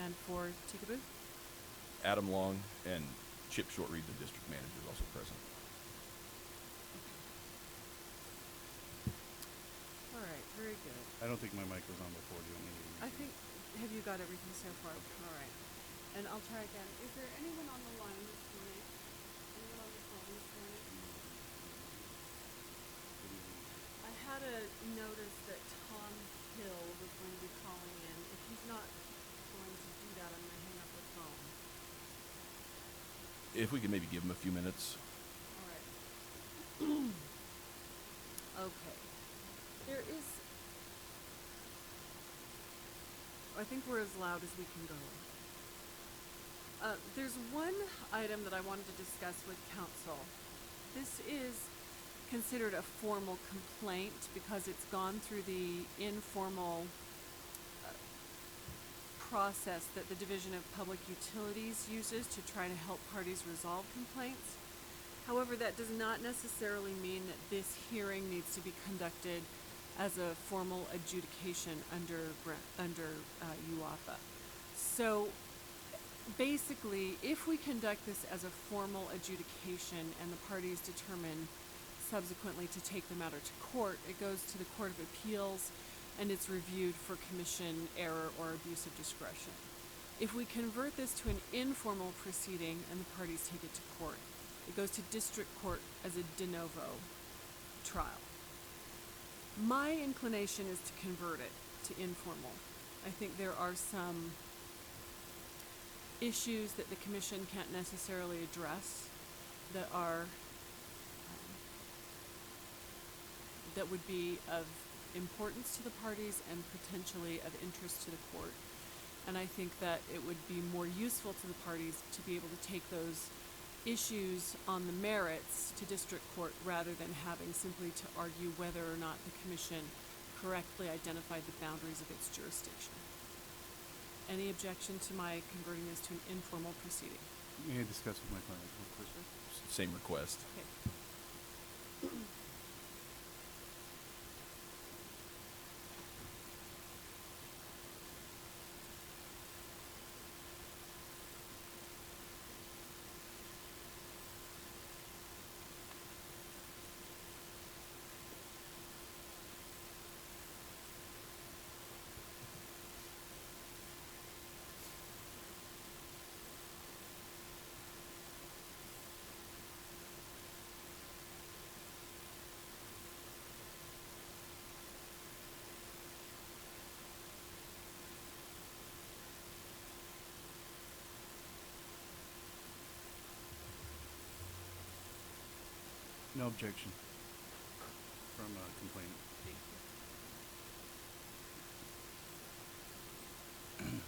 And for Ticaboo? Adam Long and Chip Shortreed, the district manager, is also present. All right, very good. I don't think my mic was on before. Do you want me to I think, have you got everything so far? Okay. All right. And I'll try again. Is there anyone on the line this morning? Anyone on the phone this morning? I had a notice that Tom Hill was going to be calling in. If he's not going to do that, I'm going to hang up the phone. If we could maybe give him a few minutes. All right. Okay. There is, I think we're as loud as we can go. There's one item that I wanted to discuss with council. This is considered a formal complaint because it's gone through the informal process that the Division of Public Utilities uses to try to help parties resolve complaints. However, that does not necessarily mean that this hearing needs to be conducted as a formal adjudication under UAPA. So basically, if we conduct this as a formal adjudication and the parties determine subsequently to take the matter to court, it goes to the Court of Appeals and it's reviewed for commission error or abuse of discretion. If we convert this to an informal proceeding and the parties take it to court, it goes to district court as a de novo trial. My inclination is to convert it to informal. I think there are some issues that the commission can't necessarily address that are that would be of importance to the parties and potentially of interest to the court. And I think that it would be more useful to the parties to be able to take those issues on the merits to district court rather than having simply to argue whether or not the commission correctly identified the boundaries of its jurisdiction. Any objection to my converting this to an informal proceeding? May I discuss with my client first? Same request. Okay. No objection from a complainant. Thank you.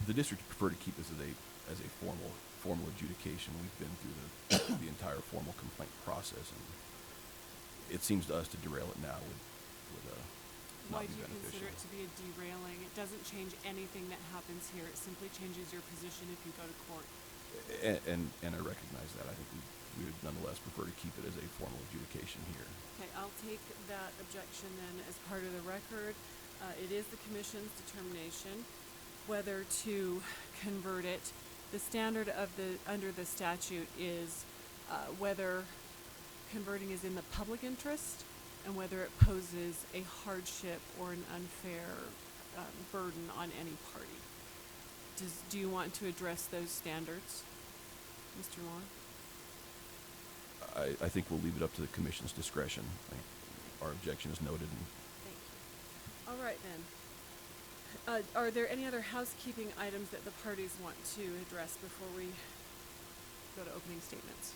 The district would prefer to keep this as a formal adjudication. We've been through the entire formal complaint process, and it seems to us to derail it now would Why not be do you beneficial. consider it to be a derailing? It doesn't change anything that happens here. It simply changes your position if you go to court. And I recognize that. I think we would nonetheless prefer to keep it as a formal adjudication here. Okay, I'll take that objection then as part of the record. It is the commission's determination whether to convert it. The standard of under the statute is whether converting is in the public interest and whether it poses a hardship or an unfair burden on any party. do you want to address those standards, Mr. Long? I think we'll leave it up to the commission's discretion. I think our objection is noted, and Thank you. All right then. Are there any other housekeeping items that the parties want to address before we go to opening statements?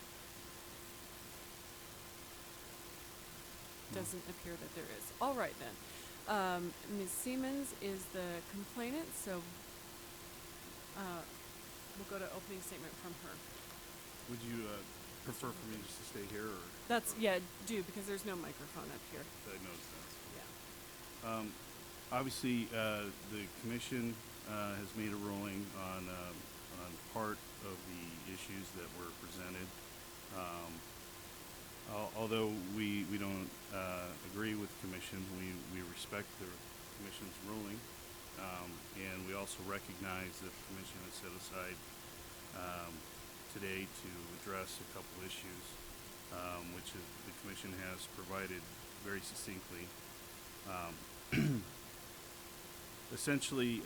Doesn't appear that there is. All right then. Ms. Seamons is the complainant, so we'll go to opening statement from her. Would you prefer for me just to stay here, or? That's, or yeah, do, because there's no microphone up here. I noticed that. Yeah. Obviously, the commission has made a ruling on part of the issues that were presented. Although we don't agree with the commission, we respect the commission's ruling, and we also recognize that the commission has set aside today to address a couple issues, which the commission has provided very succinctly. Essentially,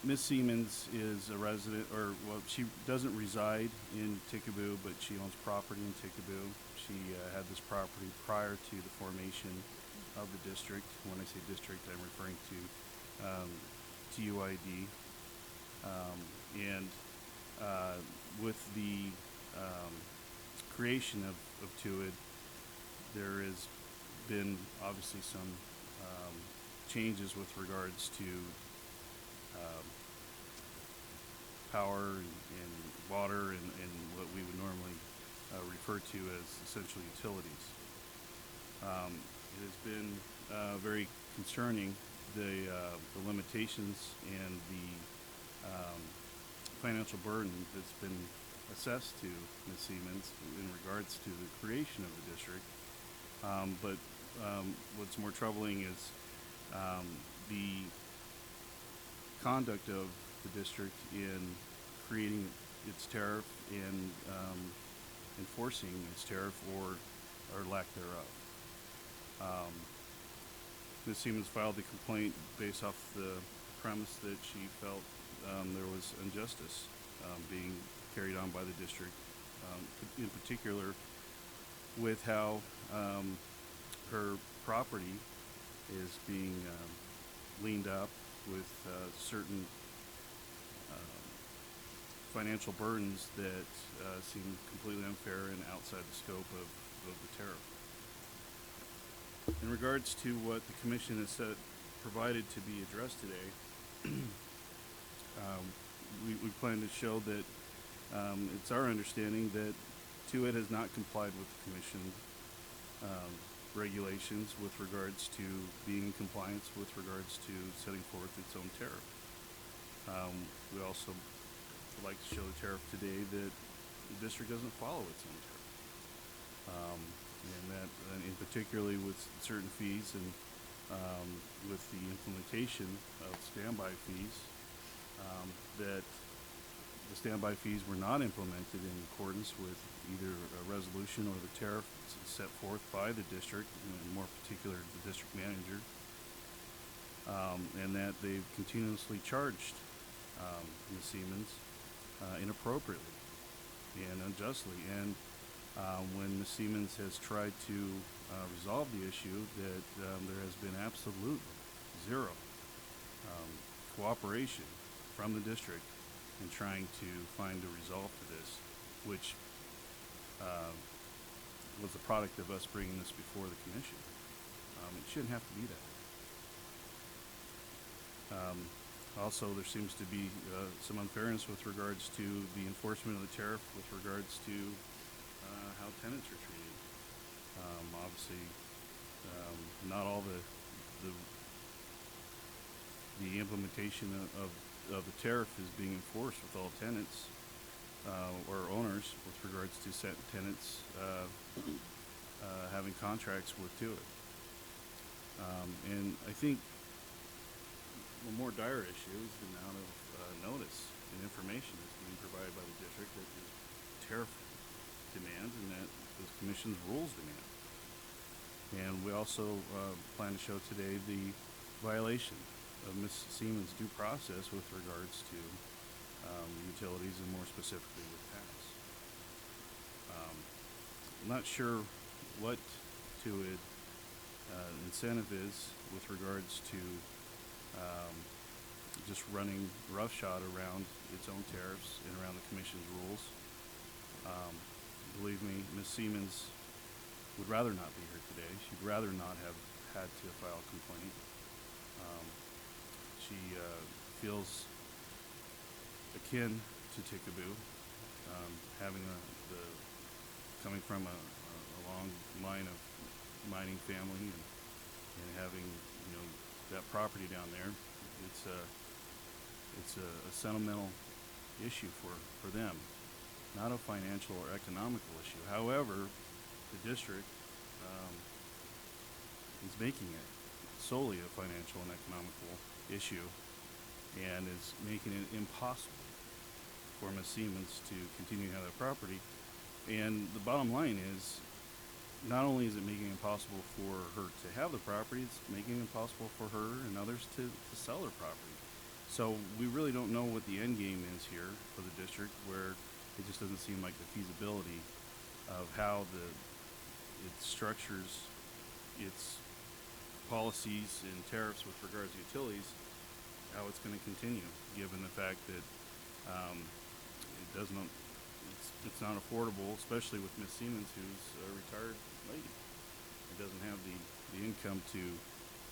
Ms. Seamons is a resident, or well, she doesn't reside in Ticaboo, but she owns property in Ticaboo. She had this property prior to the formation of the district. When I say district, I'm referring to TUID. And with the creation of TUID, there has been obviously some changes with regards to power and water and what we would normally refer to as essential utilities. It has been very concerning, the limitations and the financial burden that's been assessed to Ms. Seamons in regards to the creation of the district. But what's more troubling is the conduct of the district in creating its tariff and enforcing its tariff or lack thereof. Ms. Seamons filed the complaint based off the premise that she felt there was injustice being carried on by the district, in particular with how her property is being leaned up with certain financial burdens that seem completely unfair and outside the scope of the tariff. In regards to what the commission has provided to be addressed today, we plan to show that it's our understanding that TUID has not complied with the commission regulations with regards to being in compliance with regards to setting forth its own tariff. We also would like to show the tariff today that the district doesn't follow its own tariff, and that in particularly with certain fees and with the implementation of standby fees, that the standby fees were not implemented in accordance with either a resolution or the tariff set forth by the district, in more particular the district manager, and that they've continuously charged Ms. Seamons inappropriately and unjustly. And when Ms. Seamons has tried to resolve the issue, that there has been absolute zero cooperation from the district in trying to find a resolve to this, which was the product of us bringing this before the commission. It shouldn't have to be that way. Also, there seems to be some unfairness with regards to the enforcement of the tariff with regards to how tenants are treated. Obviously, not all the implementation of the tariff is being enforced with all tenants or owners with regards to set tenants having contracts with TUID. And I think a more dire issue is the amount of notice and information that's being provided by the district that is tariff demands and that the commission's rules demand. And we also plan to show today the violation Ms. Seamons' due process with regards to utilities and more specifically with tax. I'm not sure what to it incentive is with regards to just running roughshod around its own tariffs and around the commission's rules. Believe me, Ms. Seamons would rather not be here today. She'd rather not have had to file a complaint. She feels akin to Ticaboo, having coming from a long line of mining family and having that property down there. It's a sentimental issue for them, not a financial or economical issue. However, the district is making it solely a financial and economical issue and is making it impossible for Ms. Seamons to continue to have that property. And the bottom line is, not only is it making it impossible for her to have the property, it's making it impossible for her and others to sell their property. So we really don't know what the end game is here for the district, where it just doesn't seem like the feasibility of how it structures its policies and tariffs with regards to utilities, how it's going to continue, given the fact that it's not affordable, especially with Ms. Seamons, who's a retired lady. It doesn't have the income to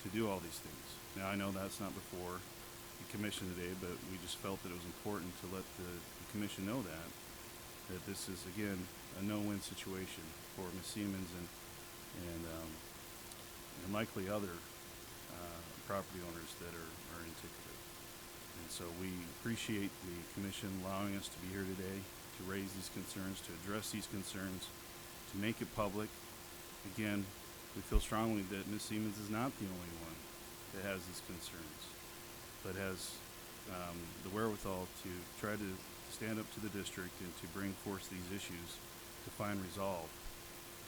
do all these things. Now, I know that's not before the commission today, but we just felt that it was important to let the commission know that this is, again, a no-win situation for Ms. Seamons and likely other property owners that are in Ticaboo. And so we appreciate the commission allowing us to be here today to raise these concerns, to address these concerns, to make it public. Again, we feel strongly that Ms. Seamons is not the only one that has these concerns, but has the wherewithal to try to stand up to the district and to bring forth these issues to find resolve,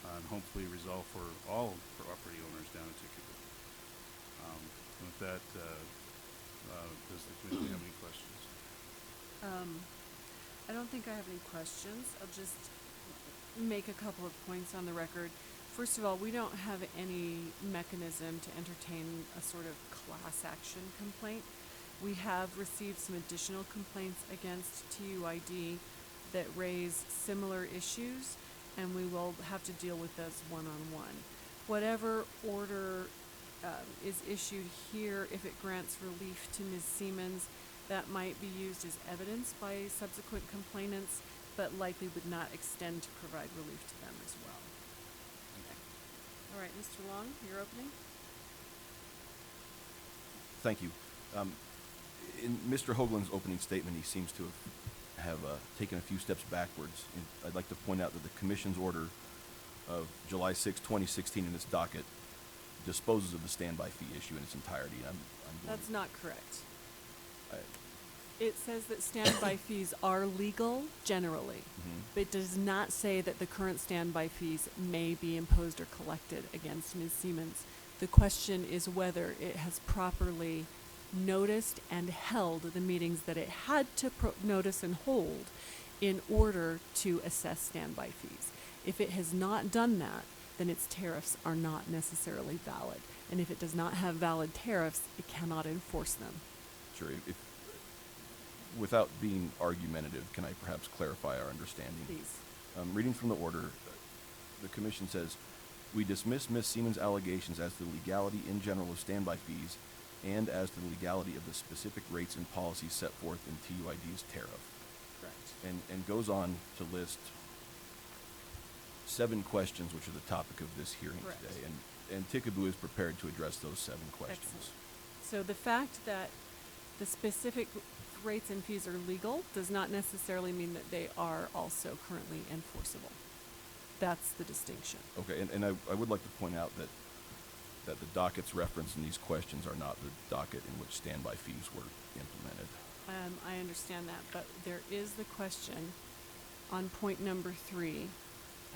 and hopefully resolve for all property owners down in Ticaboo. And with that, does the commission have any questions? I don't think I have any questions. I'll just make a couple of points on the record. First of all, we don't have any mechanism to entertain a sort of class action complaint. We have received some additional complaints against TUID that raise similar issues, and we will have to deal with those one-on-one. Whatever order is issued here, if it grants relief to Ms. Seamons, that might be used as evidence by subsequent complainants, but likely would not extend to provide relief to them as well. Okay. All right, Mr. Long, your opening. Thank you. In Mr. Hoagland's opening statement, he seems to have taken a few steps backwards. I'd like to point out that the Commission's order of July 6, 2016 in its docket disposes of the standby fee issue in its entirety. That's not correct. It says that standby fees are legal generally, but it does not say that the current standby fees may be imposed or collected against Ms. Seamons. The question is whether it has properly noticed and held the meetings that it had to notice and hold in order to assess standby fees. If it has not done that, then its tariffs are not necessarily valid. And if it does not have valid tariffs, it cannot enforce them. Sure. Without being argumentative, can I perhaps clarify our understanding? Please. Reading from the order, the Commission says, we dismiss Ms. Seamons' allegations as to the legality in general of standby fees and as to the legality of the specific rates and policies set forth in TUID's tariff. Correct. And goes on to list 7 questions, which are the topic of this hearing Correct. today. And Ticaboo is prepared to address those 7 questions. Excellent. So the fact that the specific rates and fees are legal does not necessarily mean that they are also currently enforceable. That's the distinction. Okay, and I would like to point out that the dockets referenced in these questions are not the docket in which standby fees were implemented. I understand that, but there is the question on point number 3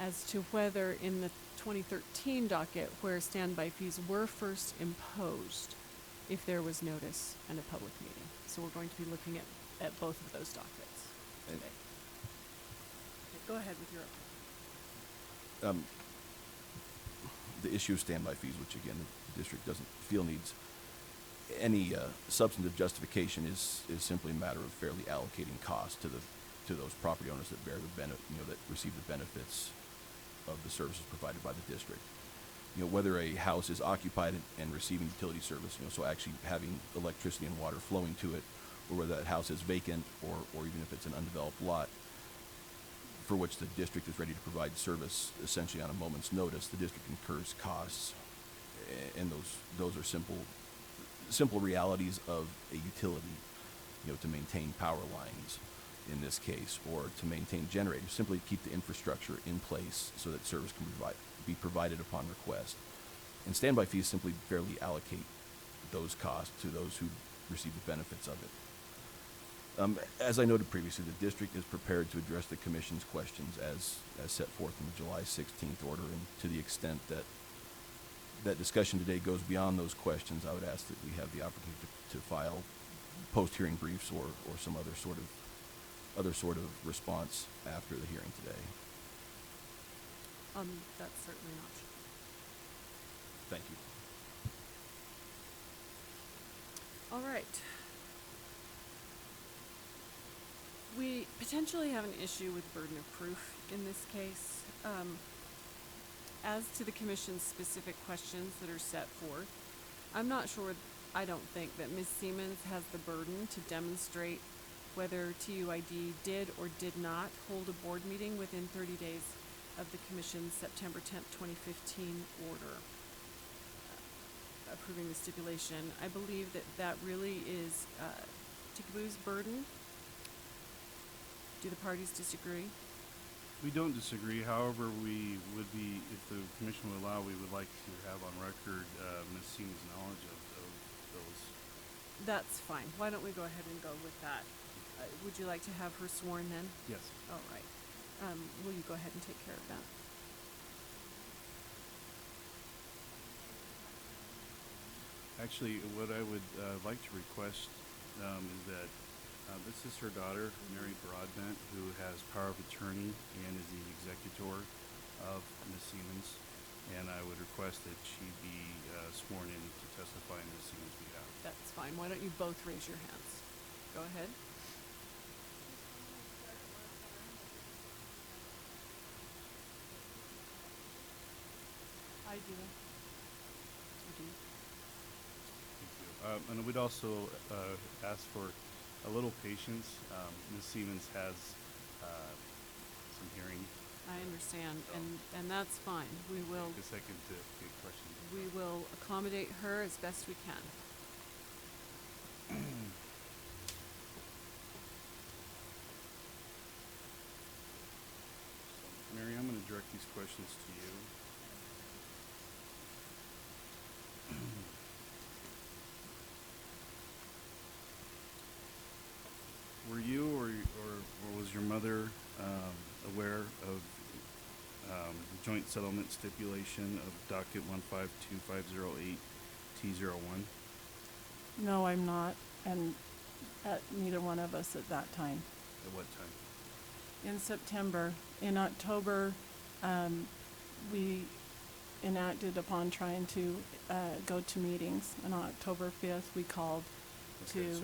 as to whether in the 2013 docket where standby fees were first imposed, if there was notice and a public meeting. So we're going to be looking at both of those dockets And- today. Okay, go ahead with your. The issue of standby fees, which again, the district doesn't feel needs any substantive justification, is simply a matter of fairly allocating costs to those property owners that bear the that receive the benefits of the services provided by the district. Whether a house is occupied and receiving utility service, so actually having electricity and water flowing to it, or whether that house is vacant, or even if it's an undeveloped lot for which the district is ready to provide service essentially on a moment's notice, the district incurs costs, and those are simple realities of a utility, to maintain power lines in this case, or to maintain generators, simply to keep the infrastructure in place so that service can be provided upon request. And standby fees simply fairly allocate those costs to those who receive the benefits of it. As I noted previously, the district is prepared to address the Commission's questions as set forth in the July 16th order, and to the extent that discussion today goes beyond those questions, I would ask that we have the opportunity to file post-hearing briefs or some other sort of response after the hearing today. That's certainly an option. Thank you. All right. We potentially have an issue with burden of proof in this case. As to the Commission's specific questions that are set forth, I don't think that Ms. Seamons has the burden to demonstrate whether TUID did or did not hold a board meeting within 30 days of the Commission's September 10th, 2015 order approving the stipulation. I believe that really is Ticaboo's burden. Do the parties disagree? We don't disagree. However, we would be, if the commission would allow, we would like to have on record Ms. Seamons' knowledge of those. That's fine. Why don't we go ahead and go with that? Would you like to have her sworn then? Yes. All right. Will you go ahead and take care of that? Actually, what I would like to request is that this is her daughter, Mary Broadbent, who has power of attorney and is the executor of Ms. Seamons, and I would request that she be sworn in to testify on Ms. Seamons' behalf. That's fine. Why don't you both raise your hands? Go ahead. I do. I do. Thank you. And I would also ask for a little patience. Ms. Seamons has some hearing. I understand, and that's fine. We will Take a second to get questions. we will accommodate her as best we can. So, Mary, I'm going to direct these questions to you. Were you or was your mother aware of the joint settlement stipulation of docket 152508 T01? No, I'm not, and neither one of us at that time. At what time? In September. In October, we enacted upon trying to go to meetings. On October 5th, we called Okay, to so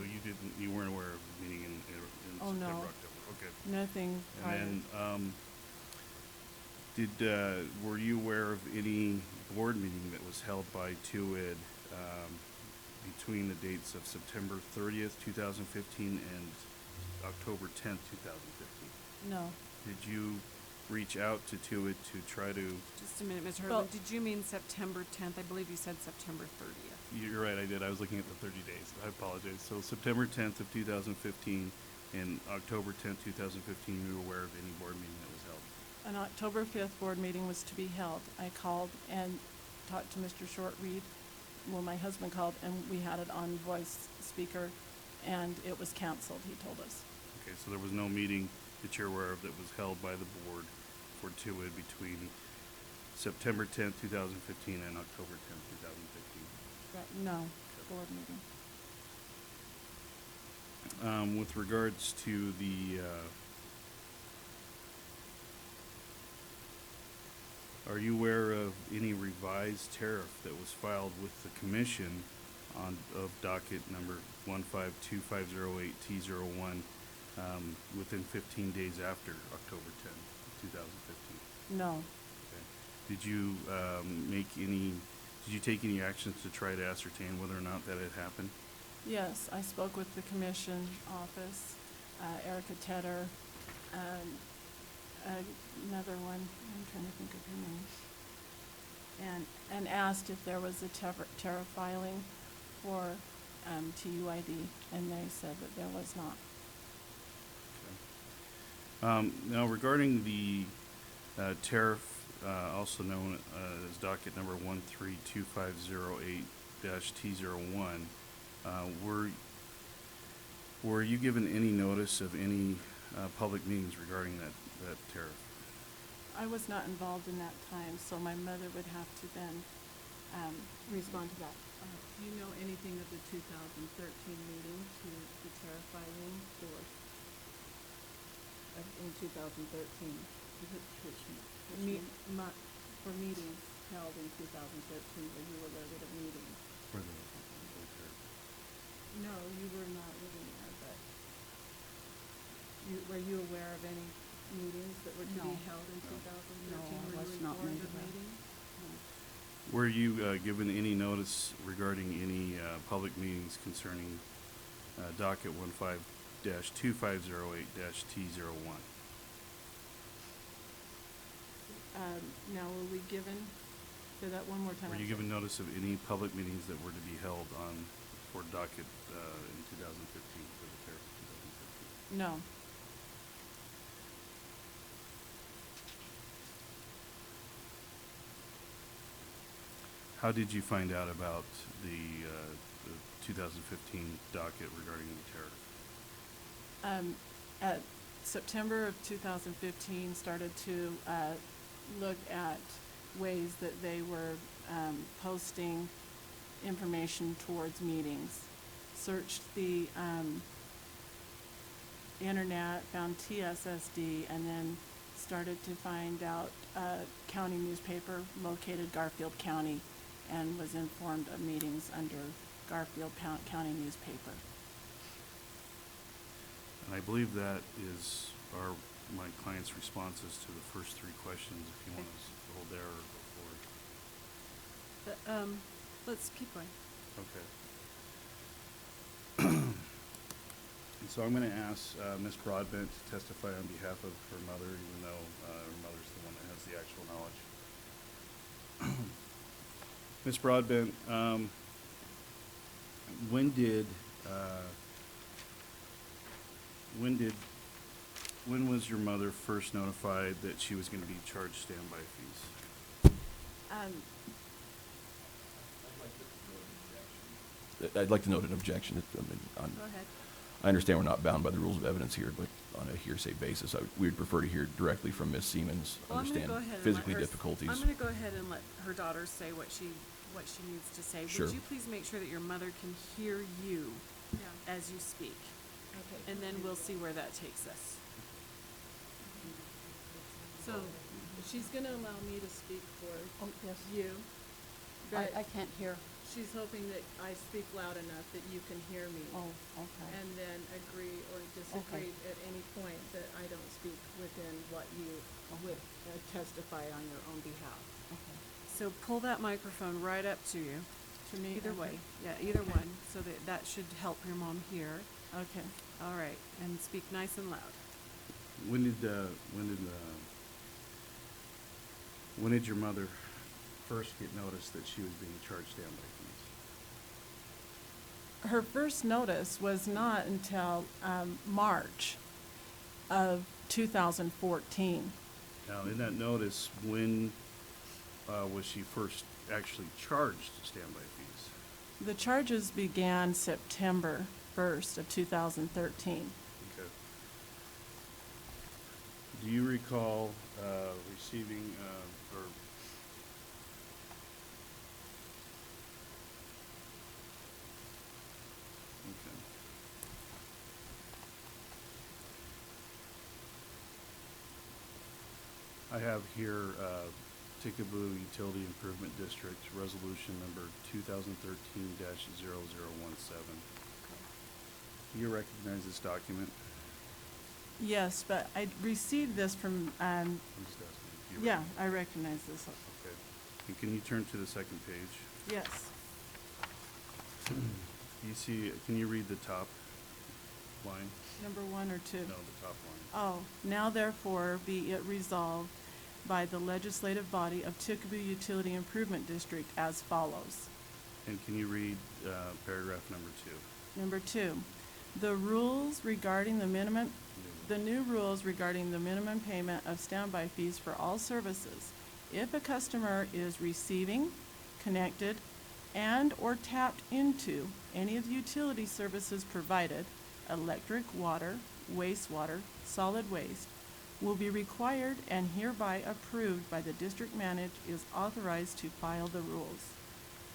you weren't aware of the meeting in Oh, September, no. October. Okay. nothing prior. And then, were you aware of any board meeting that was held by TUID between the dates of September 30th, 2015 and October 10th, 2015? No. Did you reach out to TUID to try to... Just a minute, Mr. Well- Hurley. Did you mean September 10th? I believe you said September 30th. You're right, I did. I was looking at the 30 days. I apologize. So September 10th of 2015 and October 10th, 2015, you were aware of any board meeting that was held? An October 5th board meeting was to be held. I called and talked to Mr. Shortreed. Well, my husband called, and we had it on voice speaker, and it was canceled, he told us. Okay, so there was no meeting that you're aware of that was held by the board for TUID between September 10th, 2015 and October 10th, 2015? No. Okay. board meeting. With regards to are you aware of any revised tariff that was filed with the commission of docket number 152508T01 within 15 days after October 10, 2015? No, Okay. Did you take any actions to try to ascertain whether or not that had happened? yes, I spoke with the commission office, Erica Tedder, another one, I'm trying to think of her name, and asked if there was a tariff filing for TUID, and they said that there was not. Okay. Now regarding the tariff, also known as docket number 132508-T01, were you given any notice of any public meetings regarding that tariff? I was not involved in that time, so my mother would have to then respond to that. Do you know anything of the 2013 meeting to the tariff filing for, in 2013? For meetings held in 2013, were you alerted of meetings? For the tariff. No, you were not living there, but were you aware of any meetings that were to be No. held in 2013? No, I Were was you not informed made of aware. meetings? Were you given any notice regarding any public meetings concerning docket 15-2508-T01? Now, were we given, say that one more time? Were you given notice of any public meetings that were to be held for docket in 2015, for the tariff of 2015? No. How did you find out about the 2015 docket regarding the tariff? At September of 2015, started to look at ways that they were posting information towards meetings. Searched the internet, found TSSD, and then started to find out a county newspaper located Garfield County, and was informed of meetings under Garfield County newspaper. And I believe that is my client's responses to the first three questions, if you want to hold there or go forward. Let's keep going. Okay. And so I'm going to ask Ms. Broadbent to testify on behalf of her mother, even though her mother's the one that has the actual knowledge. Ms. Broadbent, when was your mother first notified that she was going to be charged standby fees? I'd like to note an objection. Go ahead. I understand we're not bound by the rules of evidence here, but on a hearsay basis, we would prefer to hear directly from Ms. Seamons. Well, Understand I'm gonna go ahead and physically let her, difficulties. I'm going to go ahead and let her daughter say what she needs to say. Sure. Would you please make sure that your mother can hear you Yeah. as you speak? Okay. And then we'll see where that takes us. So she's going to allow me to speak for Oh, yes. you, but I can't hear. she's hoping that I speak loud enough that you can hear me. Oh, okay. And then agree or disagree at any point that I don't speak within what you would testify on your own behalf. Okay. So pull that microphone right up to you. To me? Either Okay. way, yeah, either Okay. one, so that should help your mom hear. Okay. All right, and speak nice and loud. When did your mother first get notice that she was being charged standby fees? Her first notice was not until March of 2014. Now, in that notice, when was she first actually charged standby fees? The charges began September 1st of 2013. Okay. Do you recall receiving or I have here, Ticaboo Utility Improvement District, resolution number 2013-0017. Do you recognize this document? Yes, but I received this from, I'm just asking if you yeah, recognize. I recognize this. Okay. And can you turn to the second page? Yes. You see, can you read the top line? Number 1 or 2? No, the top line. Oh, now therefore be it resolved by the legislative body of Ticaboo Utility Improvement District as follows. And can you read paragraph number 2? Number 2, the new rules regarding the minimum payment of standby fees for all services. If a customer is receiving, connected, and/or tapped into any of the utility services provided, electric, water, wastewater, solid waste, will be required and hereby approved by the district manager is authorized to file the rules,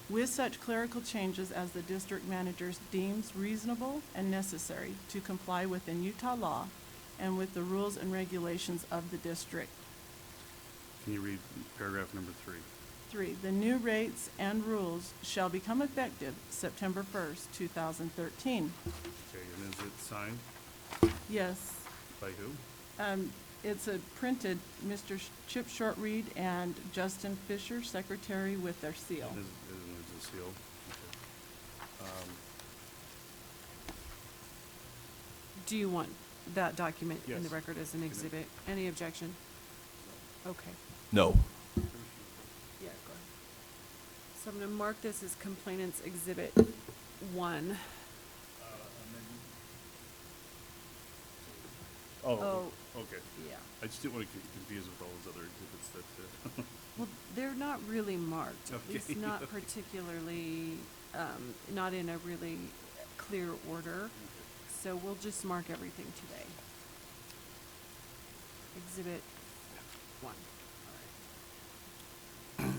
with such clerical changes as the district manager deems reasonable and necessary to comply within Utah law and with the rules and regulations of the district. Can you read paragraph number 3? 3, the new rates and rules shall become effective September 1st, 2013. Okay, and is it signed Yes, by who? it's a printed, Mr. Chip Shortreed and Justin Fisher, secretary, with their seal. And there's a seal? Okay. Do you want that document in the Yes. record as an exhibit? Any objection? Okay. No. Yeah, go ahead. So I'm gonna mark this as complainant's exhibit 1. Oh, okay. Yeah. I just didn't want to get confused with all those other exhibits that, Well, they're not really marked, at least Okay. not particularly, not in a really clear order. So we'll just mark everything today. Exhibit 1. All right.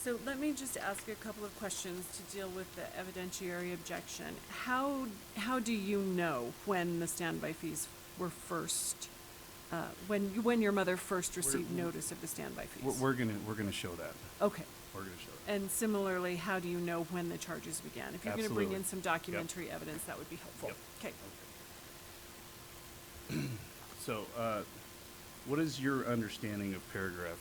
So let me just ask a couple of questions to deal with the evidentiary objection. How do you know when the standby fees were first, when your mother first received notice of the standby fees? we're gonna show that. Okay. We're gonna show that. And similarly, how do you know when the charges began? If you're gonna bring in Absolutely. some documentary evidence, that would be helpful. Yep. Okay. So, what is your understanding of paragraph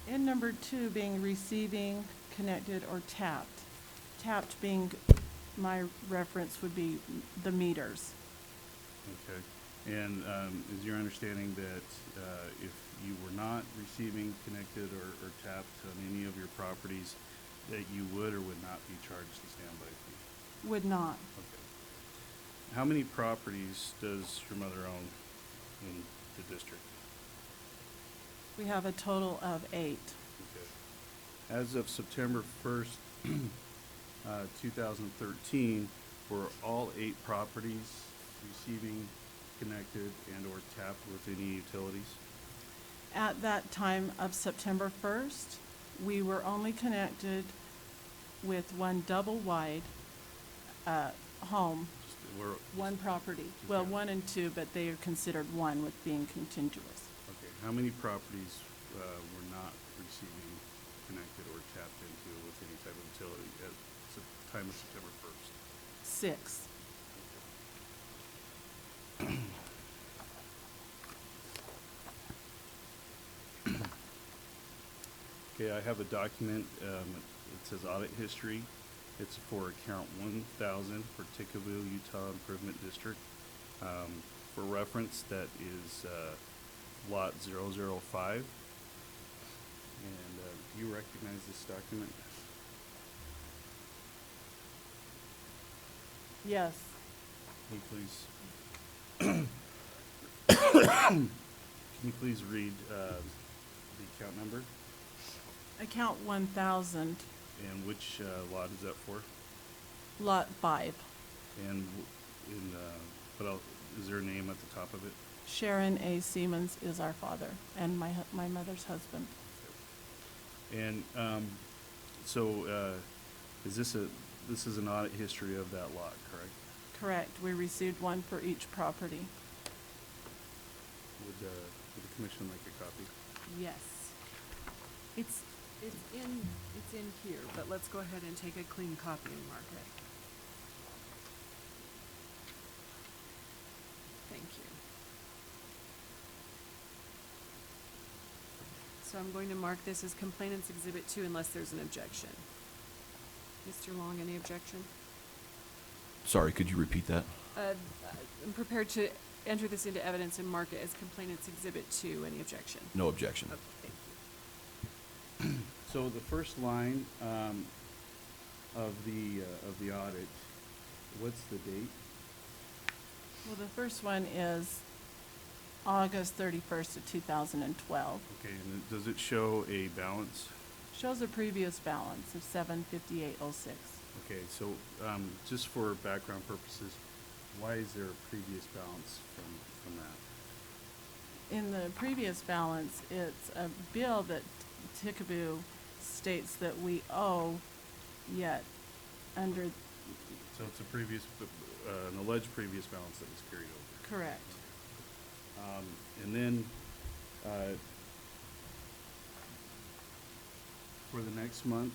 2? In number 2 being receiving, connected, or tapped. Tapped being, my reference would be the meters. Okay. And is your understanding that if you were not receiving, connected, or tapped on any of your properties, that you would or would not be charged the standby fee? Would not. Okay. How many properties does your mother own in the district? We have a total of 8. Okay. As of September 1st, 2013, were all 8 properties receiving, connected, and/or tapped with any utilities? At that time of September 1st, we were only connected with one double-wide home, one property. Well, okay. 1 and 2, but they are considered one with being contiguous. Okay, how many properties were not receiving, connected, or tapped into with any type of utility at the time of September 1st? 6. Okay, I have a document, it says audit history. It's for account 1000 for Ticaboo, Utah Improvement District. For reference, that is lot 005. And do you recognize this document? Yes. Can you please read the account number? Account 1000, And which lot is that for? lot 5. And what else, is there a name at the top of it? Sharon A. Seamons is our father and my mother's husband. And so this is an audit history of that lot, correct? Correct. We received one for each property. Would Would the commission like a copy? Yes. It's in here, but let's go ahead and take a clean copy and mark it. Thank you. So I'm going to mark this as Complainants Exhibit 2 unless there's an objection. Mr. Long, any objection? Sorry, could you repeat that? I'm prepared to enter this into evidence and mark it as Complainants Exhibit 2. Any objection? No objection. Okay, thank you. So the first line of the audit, what's the date? Well, the first one is August 31st of 2012. Okay, and does it show a balance? Shows a previous balance of 758.06. Okay, so just for background purposes, why is there a previous balance from that? In the previous balance, it's a bill that Ticaboo states that we owe, yet under, So it's a previous, an alleged previous balance that was carried over. correct. And then for the next month,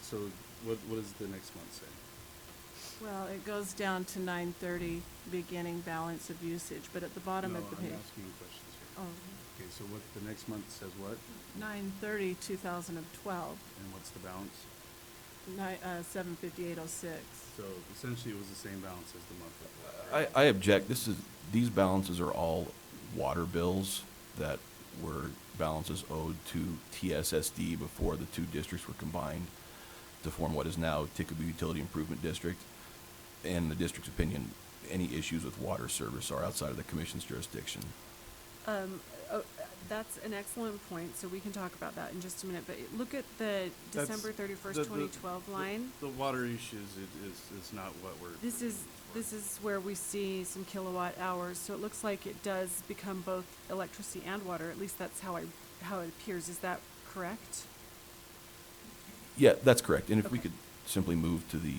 so what does the next month say? Well, it goes down to 9/30, beginning balance of usage, but at the bottom of the page. No, I'm asking you questions here. Oh, Okay, so what, the next month says what? 9/30/2012, And what's the balance? 758.06. So essentially, it was the same balance as the month before. I object. These balances are all water bills that were balances owed to TSSD before the two districts were combined to form what is now Ticaboo Utility Improvement District. In the district's opinion, any issues with water service are outside of the commission's jurisdiction. That's an excellent point, so we can talk about that in just a minute, but look at the That's December 31st, the- 2012 line. The water issues is not what we're. This is where we see some kilowatt hours, so it looks like it does become both electricity and water, at least that's how it appears. Is that correct? Yeah, that's correct. And if we Okay. could simply move to the,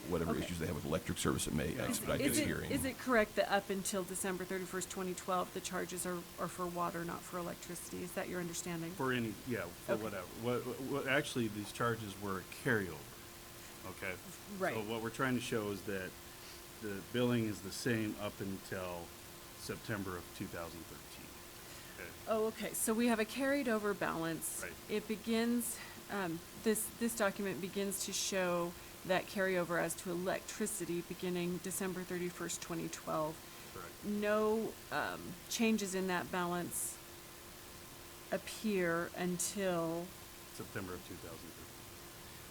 whatever Okay. issues they have with electric service, it may Yeah. expedite Is this it- hearing. Is it correct that up until December 31st, 2012, the charges are for water, not for electricity? Is that your understanding? For any, yeah, for Okay. whatever. What, actually, these charges were a carryover, okay? Right. So what we're trying to show is that the billing is the same up until September of 2013, okay? Oh, okay, so we have a carried over balance. Right. It begins, this document begins to show that carryover as to electricity beginning December 31st, 2012. Correct. No changes in that balance appear until, September of 2013.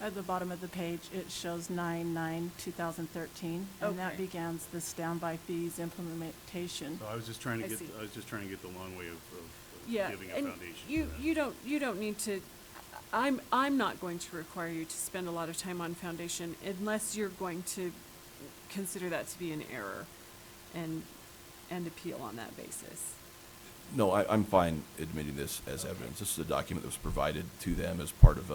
At the bottom of the page, it shows 9/9/2013, and that Okay. begins the standby fees implementation. So I was just trying to I get, see. I was just trying to get the long way of yeah, giving a and foundation. you, for that. you don't need to, I'm not going to require you to spend a lot of time on foundation unless you're going to consider that to be an error and appeal on that basis. No, I'm fine admitting this as evidence. This is a document that was provided to them as part of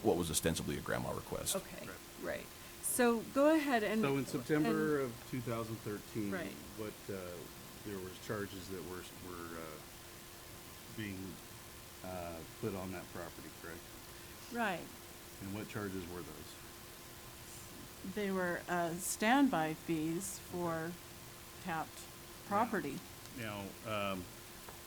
what was ostensibly a grandma request. Okay, Right. right. So go ahead and. So in September of 2013, Right. what, there was charges that were being put on that property, correct? Right. And what charges were those? They were standby fees for tapped property. Now,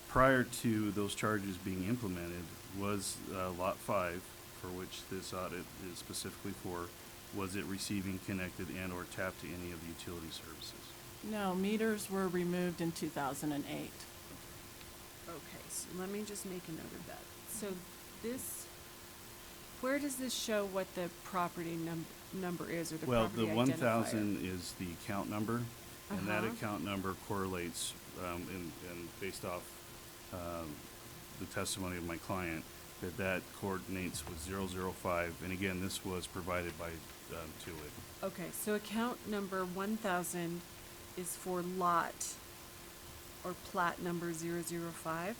prior to those charges being implemented, was Lot 5, for which this audit is specifically for, was it receiving, connected, and/or tapped to any of the utility services? No, meters were removed in 2008. Okay, so let me just make a note of that. So this, where does this show what the property number is, or the Well, property the identifier? 1,000 is the account number, and that Uh-huh. account number correlates, and based off the testimony of my client, that coordinates with 005, and again, this was provided by Tuit. Okay, so account number 1000 is for lot or plat number 005?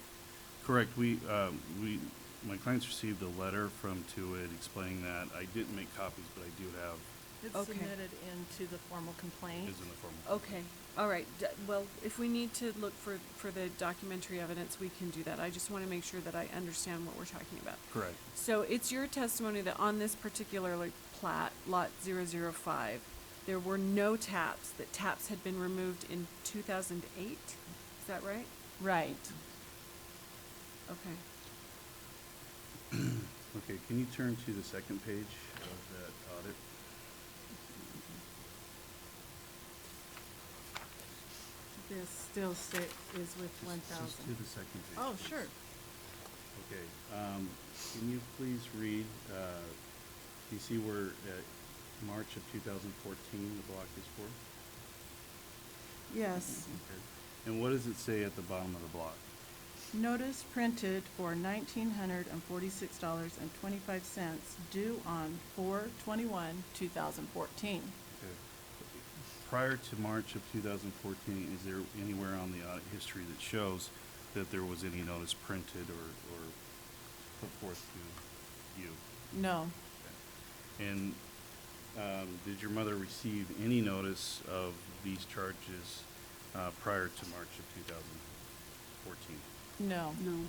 Correct. My clients received a letter from Tuit explaining that. I didn't make copies, but I do have It's Okay. submitted into the formal complaint. Is in the form. Okay, all right. Well, if we need to look for the documentary evidence, we can do that. I just want to make sure that I understand what we're talking about. Correct. So it's your testimony that on this particular plat, lot 005, there were no taps, that taps had been removed in 2008? Is that right? Right. Okay. Okay, can you turn to the second page of that audit? This still is with Just- 1,000. Just to the second page. Oh, please. sure. Okay, can you please read, you see where, March of 2014, the block is for? Yes. Okay. And what does it say at the bottom of the block? Notice printed for $1,946.25 due on 4/21/2014. Okay. Prior to March of 2014, is there anywhere on the audit history that shows that there was any notice printed or put forth to you? No, Okay. And did your mother receive any notice of these charges prior to March of 2014? no. No.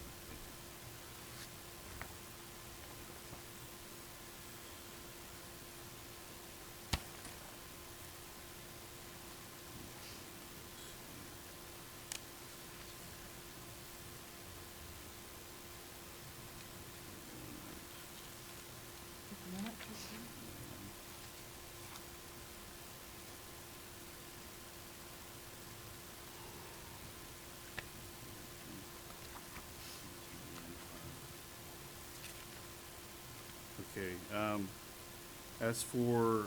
Okay, as for,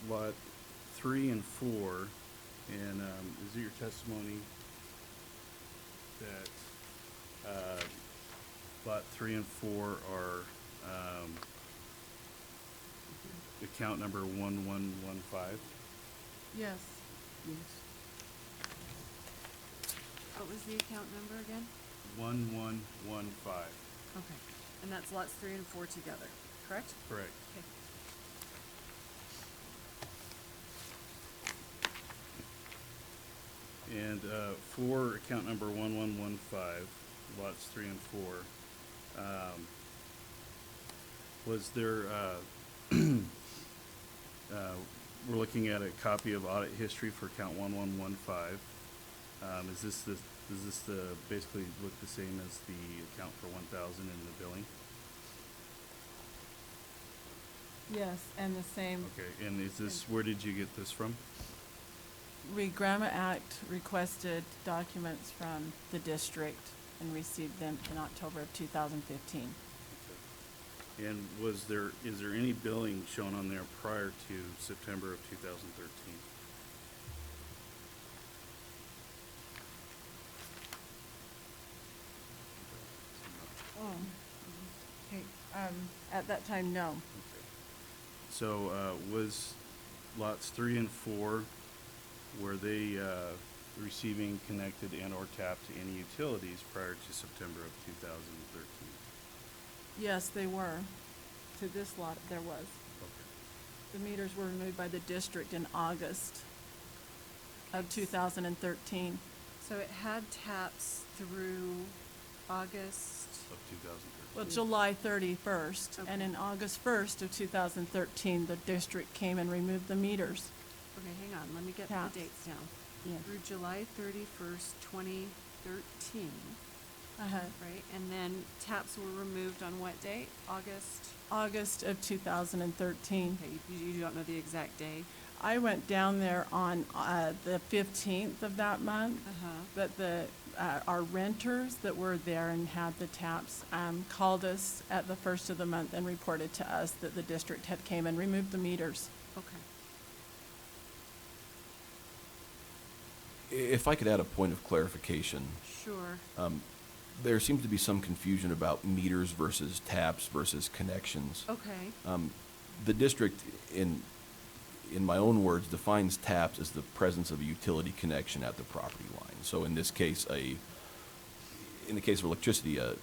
lot 3 and 4, and, is it your testimony that, lot 3 and 4 are, account number 1115? Yes. What was the account number again? 1115, Okay. And that's lots 3 and 4 together, correct? correct. Okay. And, for account number 1115, lots 3 and 4, was there, we're looking at a copy of audit history for account 1115. Does this basically look the same as the account for 1,000 in the billing? Yes, and the same. Okay, and is this, where did you get this from? Regrama Act requested documents from the district and received them in October of 2015. Okay. And is there any billing shown on there prior to September of 2013? Oh. Okay, at that time, no. Okay. So, was lots 3 and 4, were they, receiving, connected, and/or tapped to any utilities prior to September of 2013? Yes, they were. To this lot, there was. Okay. The meters were removed by the district in August of 2013. So it had taps through August. Of 2013? Well, July 31st, and Okay. in August 1st of 2013, the district came and removed the meters. Okay, hang on, let me get Taps. the dates down. Yes. Through July 31st, 2013, Uh-huh. right? And then taps were removed on what date? August? August of 2013. Okay, you don't know the exact day? I went down there on the 15th of that month, Uh-huh. but our renters that were there and had the taps called us at the first of the month and reported to us that the district had came and removed the meters. Okay. If I could add a point of clarification, Sure. there seems to be some confusion about meters versus taps versus connections. Okay. The district, in my own words, defines taps as the presence of a utility connection at the property line. So in this case, in the case of electricity, a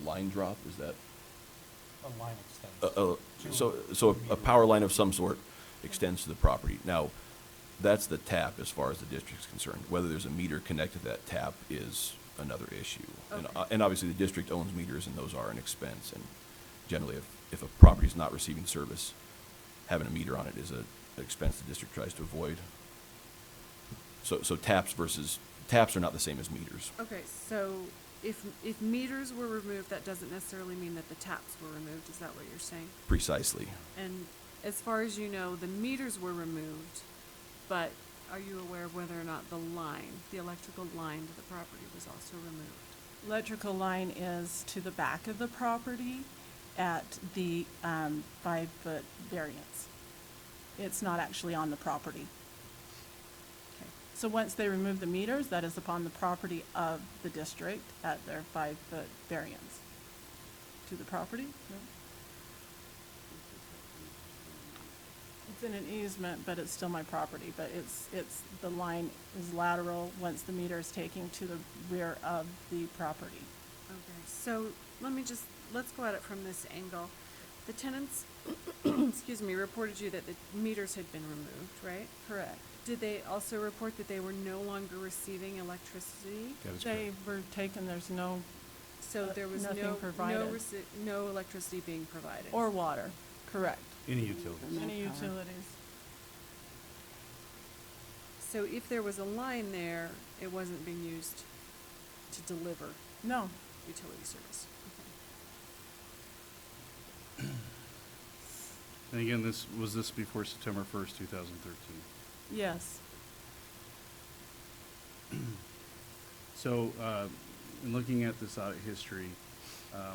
line drop, is that A line extends. So a power line of some sort extends to the property. Now, that's the tap as far as the district's concerned. Whether there's a meter connected to that tap is another issue. Okay. And obviously, the district owns meters, and those are an expense. And generally, if a property is not receiving service, having a meter on it is an expense the district tries to avoid. So taps are not the same as meters. Okay, so if meters were removed, that doesn't necessarily mean that the taps were removed, is that what you're saying? Precisely. And as far as you know, the meters were removed, but are you aware of whether or not the electrical line to the property was also removed? Electrical line is to the back of the property at the 5-foot variance. It's not actually on the property. Okay. So once they remove the meters, that is upon the property of the district at their 5-foot variance. To the property? No. It's in an easement, but it's still my property, but it's, the line is lateral once the meter is taking to the rear of the property. Okay, so let's go at it from this angle. The tenants, excuse me, reported you that the meters had been removed, right? Correct. Did they also report that they were no longer receiving electricity? That is They correct. were taken, there's no, So there was Nothing provided. no electricity being provided? or water, correct. Any utilities. Any utilities. So if there was a line there, it wasn't being used to deliver No, utility service? And again, was this before September 1st, 2013? yes, So, in looking at this audit history,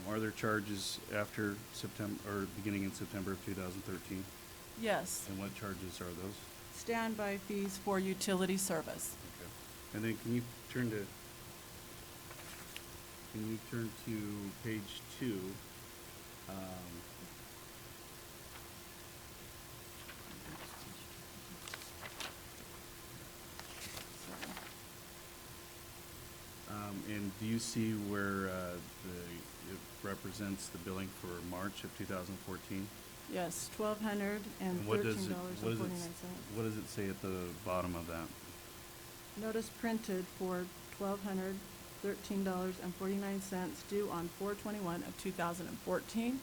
are there charges after September, or beginning in September of 2013? yes. And what charges are those? Standby fees for utility service. Okay. And then can you turn to page 2? And do you see where it represents the billing for March of 2014? Yes, $1,213.49. And what does it say at the bottom of that? Notice printed for $1,213.49 due on 4/21 of 2014.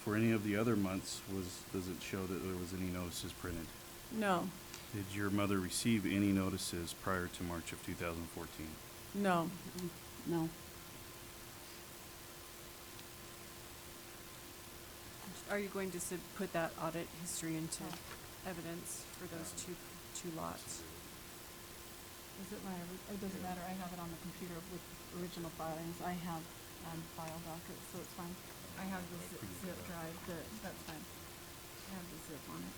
For any of the other months, does it show that there was any notices printed? No, Did your mother receive any notices prior to March of 2014? no, no. Are you going to put that audit history into evidence for those two lots? Is it it doesn't matter, I have it on the computer with original filings. I have file dockets, so it's fine. I have the zip drive, that's fine. I have the zip on it.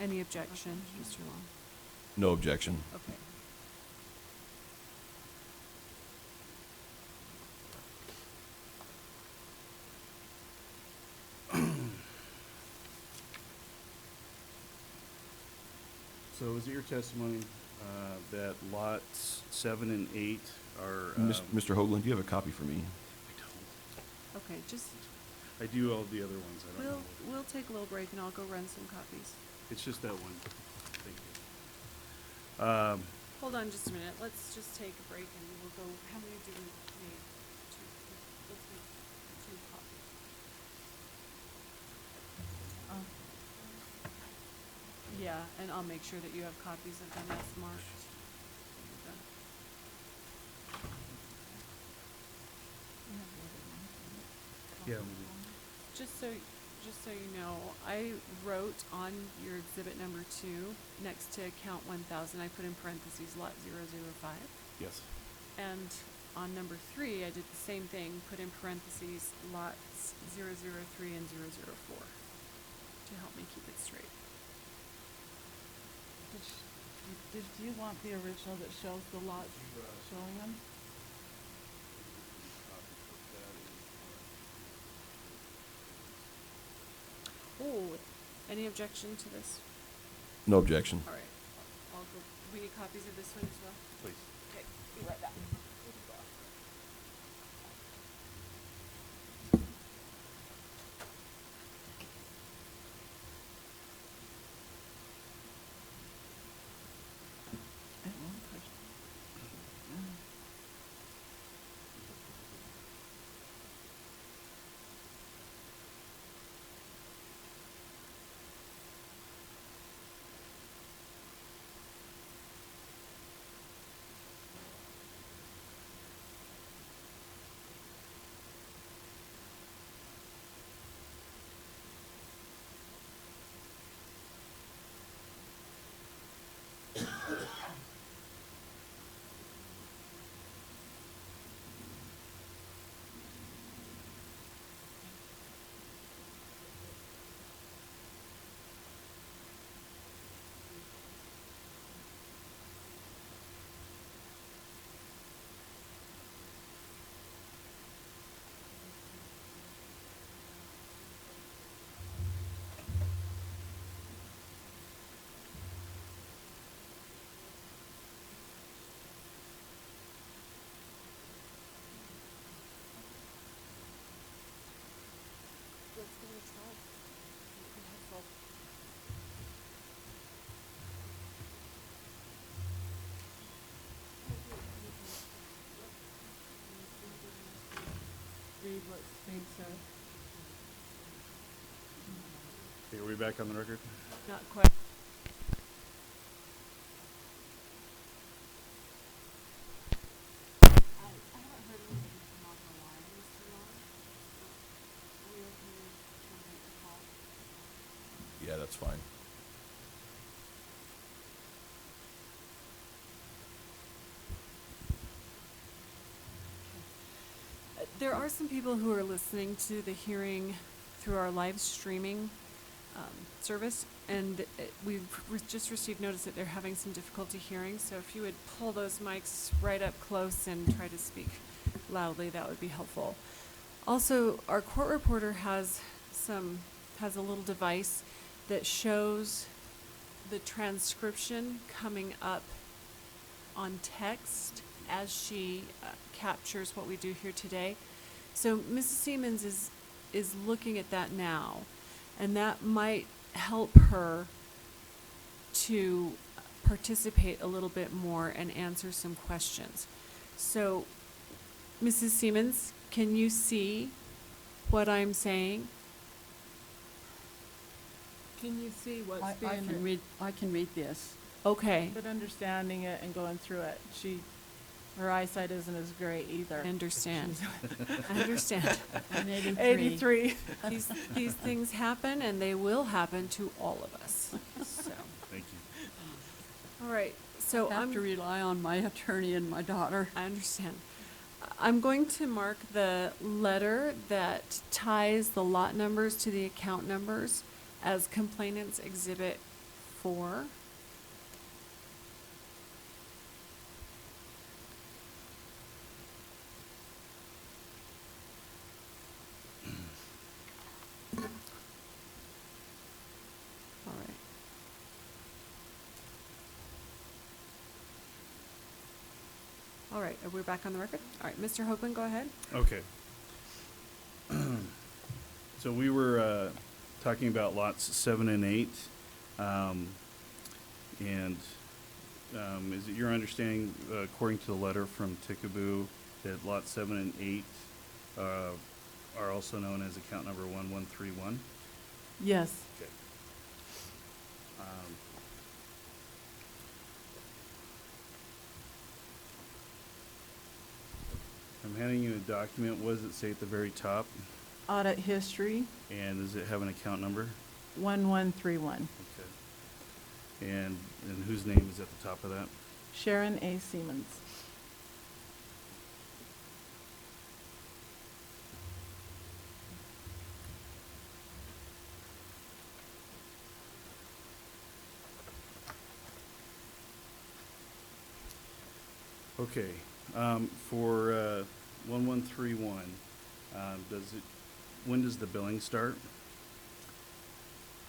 Any objection, Mr. Long? No objection. Okay. So is it your testimony that lots 7 and 8 are? Mr. Hoagland, do you have a copy for me? I don't. Okay, just, I do all the other ones. I don't know. we'll take a little break and I'll go run some copies. It's just that one. Thank you. Hold on just a minute, let's just take a break and we'll go, how many do we need? Two, let's make 2 copies. Yeah, and I'll make sure that you have copies of them as marked. Yeah. Just so you know, I wrote on your exhibit number 2, next to account 1000, I put in parentheses lot 005. Yes. And on number 3, I did the same thing, put in parentheses lots 003 and 004 to help me keep it straight. Did you want the original that shows the lots showing them? Oh, any objection to this? No objection. All right, I'll go, we need copies of this one as well? Please. Okay, be right back. think so. Okay, are we back on the record? Not quite. I haven't heard anything from on the line, Mr. Long. Are we okay to terminate the call? Yeah, that's fine. There are some people who are listening to the hearing through our live streaming service, and we've just received notice that they're having some difficulty hearing, so if you would pull those mics right up close and try to speak loudly, that would be helpful. Also, our court reporter has a little device that shows the transcription coming up on text as she captures what we do here today. So Mrs. Seamons is looking at that now, and that might help her to participate a little bit more and answer some questions. So, Mrs. Seamons, can you see what I'm saying? Can you see what's I being can read, I can read this. Okay, But understanding it and going through it, her eyesight isn't as great either. I understand. I understand. I'm 83. These things happen, and they will happen to all of us. So, Thank you. all right. So I have to rely on my attorney and my daughter. I understand. I'm going to mark the letter that ties the lot numbers to the account numbers as Complainant's Exhibit 4. All right. All right, are we back on the record? All right, Mr. Hoagland, go ahead. Okay. So we were talking about lots 7 and 8. And is it your understanding, according to the letter from Ticaboo, that lots 7 and 8 are also known as account number 1131? Yes. Okay. I'm handing you a document. What does it say at the very top? Audit history, And does it have an account number? 1131. Okay. And whose name is at the top of that? Sharon A. Seamons. Okay. For 1131, when does the billing start?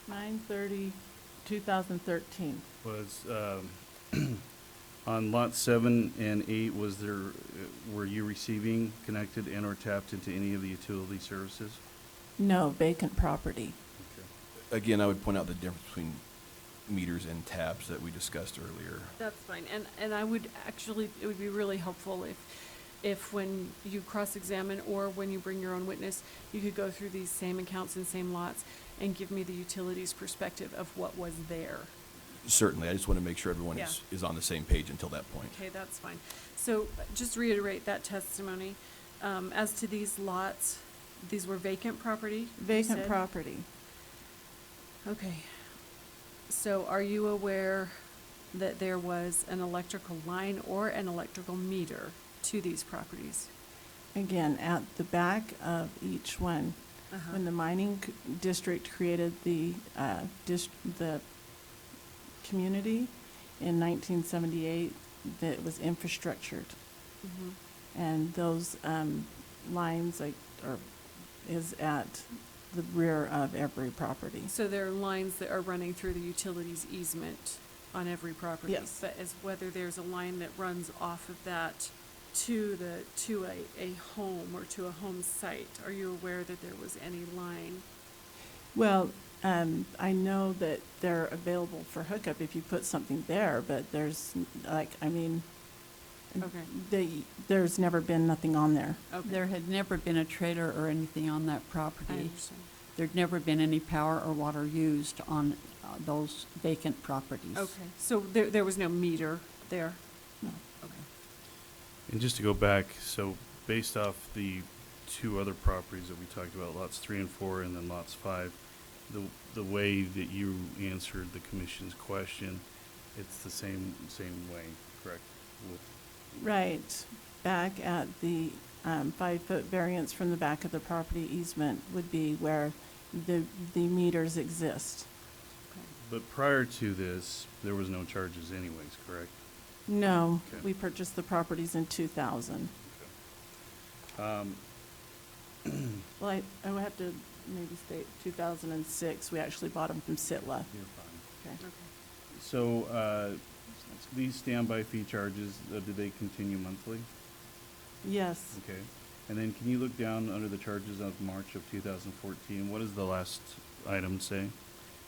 9/30/2013. Was, on lot 7 and 8, were you receiving, connected, and/or tapped into any of the utility services? No, vacant property. Okay. Again, I would point out the difference between meters and taps that we discussed earlier. That's fine, and I would actually, it would be really helpful if when you cross-examine or when you bring your own witness, you could go through these same accounts and same lots and give me the utilities perspective of what was there. Certainly, I just want to make sure everyone Yeah. is on the same page until that point. Okay, that's fine. So just reiterate that testimony. As to these lots, these were vacant property? you Vacant said? property. Okay. So are you aware that there was an electrical line or an electrical meter to these properties? Again, at the back of each one, when the mining district created the community in 1978, that was infrastructured. Mhm. And those lines is at the rear of every property. So there are lines that are running through the utilities easement on every property? Yes. But as whether there's a line that runs off of that to a home or to a home site, are you aware that there was any line? Well, I know that they're available for hookup if you put something there, but there's, Okay. There's never been nothing on there. Okay. There had never been a trailer or anything on that I property. understand. There'd never been any power or water used on those vacant properties. Okay, so there was no meter there? No. Okay. And just to go back, so based off the two other properties that we talked about, lots 3 and 4, and then lots 5, the way that you answered the commission's question, it's the same way, correct? Right. Back at the 5-foot variance from the back of the property easement would be where the meters exist. But prior to this, there was no charges anyways, correct? No, Okay. we purchased the properties in 2000. Well, I would have to maybe state 2006, we actually bought them from Sitla. You're fine. Okay. Okay. So, these standby fee charges, do they continue monthly? Yes, Okay. And then can you look down under the charges of March of 2014? What does the last item say?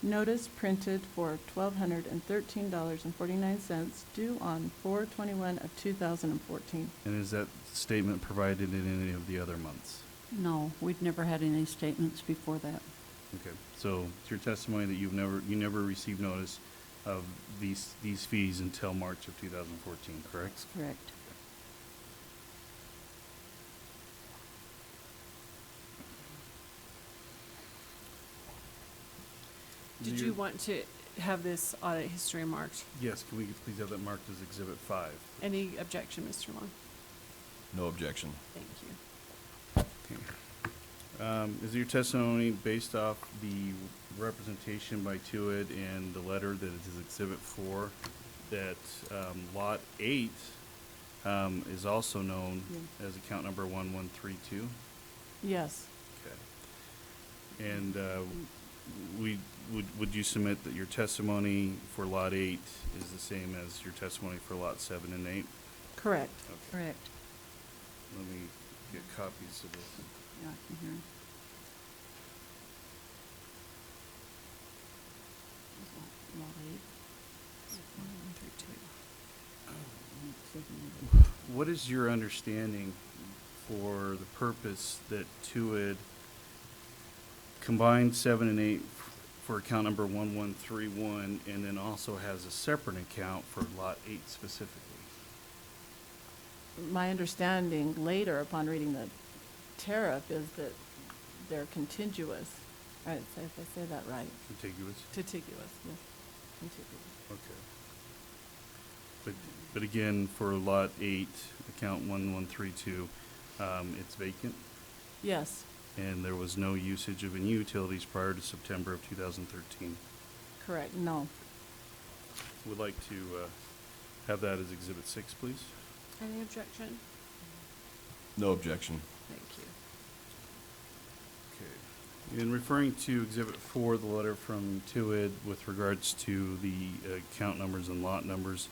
notice printed for $1,213.49 due on 4/21 of 2014. And is that statement provided in any of the other months? No, we'd never had any statements before that. Okay, so it's your testimony that you never received notice of these fees until March of 2014, correct? That's correct. Did you want to have this audit history marked? Yes, can we please have that marked as Exhibit 5? Any objection, Mr. Long? No objection. Thank you. Is your testimony based off the representation by Tuit and the letter that is Exhibit 4, that Lot 8 is also known Yeah. as account number 1132? Yes, Okay. And would you submit that your testimony for Lot 8 is the same as your testimony for Lot 7 and 8? correct. Okay. Correct. Let me get copies of this. Yeah, I can hear. Lot 8. What is your understanding for the purpose that Tuit combined 7 and 8 for account number 1131, and then also has a separate account for Lot 8 specifically? My understanding later upon reading the tariff is that they're contiguous. Right, so if I say that right. Contiguous? Contiguous, yes, contiguous. Okay. But again, for Lot 8, account 1132, it's vacant, Yes, and there was no usage of any utilities prior to September of 2013. correct, no. Would like to have that as Exhibit 6, please. Any objection? No objection. Thank you. Okay. In referring to Exhibit 4, the letter from Tuit with regards to the account numbers and lot numbers,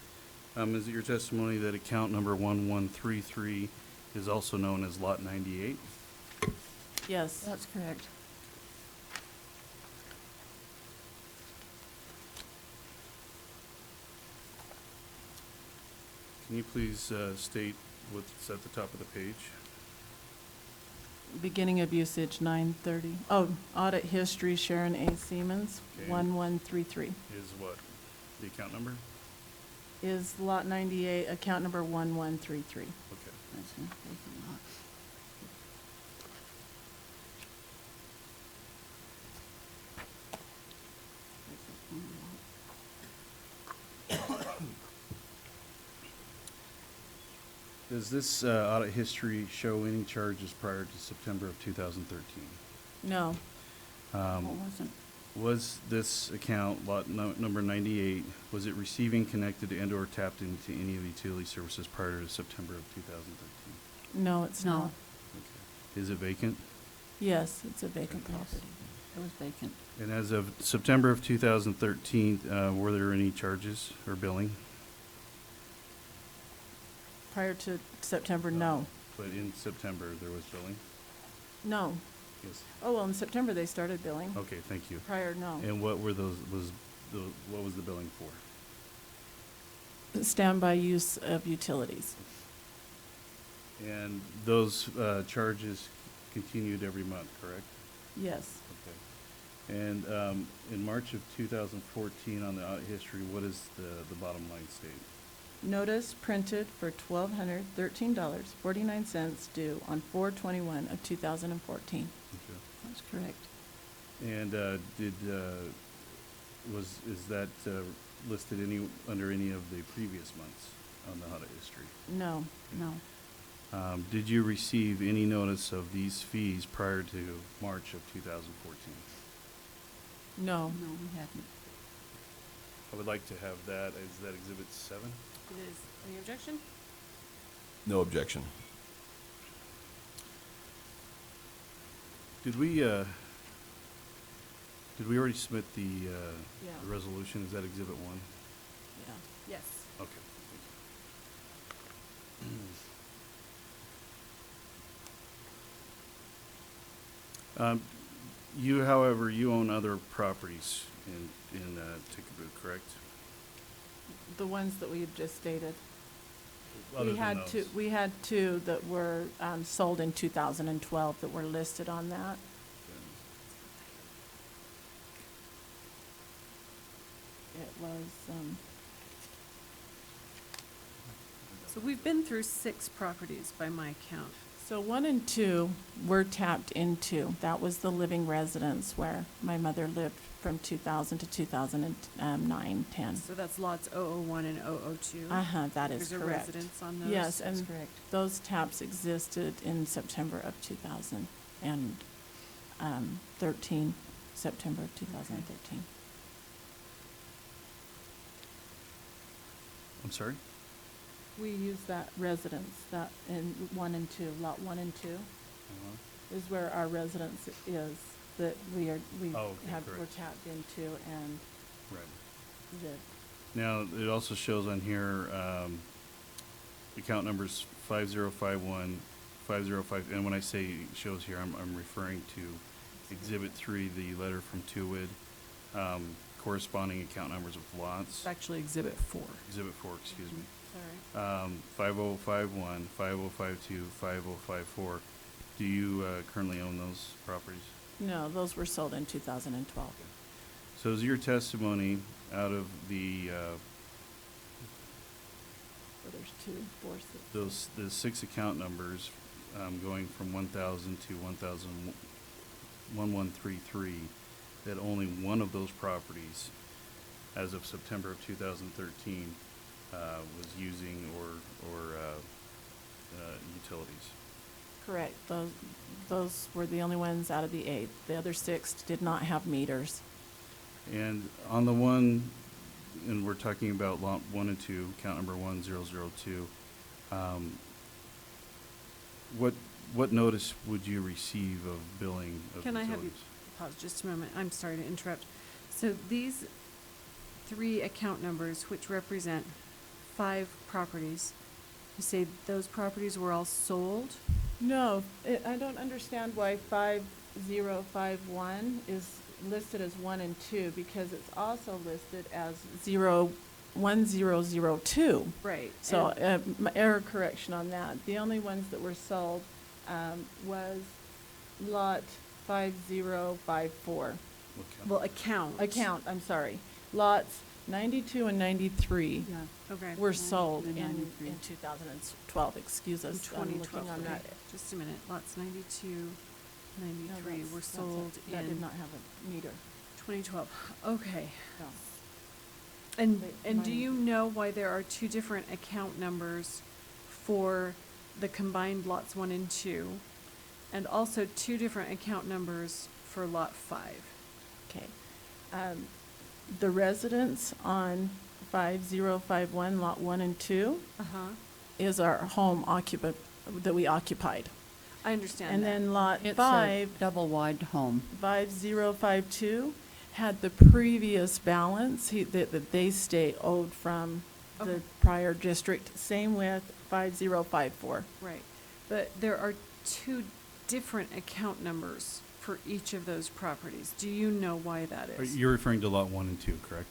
is it your testimony that account number 1133 is also known as Lot 98? Yes, That's correct. Can you please state what's at the top of the page? beginning of usage 930. Oh, audit history Sharon A. Seamons, Okay. 1133. Is what? The account number? Is lot 98, account number 1133. Okay. That's a vacant lot. Does this audit history show any charges prior to September of 2013? No, What wasn't? Was this account, lot number 98, was it receiving, connected, and/or tapped into any of the utility services prior to September of 2013? no, it's No. not. Okay. Is it vacant? Yes, it's a vacant property. It was vacant. And as of September of 2013, were there any charges or billing? Prior to September, no. But in September, there was billing? No. Yes. Oh, well, in September, they started billing. Okay, thank you. Prior, no. And what were those, what was the billing for? Standby use of utilities. And those charges continued every month, correct? Yes. Okay. And in March of 2014, on the audit history, what is the bottom line state? Notice printed for $1,213.49 due on 4/21 of 2014. Okay. That's correct. And is that listed under any of the previous months on the audit history? No. No. Did you receive any notice of these fees prior to March of 2014? No. No, we hadn't. I would like to have that, is that Exhibit 7? It is. Any objection? No objection. Did we already submit the Yeah. the resolution? Is that Exhibit 1? Yeah. Yes. Okay. You, however, you own other properties in Ticaboo, correct? The ones that we had just stated. Other We than had those. we had two that were sold in 2012 that were listed on that. It was, So we've been through 6 properties by my count. so 1 and 2 were tapped into. That was the living residence where my mother lived from 2000 to 2009, 10. So that's lots 001 and 002. Uh-huh, that is There's a correct. residence on those. Yes, That's and correct. those taps existed in September of 2013, September of 2013. I'm sorry? We use that residence, that in 1 and 2, lot 1 and 2 is where our residence is, that we Oh, okay, we're correct. tapped into and Right. the, Now, it also shows on here, account numbers 5051, 505, and when I say it shows here, I'm referring to Exhibit 3, the letter from Tuwid, corresponding account numbers with lots. It's actually Exhibit 4. Exhibit 4, excuse me. Sorry. 5051, 5052, 5054. Do you currently own those properties? no, those were sold in 2012. So is your testimony out of the, So there's 2, 4, 6. the 6 account numbers, going from 1,000 to 1133, that only one of those properties, as of September of 2013, was using or utilities? Correct. Those were the only ones out of the 8. The other 6 did not have meters. And on the one, and we're talking about lot 1 and 2, account number 1002, what notice would you receive of billing of Can I have you utilities? pause just a moment? I'm sorry to interrupt. So these 3 account numbers, which represent 5 properties, you say those properties were all sold? No, I don't understand why 5051 is listed as 1 and 2, because it's also listed as 1002. Right. So, and- error correction on that. The only ones that were sold, was lot 5054. What count? Well, account. I'm sorry. Lots 92 and 93 Yeah. Okay. were sold and in 93. 2012, excuse In us. I'm looking 2012. on Okay. that. Just a minute. Lots 92, No, 93 that's- were that's sold That did in not have a meter. 2012. Okay. No. And Wait, and do mine- you know why there are 2 different account numbers for the combined lots 1 and 2, and also 2 different account numbers for lot 5? Okay. The residence on 5051, lot 1 and 2, Uh-huh. is our home that we occupied. I understand And that. then lot It's 5, a double-wide home. 5052, had the previous balance that they owed from the Okay. prior district. Same with 5054. Right. But there are 2 different account numbers for each of those properties. Do you know why that is? You're referring to lot 1 and 2, correct?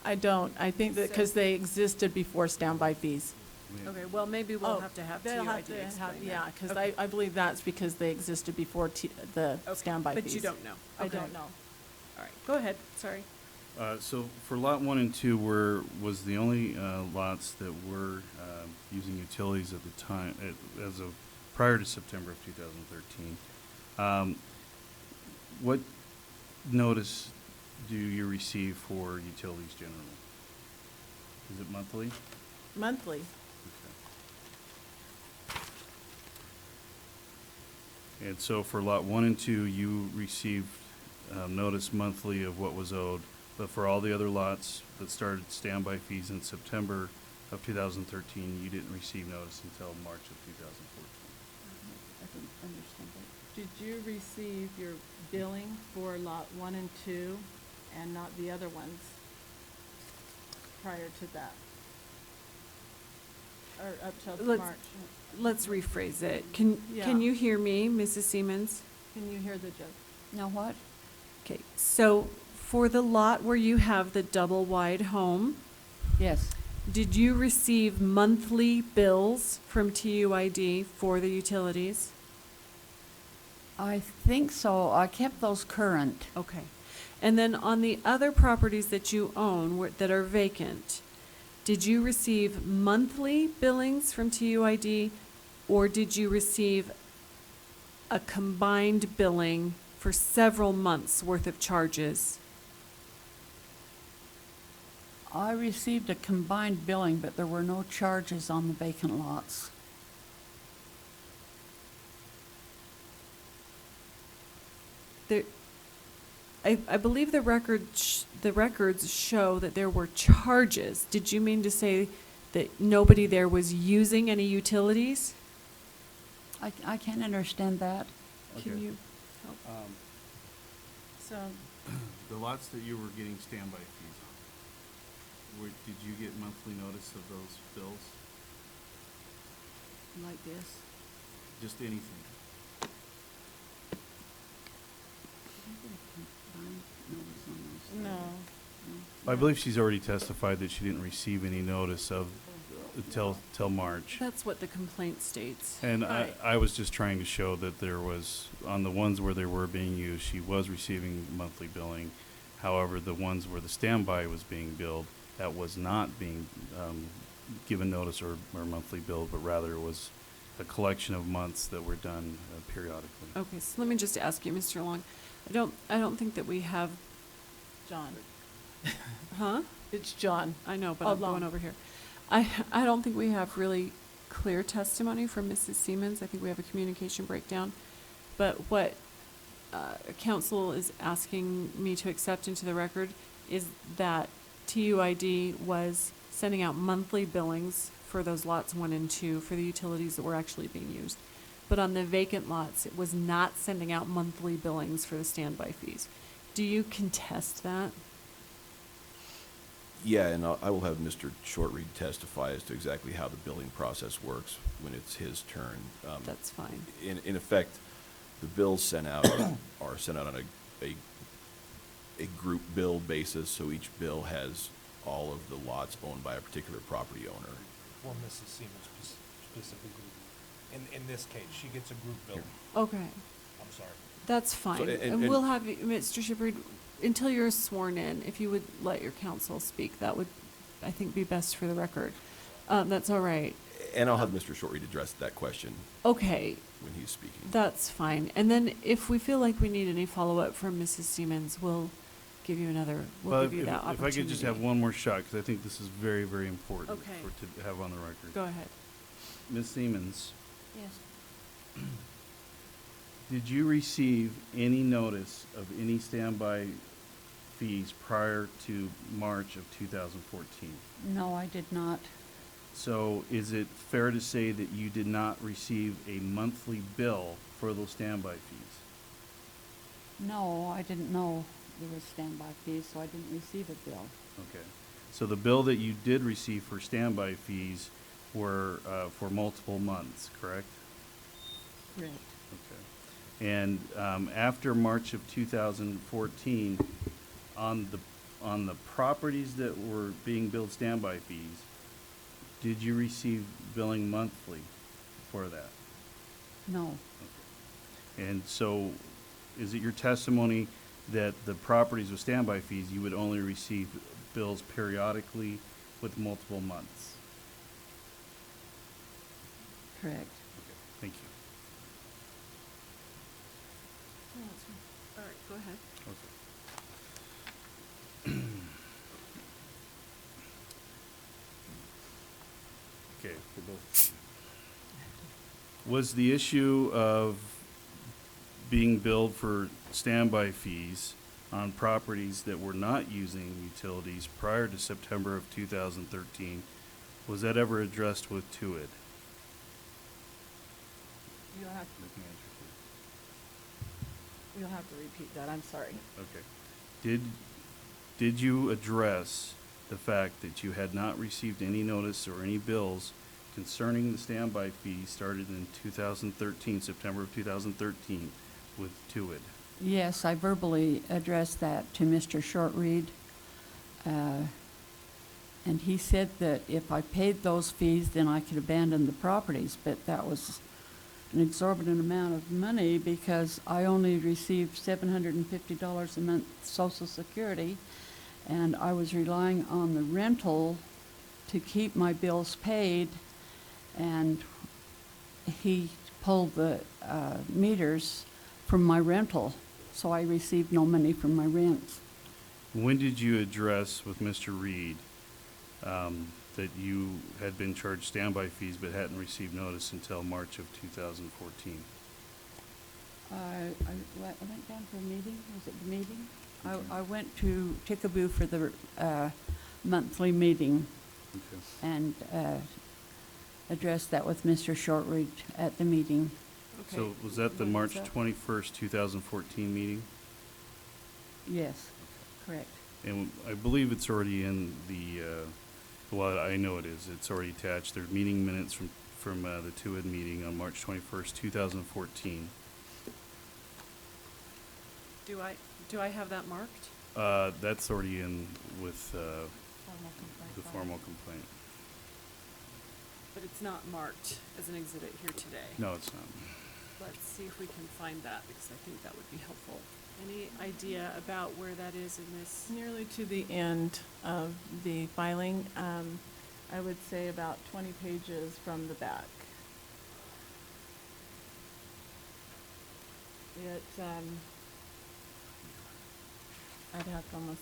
I don't. I think that because So- they existed before standby fees. We- Okay, well, maybe Oh, we'll have to have they'll TUID have to have- explain Yeah, that. because Okay. I believe that's because they existed before the Okay, standby fees. But you don't know? I Okay. don't know. All right, go ahead, sorry. So for lot 1 and 2 was the only lots that were using utilities at the time, as of prior to September of 2013. What notice do you receive for utilities generally? Is it monthly? Monthly. Okay. And so for lot 1 and 2, you received notice monthly of what was owed, but for all the other lots that started standby fees in September of 2013, you didn't receive notice until March of 2014. I didn't understand that. Did you receive your billing for lot 1 and 2 and not the other ones prior to that? Or up till Let's- March? Let's rephrase it. Can Yeah. you hear me, Mrs. Seamons? Can you hear the judge? Now what? Okay, so for the lot where you have the double wide home, Yes, did you receive monthly bills from TUID for the utilities? I think so. I kept those current. Okay. And then on the other properties that you own that are vacant, did you receive monthly billings from TUID, or did you receive a combined billing for several months' worth of charges? I received a combined billing, but there were no charges on the vacant lots. There, I believe the records show that there were charges. Did you mean to say that nobody there was using any utilities? I can't understand that. Can Okay. you help? So, The lots that you were getting standby fees on, did you get monthly notice of those bills? Like this. Just anything? no. I believe she's already testified that she didn't receive any notice of till March. That's what the complaint states. And Right. I was just trying to show that there was, on the ones where they were being used, she was receiving monthly billing. However, the ones where the standby was being billed, that was not being given notice or monthly billed, but rather it was a collection of months that were done periodically. Okay, so let me just ask you, Mr. Long, I don't think that we have, John. huh? It's John. I know, but Oh, I'm going Long. over here. I don't think we have really clear testimony from Mrs. Seamons. I think we have a communication breakdown. But what council is asking me to accept into the record is that TUID was sending out monthly billings for those lots 1 and 2 for the utilities that were actually being used. But on the vacant lots, it was not sending out monthly billings for the standby fees. Do you contest that? Yeah, and I will have Mr. Shortreed testify as to exactly how the billing process works when it's his turn. That's fine. In effect, the bills sent out are sent out on a group bill basis, so each bill has all of the lots owned by a particular property owner. For Mrs. Seamons specifically. In this case, she gets a group bill. Okay. I'm sorry. That's fine. and- And we'll have, you- Mr. Shepherd, until you're sworn in, if you would let your counsel speak, that would, I think, be best for the record. That's all right. And I'll have Mr. Shortreed address that question Okay, when he's speaking. that's fine. And then if we feel like we need any follow-up from Mrs. Seamons, we'll give you we'll give you that If opportunity. I could just have one more shot, because I think this is very, very important Okay. to have on the record. Go ahead. Ms. Seamons, Yes. did you receive any notice of any standby fees prior to March of 2014? No, I did not. So is it fair to say that you did not receive a monthly bill for those standby fees? No, I didn't know there was standby fees, so I didn't receive a bill. Okay. So the bill that you did receive for standby fees were for multiple months, correct? Correct. Okay. And after March of 2014, on the properties that were being billed standby fees, Did you receive billing monthly for that? No, And so, is it your testimony that the properties with standby fees, you would only receive bills periodically with multiple months? correct. Okay, thank you. All right, go ahead. Okay. Okay, for both. Was the issue of being billed for standby fees on properties that were not using utilities prior to September of 2013, was that ever addressed with TUID? You'll have to repeat that, I'm sorry. Okay. Did you address the fact that you had not received any notice or any bills concerning the standby fee started in 2013, September of 2013, with TUID? Yes, I verbally addressed that to Mr. Shortreed. And he said that if I paid those fees, then I could abandon the properties, but that was an exorbitant amount of money because I only received $750 a month Social Security, and I was relying on the rental to keep my bills paid, and he pulled the meters from my rental, so I received no money from my rent. When did you address with Mr. Reed that you had been charged standby fees but hadn't received notice until March of 2014? I went down for a meeting. Was it the meeting? I went to Ticaboo for the monthly meeting Okay. and addressed that with Mr. Shortreed at the meeting. Okay. So was that the When was March that? 21st, 2014 meeting? Yes, correct. And I believe it's already in the, well, I know it is. It's already attached. There are meeting minutes from the TUID meeting on March 21st, 2014. Do I have that marked? That's already in with the formal complaint. But it's not marked as an exhibit here today. No, it's not. Let's see if we can find that, because I think that would be helpful. Any idea about where that is in this? Nearly to the end of the filing, I would say about 20 pages from the back. I'd have to almost,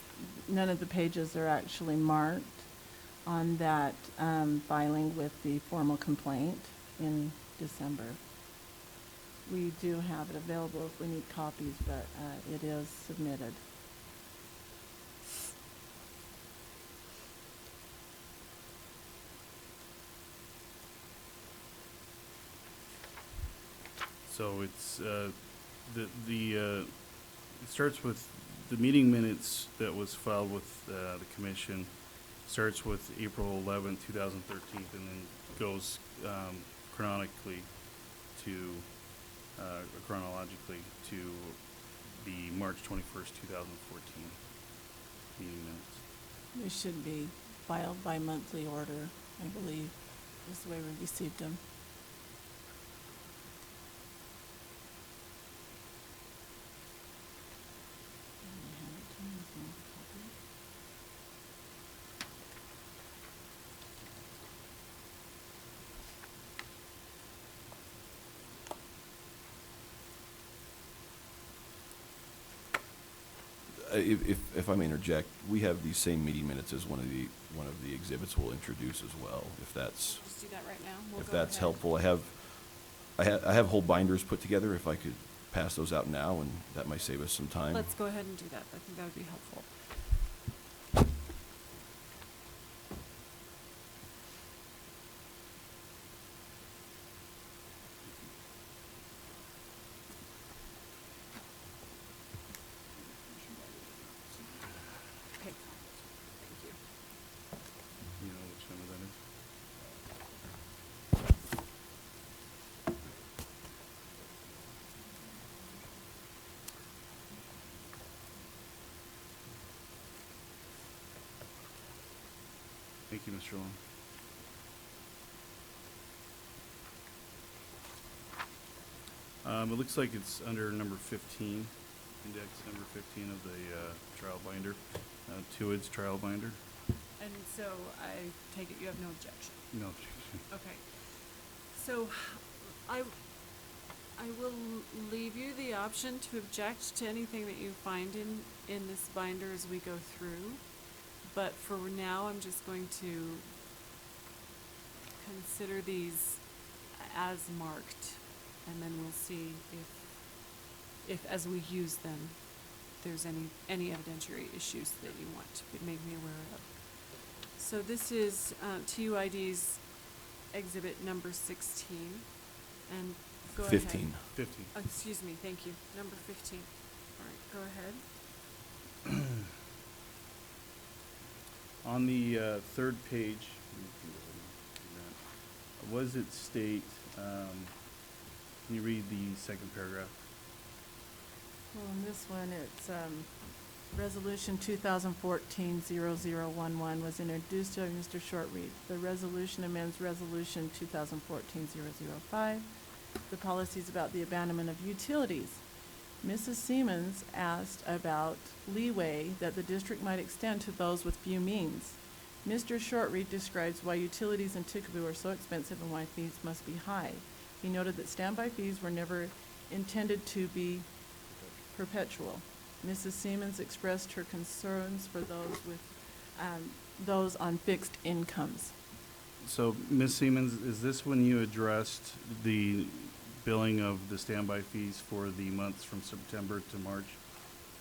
none of the pages are actually marked on that filing with the formal complaint in December. We do have it available if we need copies, but it is submitted. So it's, it starts with the meeting minutes that was filed with the commission, starts with April 11th, 2013, and then goes chronologically to the March 21st, 2014 meeting minutes. They should be filed by monthly order, I believe, is the way we received them. If I may interject, we have these same meeting minutes as one of the exhibits we'll introduce as well, if that's, Just do that right now. We'll if go that's ahead. helpful. I have whole binders put together, if I could pass those out now, and that might save us some time. Let's go ahead and do that. I think that would be helpful. Okay. Thank you. You know which number that is? Thank you, Mr. Long. It looks like it's under number 15, index number 15 of the trial binder, Tuid's trial binder. And so I take it you have no objection? No. Okay. So I will leave you the option to object to anything that you find in this binder as we go through. But for now, I'm just going to consider these as marked, and then we'll see if as we use them, there's any evidentiary issues that you want to make me aware of. So this is TUID's exhibit number 16, and go 15. ahead. 15. Excuse me, thank you. Number 15. All right, go ahead. On the third page, what does it state? Can you read the second paragraph? Well, in this one, it's, Resolution 2014-0011 was introduced by Mr. Shortreed. The resolution amends Resolution 2014-005, the policies about the abandonment of utilities. Mrs. Seamons asked about leeway that the district might extend to those with few means. Mr. Shortreed describes why utilities in Ticaboo are so expensive and why fees must be high. He noted that standby fees were never intended to be perpetual. Mrs. Seamons expressed her concerns for those with, those on fixed incomes. So, Ms. Seamons, is this when you addressed the billing of the standby fees for the months from September to March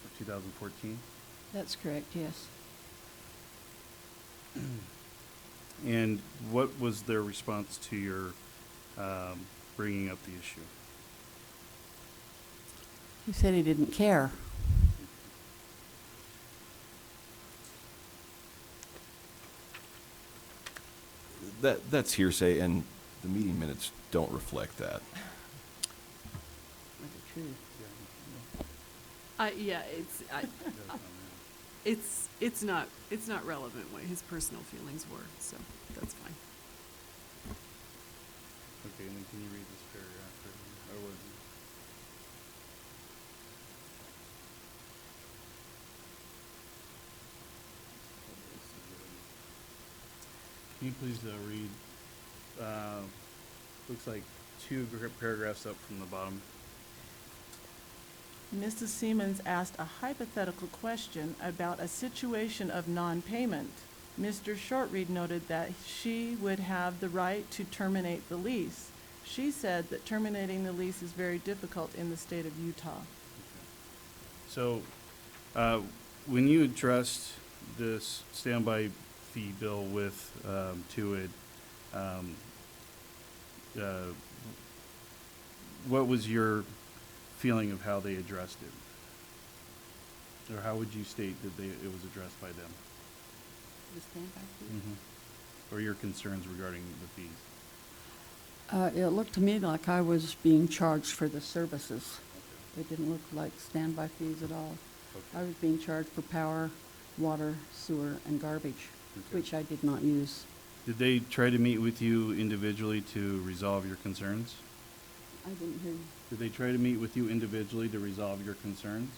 of 2014? That's correct, yes. And what was their response to your bringing up the issue? He said he didn't care. That's hearsay, and the meeting minutes don't reflect that. Yeah, it's not relevant what his personal feelings were, so that's fine. Okay, and then can you read this paragraph? Or was it? Can you please read, looks like two paragraphs up from the bottom. Mrs. Seamons asked a hypothetical question about a situation of non-payment. Mr. Shortreed noted that she would have the right to terminate the lease. She said that terminating the lease is very difficult in the state of Utah. So, when you addressed this standby fee bill with Tuid, what was your feeling of how they addressed it? Or how would you state that it was addressed by them? The standby fee? Or your concerns regarding the fees? It looked to me like I was being charged for the services. It didn't look like standby fees at all. Okay. I was being charged for power, water, sewer, and garbage, Okay. which I did not use. Did they try to meet with you individually to resolve your concerns? I didn't hear you. Did they try to meet with you individually to resolve your concerns?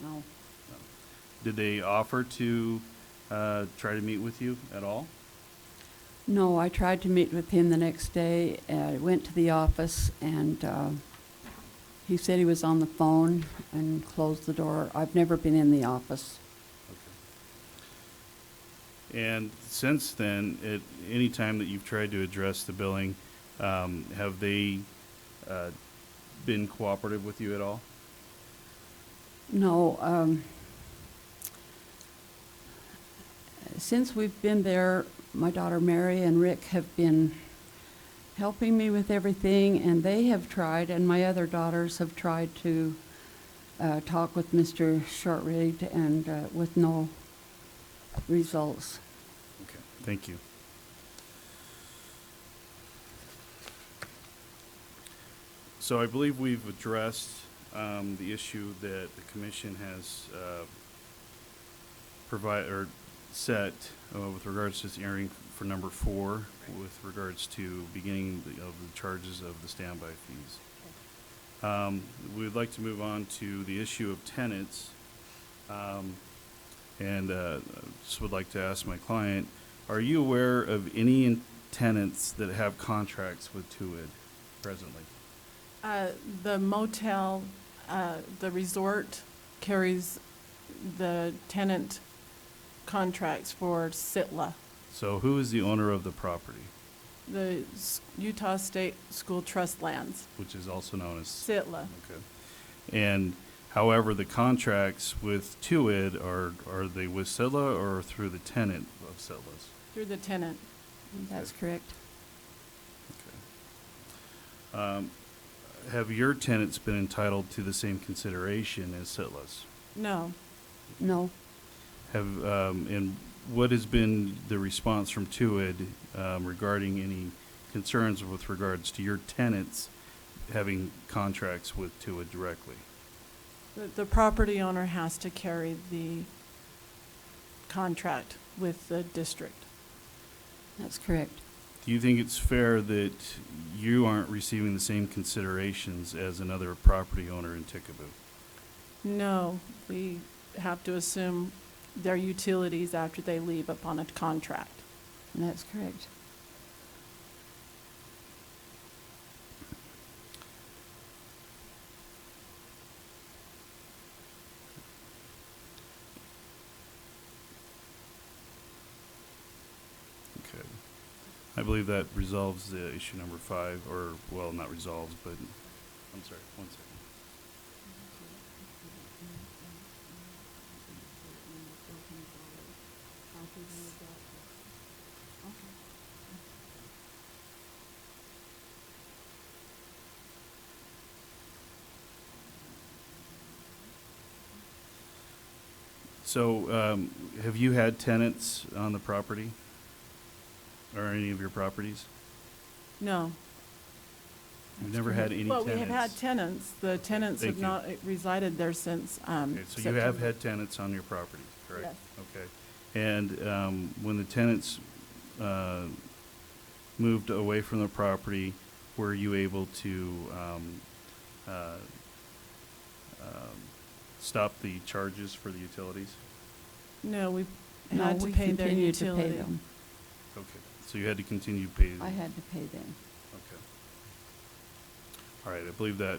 No. Did they offer to try to meet with you at all? No, I tried to meet with him the next day. I went to the office, and he said he was on the phone and closed the door. I've never been in the office. Okay. And since then, at any time that you've tried to address the billing, have they been cooperative with you at all? No. Since we've been there, my daughter Mary and Rick have been helping me with everything, and they have tried, and my other daughters have tried to talk with Mr. Shortreed, and with no results. Okay, thank you. So I believe we've addressed the issue that the commission has set with regards to this hearing for number 4, with regards to beginning of the charges of the standby fees. We'd like to move on to the issue of tenants, and just would like to ask my client, are you aware of any tenants that have contracts with TUID presently? The motel, the resort carries the tenant contracts for Sitla, So who is the owner of the property, the Utah State School Trust lands, which is also known as? Sitla. Okay. And however, the contracts with TUID, are they with Sitla or through the tenant of Sitla's? Through the tenant. That's correct. Okay. Have your tenants been entitled to the same consideration as Sitla's? No. No. Have, and what has been the response from TUID regarding any concerns with regards to your tenants having contracts with TUID directly? The property owner has to carry the contract with the district. That's correct. Do you think it's fair that you aren't receiving the same considerations as another property owner in Ticaboo? No, we have to assume their utilities after they leave upon a contract. That's correct. Okay. I believe that resolves the issue number 5, or, well, not resolves, but, I'm sorry, one second. So, have you had tenants on the property? Or any of your properties? No. You've never had any Well, tenants? we have had tenants. The tenants thank have you. not resided there since, Okay, so you have had tenants on your property, correct? Yes. Okay. And when the tenants moved away from the property, were you able to stop the charges for the utilities? No, we No, had to we pay their continued to pay utility. them. Okay, so you had to continue to pay them? I had to pay them. Okay. All right, I believe that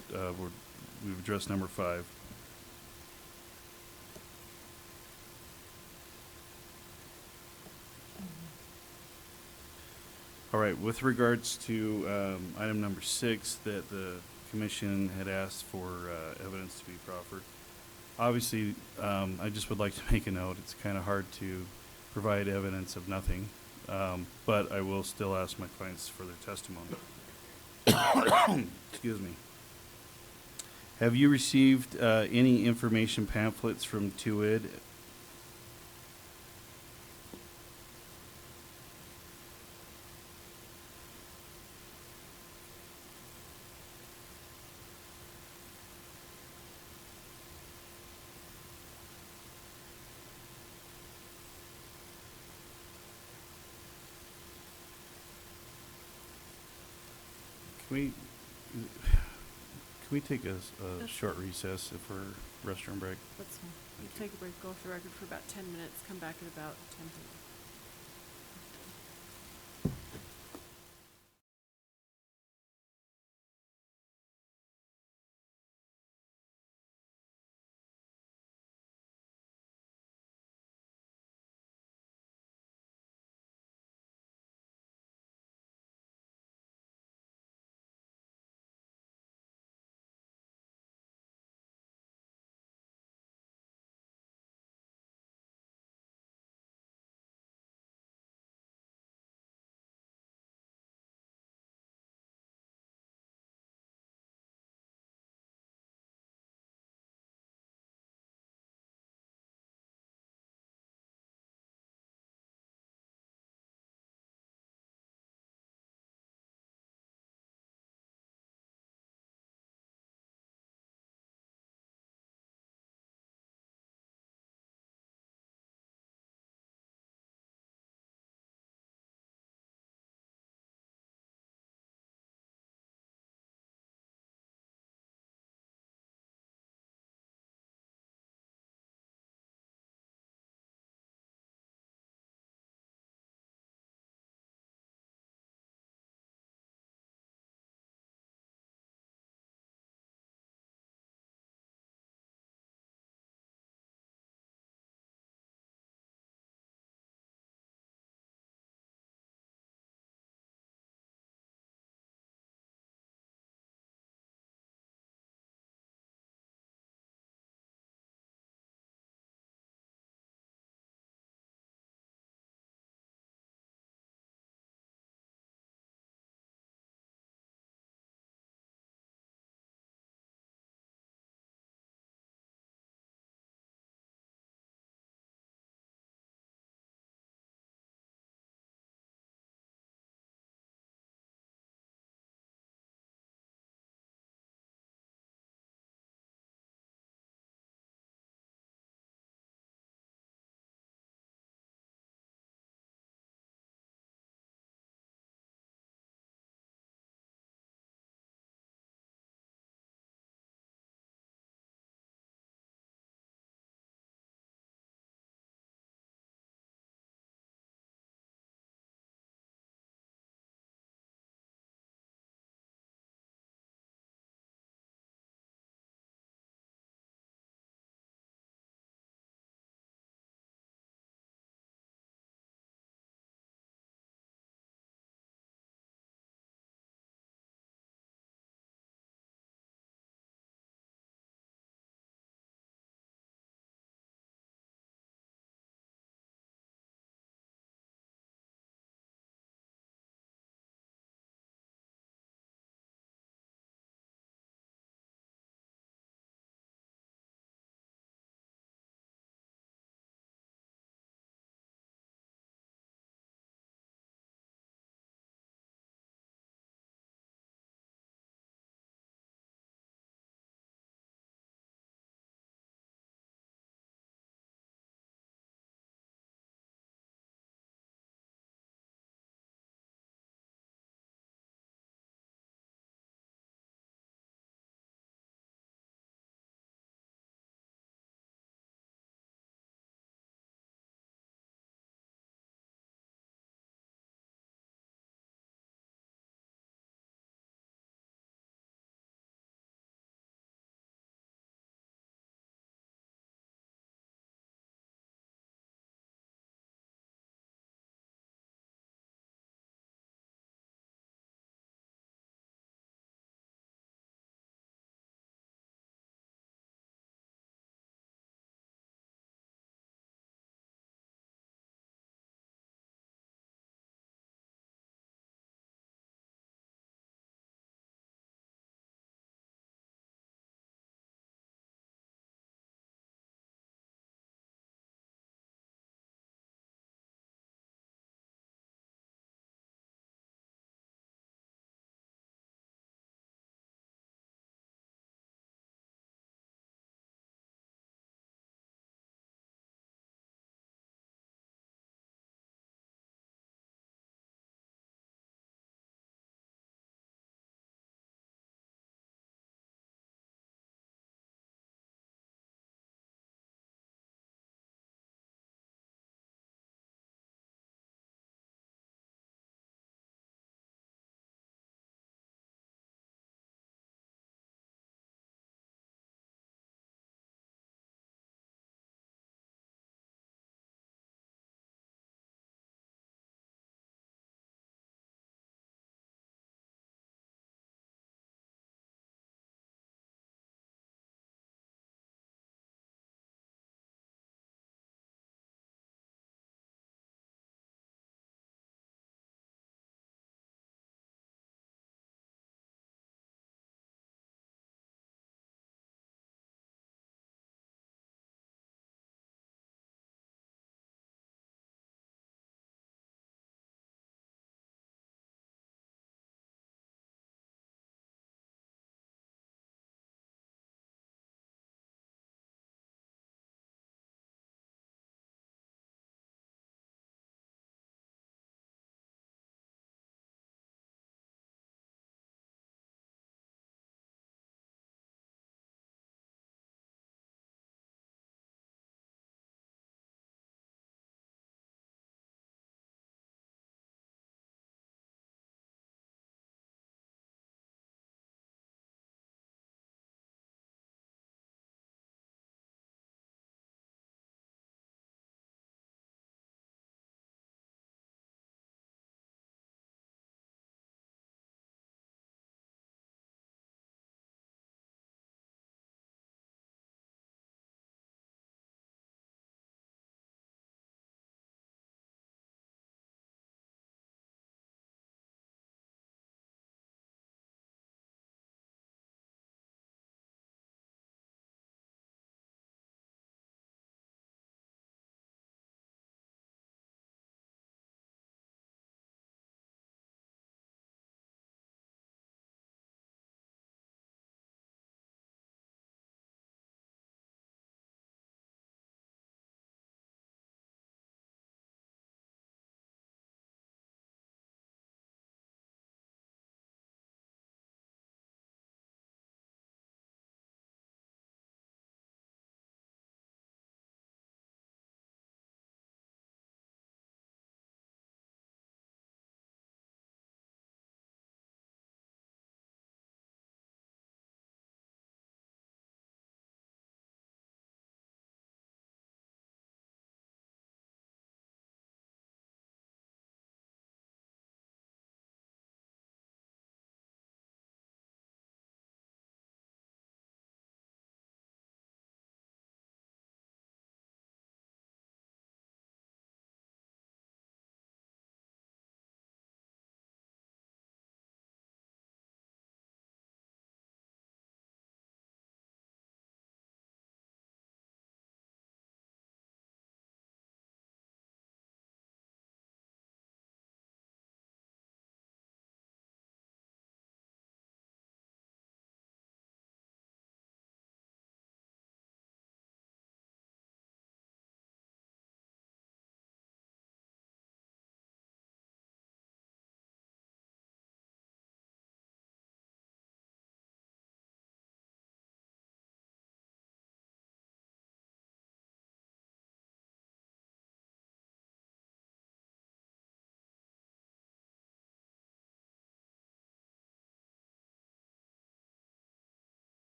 we've addressed number 5. All right, with regards to item number 6, that the commission had asked for evidence to be proffered. Obviously, I just would like to make a note, it's kind of hard to provide evidence of nothing, but I will still ask my clients for their testimony. Excuse me. Have you received any information pamphlets from TUID? Can we take a short recess for restroom break? Let's take a break, go off the record for about 10 minutes, come back at about 10:30.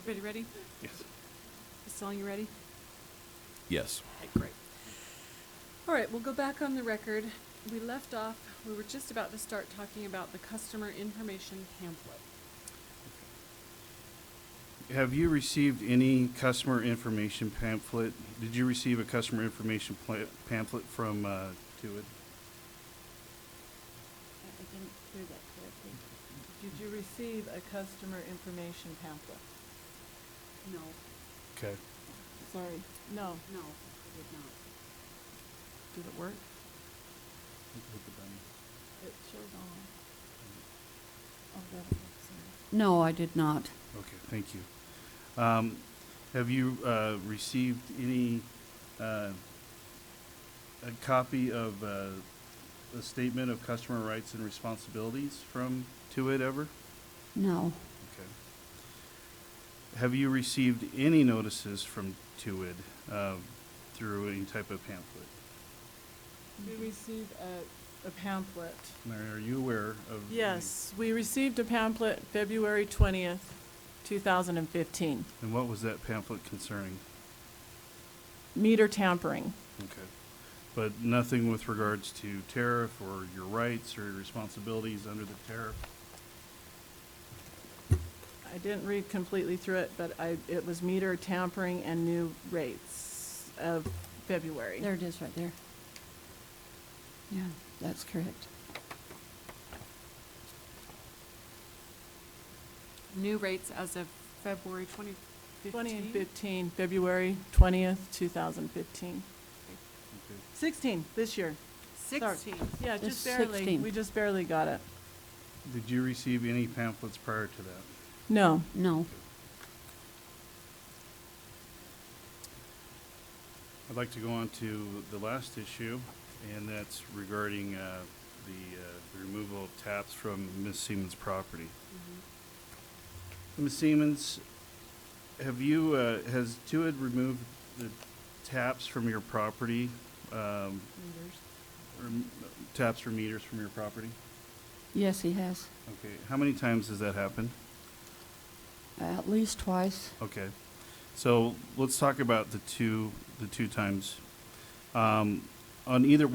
Everybody ready? Yes. Ms. Stelling, you ready? Yes. Okay, great. All right, we'll go back on the record. We left off, we were just about to start talking about the customer information pamphlet. Have you received any customer information pamphlet? Did you receive a customer information pamphlet from Tuid? I didn't hear that correctly. Did you receive a customer information pamphlet? No, Okay. Sorry, no. no, I did not. Did it work? It shows on. Oh, that it is, sorry. No, I did not. Okay, thank you. Have you received any, a copy of a statement of customer rights and responsibilities from Tuid ever? No, Okay. Have you received any notices from Tuid through any type of pamphlet? We received a pamphlet. Mary, are you aware of? any- Yes, we received a pamphlet February 20th, 2015. And what was that pamphlet concerning? Meter tampering. Okay. But nothing with regards to tariff or your rights or your responsibilities under the tariff? I didn't read completely through it, but it was meter tampering and new rates of February. there it is right there. Yeah, that's correct. New rates as of February 2015? 2015, February 20th, 2015. Okay. 16, this year. Sorry. 16. Yeah, Just just barely. 16. We just barely got it. Did you receive any pamphlets prior to that? No. No, I'd like to go on to the last issue, and that's regarding the removal of taps from Ms. Seamons' property. Ms. Seamons, have you, has Tuid removed the taps from your property, Meters. or taps for meters from your property? yes, he has. Okay, how many times has that happened? At least twice. Okay, so let's talk about the two times. On either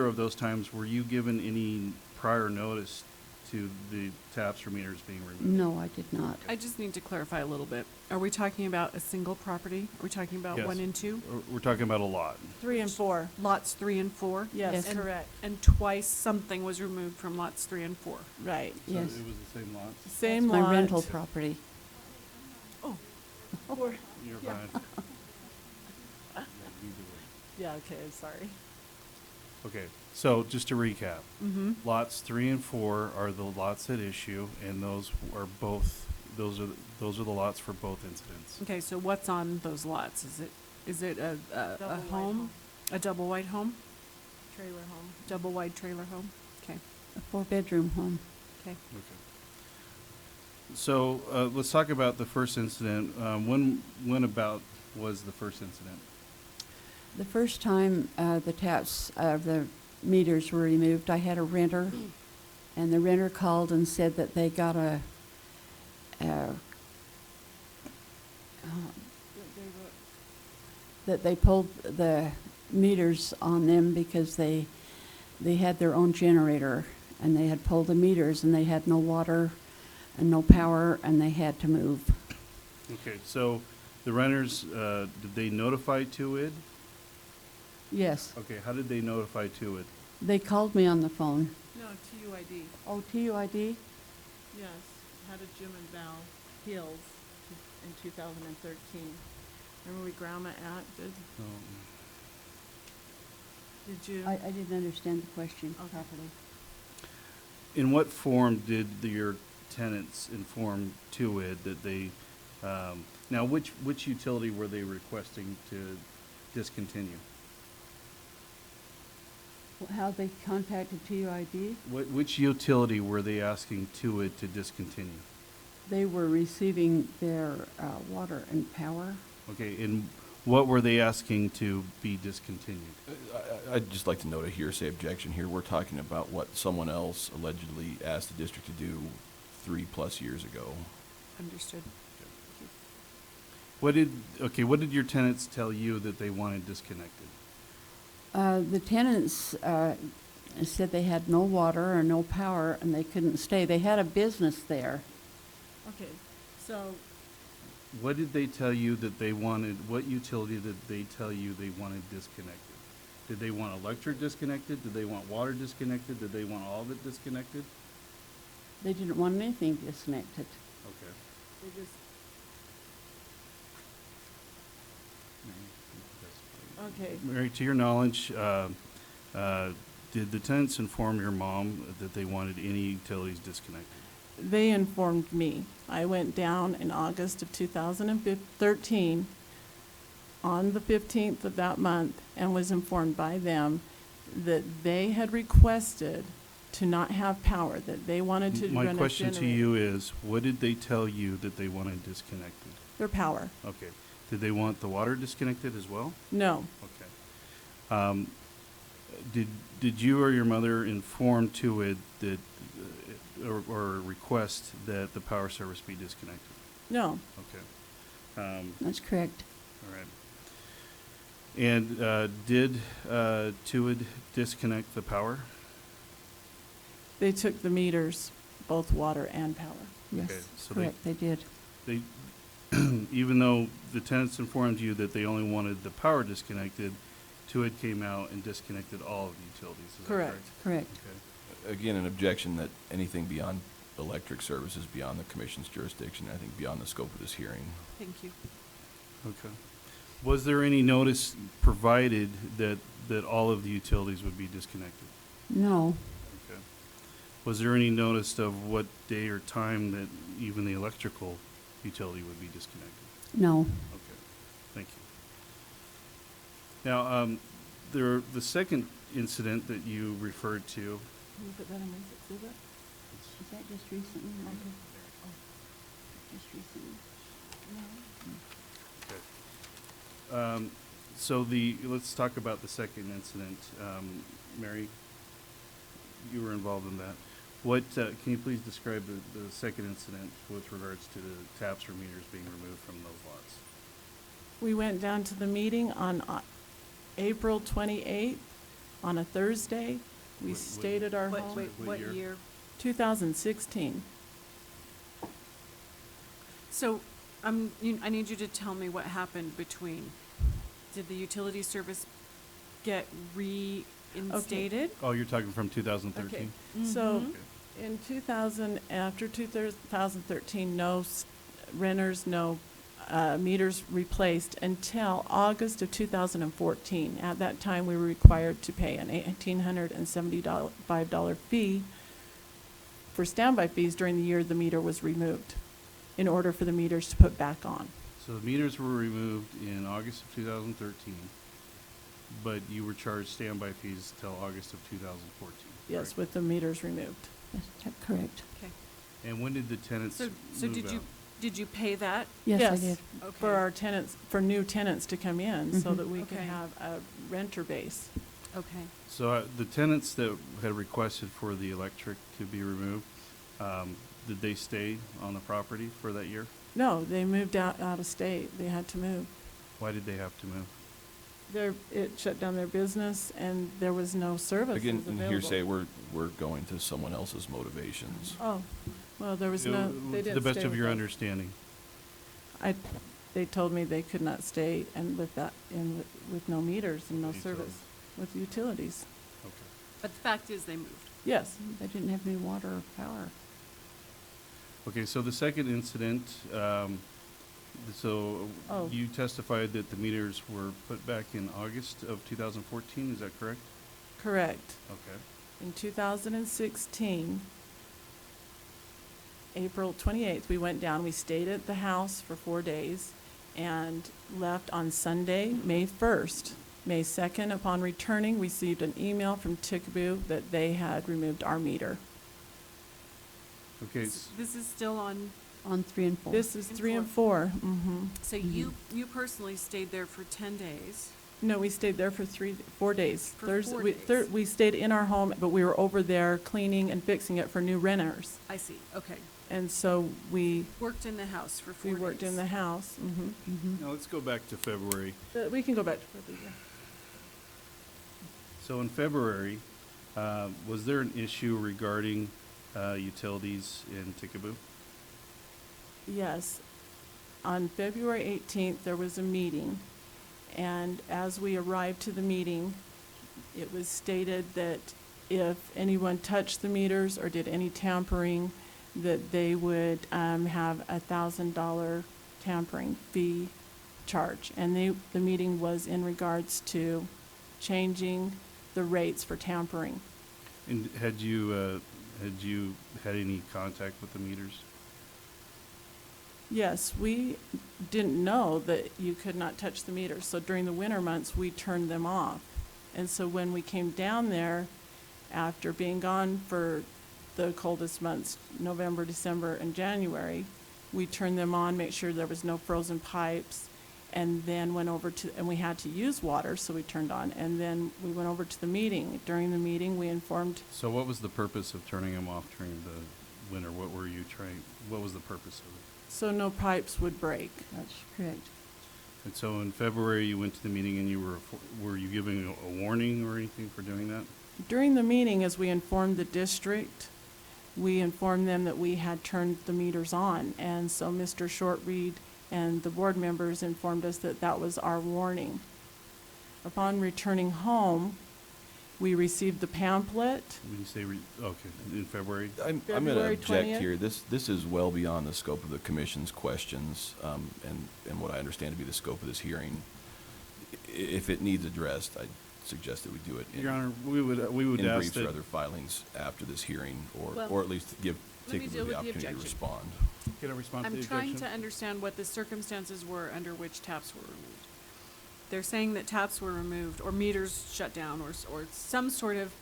of those times, were you given any prior notice to the taps or meters being removed? No, I did not. I just need to clarify a little bit. Are we talking about a single property? Are we talking about Yes. 1 and 2? We're talking about a lot. 3 and 4. Lots 3 and 4? Yes, Yes. And- correct. And twice something was removed from lots 3 and 4. Right. So Yes. it was the same lot? Same That's lot. my rental property. Four- You're Yeah. fine. Yeah, okay, I'm sorry. Okay, so just to recap, Mm-hmm. lots 3 and 4 are the lots at issue, and those are the lots for both incidents. Okay, so what's on those lots? Is it a Double wide home? A double wide home? Trailer home. Double wide trailer home? Okay, A 4-bedroom home. okay. Okay. So let's talk about the first incident. When about was the first incident? The first time the taps, the meters were removed, I had a renter, and the renter called and said that they got that they pulled the meters on them because they had their own generator, and they had pulled the meters, and they had no water and no power, and they had to move. Okay, so the renters, did they notify Tuid? Yes, Okay, how did they notify Tuid? they called me on the phone. No, TUID. Oh, TUID? Yes, had a Jim and Val Hills in 2013. Remember we Grandma did you? I didn't understand the question Okay. properly. In what form did your tenants inform Tuid that they, now which utility were they requesting to discontinue? How they contacted TUID? Which utility were they asking Tuid to discontinue? They were receiving their water and power. Okay, and what were they asking to be discontinued? I'd just like to note a hearsay objection here. We're talking about what someone else allegedly asked the district to do 3+ years ago. Understood. What did your tenants tell you that they wanted disconnected? The tenants said they had no water or no power and they couldn't stay. They had a business there. Okay, so What did they tell you that they wanted, what utility did they tell you they wanted disconnected? Did they want electric disconnected? Did they want water disconnected? Did they want all of it disconnected? They didn't want anything disconnected. Okay. they just, okay, Mary, to your knowledge, did the tenants inform your mom that they wanted any utilities disconnected? they informed me. I went down in August of 2013, on the 15th of that month, and was informed by them that they had requested to not have power, that they wanted to run a My generator. question to you is, what did they tell you that they wanted disconnected? Their power. Okay. Did they want the water disconnected as well? No, Okay. Did you or your mother inform TUID that, or request that the power service be disconnected? no, Okay. That's correct. All right. And did TUID disconnect the power? they took the meters, both water and power. Yes, Okay, so correct, they did. They, even though the tenants informed you that they only wanted the power disconnected, TUID came out and disconnected all of the utilities. Is that Correct. Correct. Okay. Again, an objection that anything beyond electric service is beyond the commission's jurisdiction, I think beyond the scope of this hearing. Thank you. Okay. Was there any notice provided that all of the utilities would be disconnected? No, Okay. Was there any notice of what day or time that even the electrical utility would be disconnected? no. Okay, thank you. Now, the second incident that you referred to, Can you put that in this exhibit? Is that just recently? Just recently? so let's talk about the second incident. Mary, you were involved in that. What, can you please describe the second incident with regards to the taps or meters being removed from those lots? We went down to the meeting on April 28th, on a Thursday. We What- stayed at our What, home. wait, What what year? year? 2016. So, I need you to tell me what happened between, did the utility service get reinstated? Oh, you're talking from 2013? So, Mhm. in 2013, no renters, no meters replaced until August of 2014. At that time, we were required to pay an $1,875 fee for standby fees during the year the meter was removed, in order for the meters to put back on. So the meters were removed in August of 2013, but you were charged standby fees till August of 2014? Yes, correct? with the meters removed. Yes, correct. Okay. And when did the tenants So move did out? did you pay that? Yes, I Yes. did. Okay. For our tenants, for new tenants to come in, so Mhm. that we could Okay. have a renter base. Okay. So the tenants that had requested for the electric to be removed, did they stay on the property for that year? No, they moved out of state. They had to move. Why did they have to move? It shut down their business, and there was no services Again, available. in hearsay, we're going to someone else's motivations. Oh, well, there was To no, they didn't the best stay of with your us. understanding. They told me they could not stay and with no meters and no With service utilities. with utilities. Okay. But the fact is they moved. Yes, They didn't have any water or power. Okay, so the second incident, so Oh. you testified that the meters were put back in August of 2014, is that correct? correct. Okay. In 2016, April 28th, we went down, we stayed at the house for 4 days and left on Sunday, May 1st. May 2nd, upon returning, received an email from Ticaboo that they had removed our meter. Okay, This is still on, On 3 and 4. This is And 3 and 4. Mm-hmm. so you personally stayed there for 10 days. No, we stayed there for 4 days. For 4 days. We stayed in our home, but we were over there cleaning and fixing it for new renters. I see, okay. And so we Worked in the house for 4 days. worked in the house. Now, let's go back to February. We can go back to February. So in February, was there an issue regarding utilities in Ticaboo? Yes. On February 18th, there was a meeting, and as we arrived to the meeting, it was stated that if anyone touched the meters or did any tampering, that they would have $1,000 tampering fee charge. And the meeting was in regards to changing the rates for tampering. And had you had any contact with the meters? Yes, we didn't know that you could not touch the meters, so during the winter months, we turned them off. And so when we came down there, after being gone for the coldest months, November, December, and January, we turned them on, make sure there was no frozen pipes, and then went over to, and we had to use water, so we turned on, and then we went over to the meeting. During the meeting, we informed, So what was the purpose of turning them off during the winter? What were you trying, what was the purpose of it? so no pipes would break. That's correct. And so in February, you went to the meeting and were you giving a warning or anything for doing that? During the meeting, as we informed the district, we informed them that we had turned the meters on. And so Mr. Shortreed and the board members informed us that that was our warning. Upon returning home, we received the pamphlet. When you say, okay, in February? I'm going to February object 20th? here. This is well beyond the scope of the commission's questions, and what I understand to be the scope of this hearing. If it needs addressed, I suggest that we do it Your Honor, we would in ask briefs or that, other filings after this hearing, Well, or at least give let me Ticaboo deal the with the opportunity to objection. respond. can I respond to the I'm trying objection? to understand what the circumstances were under which taps were removed. They're saying that taps were removed, or meters shut down, or some sort of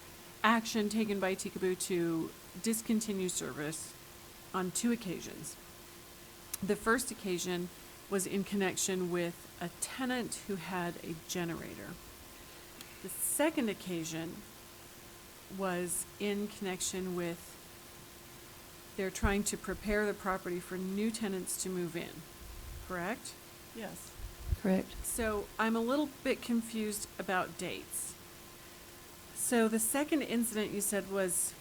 action taken by Ticaboo to discontinue service on 2 occasions. The first occasion was in connection with a tenant who had a generator. The second occasion was in connection with they're trying to prepare the property for new tenants to move in, correct? Yes. Correct. So I'm a little bit confused about dates. So the second incident you said was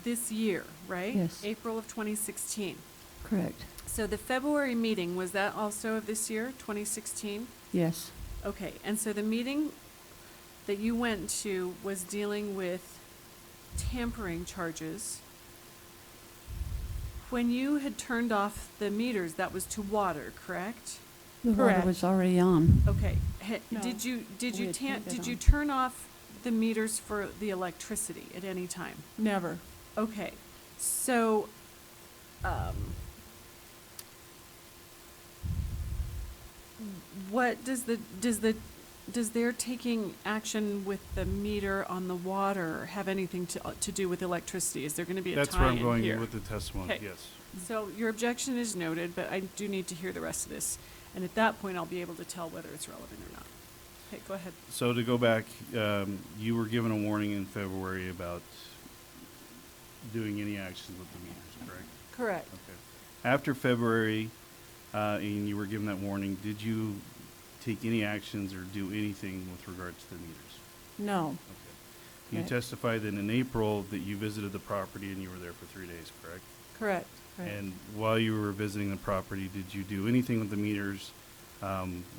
this year, right? Yes. April of 2016. Correct. So the February meeting, was that also of this year, 2016? Yes. Okay, and so the meeting that you went to was dealing with tampering charges. When you had turned off the meters, that was to water, correct? The water Correct. was already on. Okay, No, did you we had turned it did you on. turn off the meters for the electricity at any time? Never. Okay, so, what does their taking action with the meter on the water have anything to do with electricity? Is there gonna be a That's where tie-in I'm going here? with the testimony, Okay. yes. So your objection is noted, but I do need to hear the rest of this. And at that point, I'll be able to tell whether it's relevant or not. Okay, go ahead. So to go back, you were given a warning in February about doing any actions with the meters, correct? Correct. Okay. After February, and you were given that warning, did you take any actions or do anything with regard to the meters? No. Okay. You Right. testified that in April that you visited the property and you were there for 3 days, correct? Correct. Correct. And while you were visiting the property, did you do anything with the meters,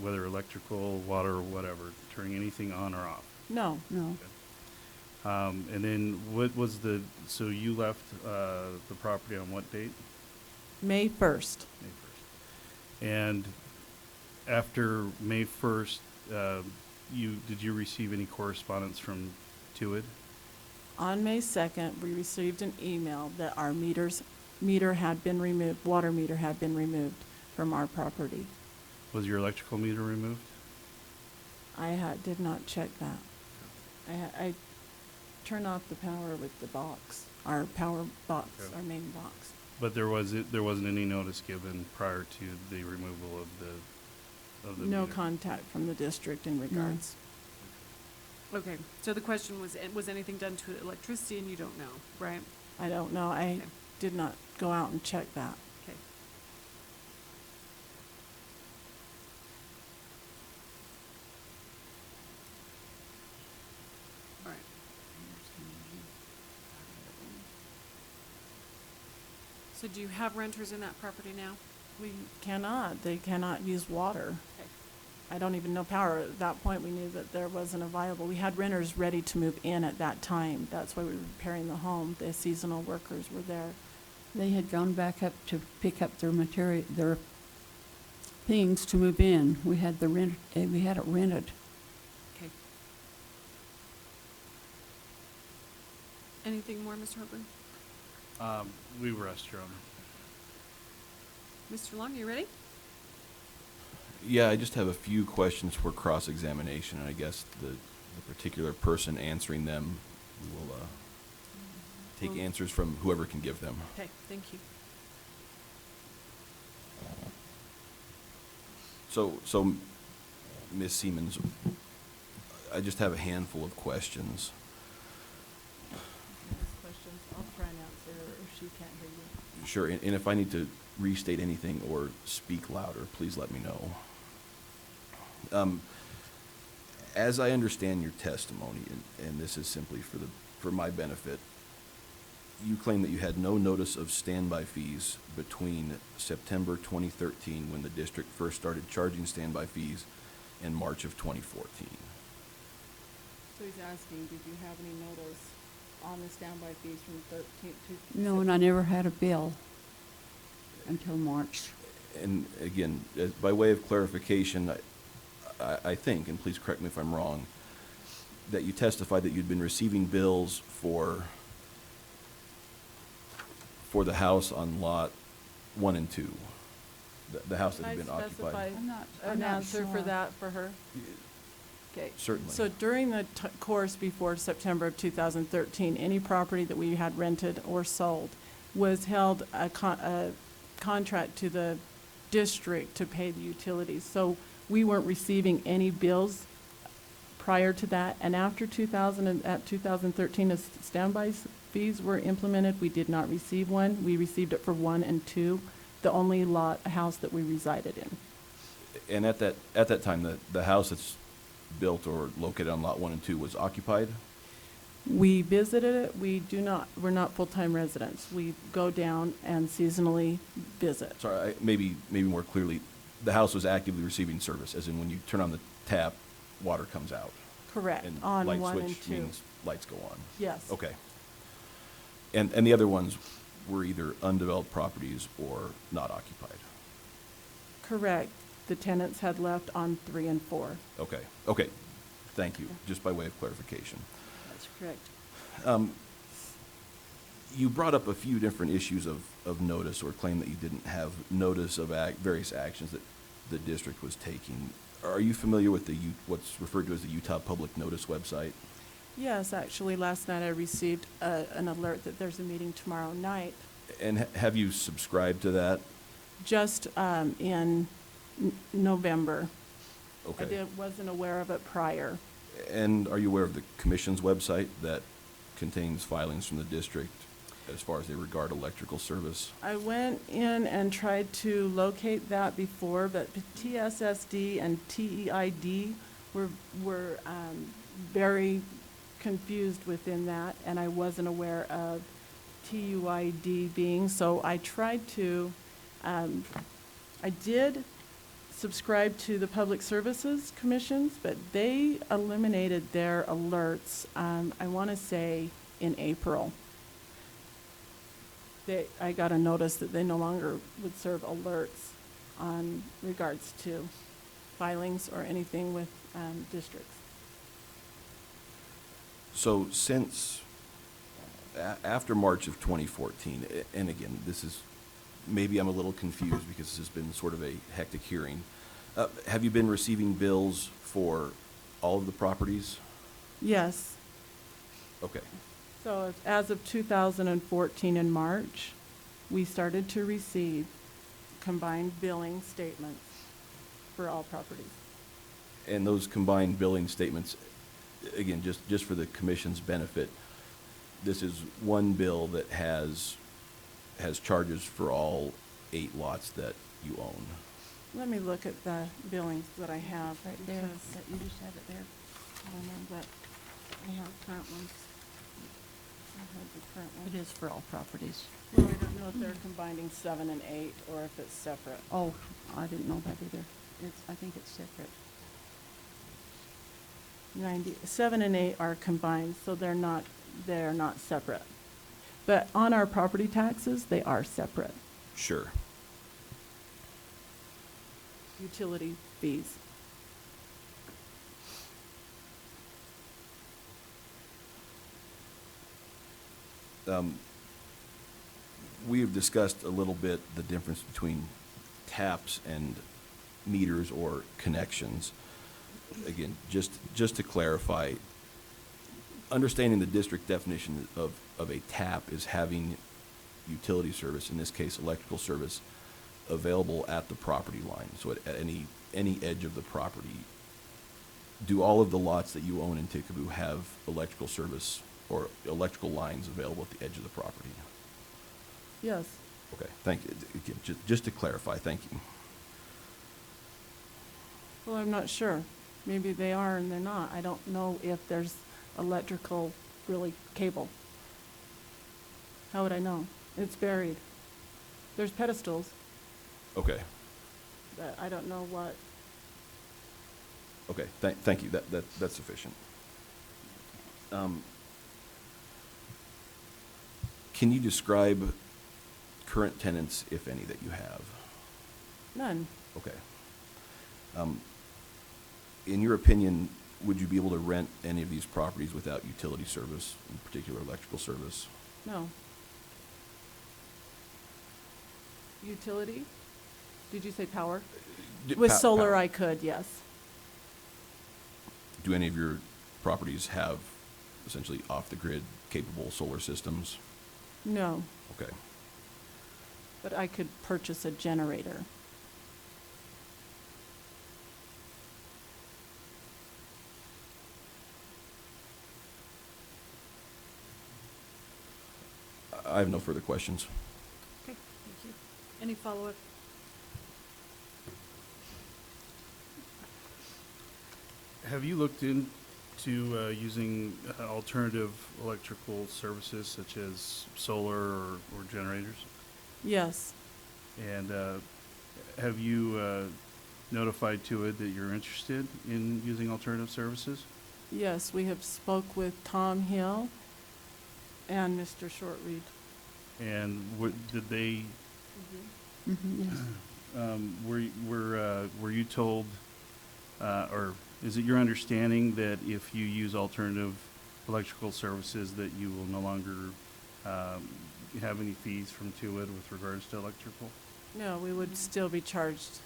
whether electrical, water, or whatever, turning anything on or off? No. No. And then what was so you left the property on what date? May 1st. May 1st. And after May 1st, did you receive any correspondence from TUID? On May 2nd, we received an email that our meter had been removed, water meter had been removed from our property. Was your electrical meter removed? Did not check that. I turned off the power with the box, our power box, Okay. our main box. But there wasn't any notice given prior to the removal of the No meter? contact from the district in regards. Okay, so the question was anything done to electricity, and you don't know, right? I don't know. Okay. did not go out and check that. Okay. All right. So do you have renters in that property now? We cannot, they cannot use water. Okay. I don't even know power. At that point, we knew that there wasn't a viable. We had renters ready to move in at that time. That's why we were repairing the home. The seasonal workers were there. They had gone back up to pick up their material, their things to move in. We had we had it rented. Okay. Anything more, Mr. Hoagland? We rest, Your Honor. Mr. Long, you ready? Yeah, I just have a few questions for cross-examination, and I guess the particular person answering them will take Well- answers from whoever can give them. Okay, thank you. So, Ms. Seamons, I just have a handful of questions. Questions, I'll try and answer, or if she can't hear you. Sure, and if I need to restate anything or speak louder, please let me know. As I understand your testimony, and this is simply for my benefit, you claim that you had no notice of standby fees between September 2013, when the district first started charging standby fees, and March of 2014. So he's asking, did you have any notice on the standby fees from 13 to? No, and I never had a bill until March. And again, by way of clarification, I think, and please correct me if I'm wrong, that you testified that you'd been receiving bills for the house on lot 1 and 2, the house that had been Can I occupied. specify I'm an not answer for sure. that for her? Okay. Certainly. So during the course before September of 2013, any property that we had rented or sold was held a contract to the district to pay the utilities. So we weren't receiving any bills prior to that. And after 2013, as standby fees were implemented, we did not receive one. We received it for 1 and 2, the only house that we resided in. And at that time, the house that's built or located on lot 1 and 2 was occupied? We visited it. We're not full-time residents. We go down and seasonally visit. Sorry, maybe more clearly, the house was actively receiving service, as in when you turn on the tap, water comes out. Correct, And on light 1 and switch 2. means lights go on. Yes. Okay. And the other ones were either undeveloped properties or not occupied? Correct. The tenants had left on 3 and 4. Okay, thank you, just by way of clarification. That's correct. You brought up a few different issues of notice, or claim that you didn't have notice of various actions that the district was taking. Are you familiar with what's referred to as the Utah Public Notice website? Yes, actually, last night I received an alert that there's a meeting tomorrow night, And have you subscribed to that? just in November. Okay. Wasn't aware of it prior. And are you aware of the commission's website that contains filings from the district as far as they regard electrical service? I went in and tried to locate that before, but TSSD and TEID were very confused within that, and I wasn't aware of TUID being, so I tried to, I did subscribe to the Public Services Commissions, but they eliminated their alerts, I want to say in April. I got a notice that they no longer would serve alerts on regards to filings or anything with districts. So since after March of 2014, and again, this is, maybe I'm a little confused because this has been sort of a hectic hearing. Have you been receiving bills for all of the properties? Yes. Okay. So as of 2014 in March, we started to receive combined billing statements for all properties. And those combined billing statements, again, just for the commission's benefit, this is one bill that has has charges for all 8 lots that you own. Let me look at the billings that I have. Right there, because that you just had it there. I don't know that I have current ones. I have the current It ones. is for all properties. Well, I don't know if they're combining 7 and 8 or if it's separate. Oh, I didn't know that either. I think it's separate. 7 and 8 are combined, so they're not separate. But on our property taxes, they are separate. Sure. Utility fees. We have discussed a little bit the difference between taps and meters or connections. Again, just to clarify, understanding the district definition of a tap is having utility service, in this case electrical service, available at the property line, so at any edge of the property. Do all of the lots that you own in Ticaboo have electrical service or electrical lines available at the edge of the property? Yes. Okay, thank you. Again, just to clarify, thank you. Well, I'm not sure. Maybe they are and they're not. I don't know if there's electrical, really, cable. How would I know? It's buried. There's pedestals, Okay, but I don't know what. okay, thank you, that's sufficient. Can you describe current tenants, if any, that you have? None. Okay. In your opinion, would you be able to rent any of these properties without utility service, in particular electrical service? No. Utility? Did you say power? With solar, Power. I could, yes. Do any of your properties have essentially off-the-grid capable solar systems? No, Okay. but I could purchase a generator. I have no further questions. Okay, thank you. Any follow-up? Have you looked into using alternative electrical services such as solar or generators? Yes, And have you notified TUID that you're interested in using alternative services? yes, we have spoke with Tom Hill and Mr. Shortreed. And did they, Yes. were you told, or is it your understanding that if you use alternative electrical services that you will no longer have any fees from TUID with regards to electrical? No, we would still be charged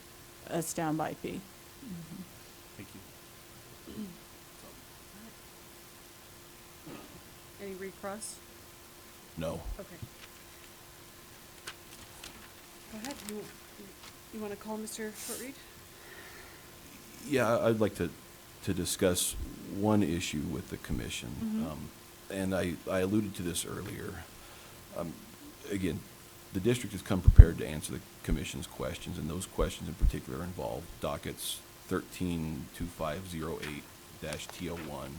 a standby fee. Thank you. Any recross? No. Okay. Go ahead. You want to call Mr. Shortreed? Yeah, I'd like to discuss one issue with the commission. And I alluded to this earlier. Again, the district has come prepared to answer the commission's questions, and those questions in particular involve dockets 13-2508-TO1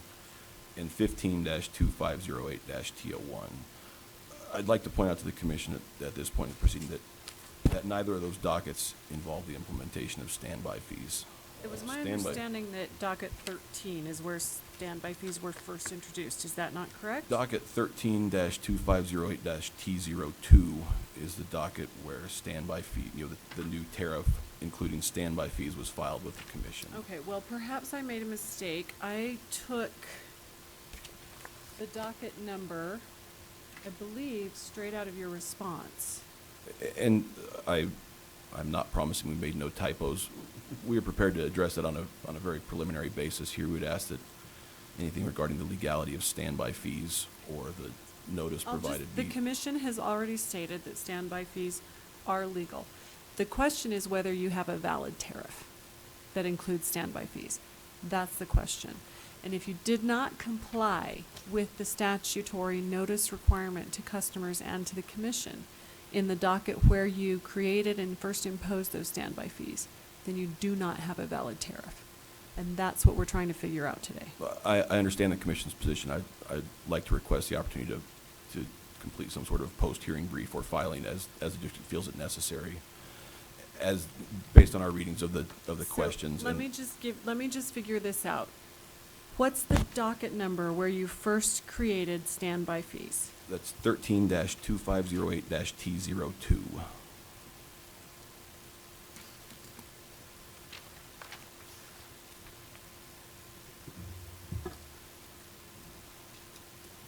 and 15-2508-TO1. I'd like to point out to the commission at this point in the proceeding that neither of those dockets involve the implementation of standby fees. It was my Standby- understanding that docket 13 is where standby fees were first introduced. Is that not correct? Docket 13-2508-T02 is the docket where standby fee, the new tariff, including standby fees, was filed with the commission. Okay, well, perhaps I made a mistake. I took the docket number, I believe, straight out of your response. And I'm not promising we made no typos. We are prepared to address that on a very preliminary basis. Here, we'd ask that anything regarding the legality of standby fees or the notice provided The be. commission has already stated that standby fees are legal. The question is whether you have a valid tariff that includes standby fees. That's the question. And if you did not comply with the statutory notice requirement to customers and to the commission, in the docket where you created and first imposed those standby fees, then you do not have a valid tariff. And that's what we're trying to figure out today. I understand the commission's position. I'd like to request the opportunity to complete some sort of post-hearing brief or filing as the district feels it necessary, as, based on our readings of the So, questions. Let me just figure this out. What's the docket number where you first created standby fees? That's 13-2508-T02.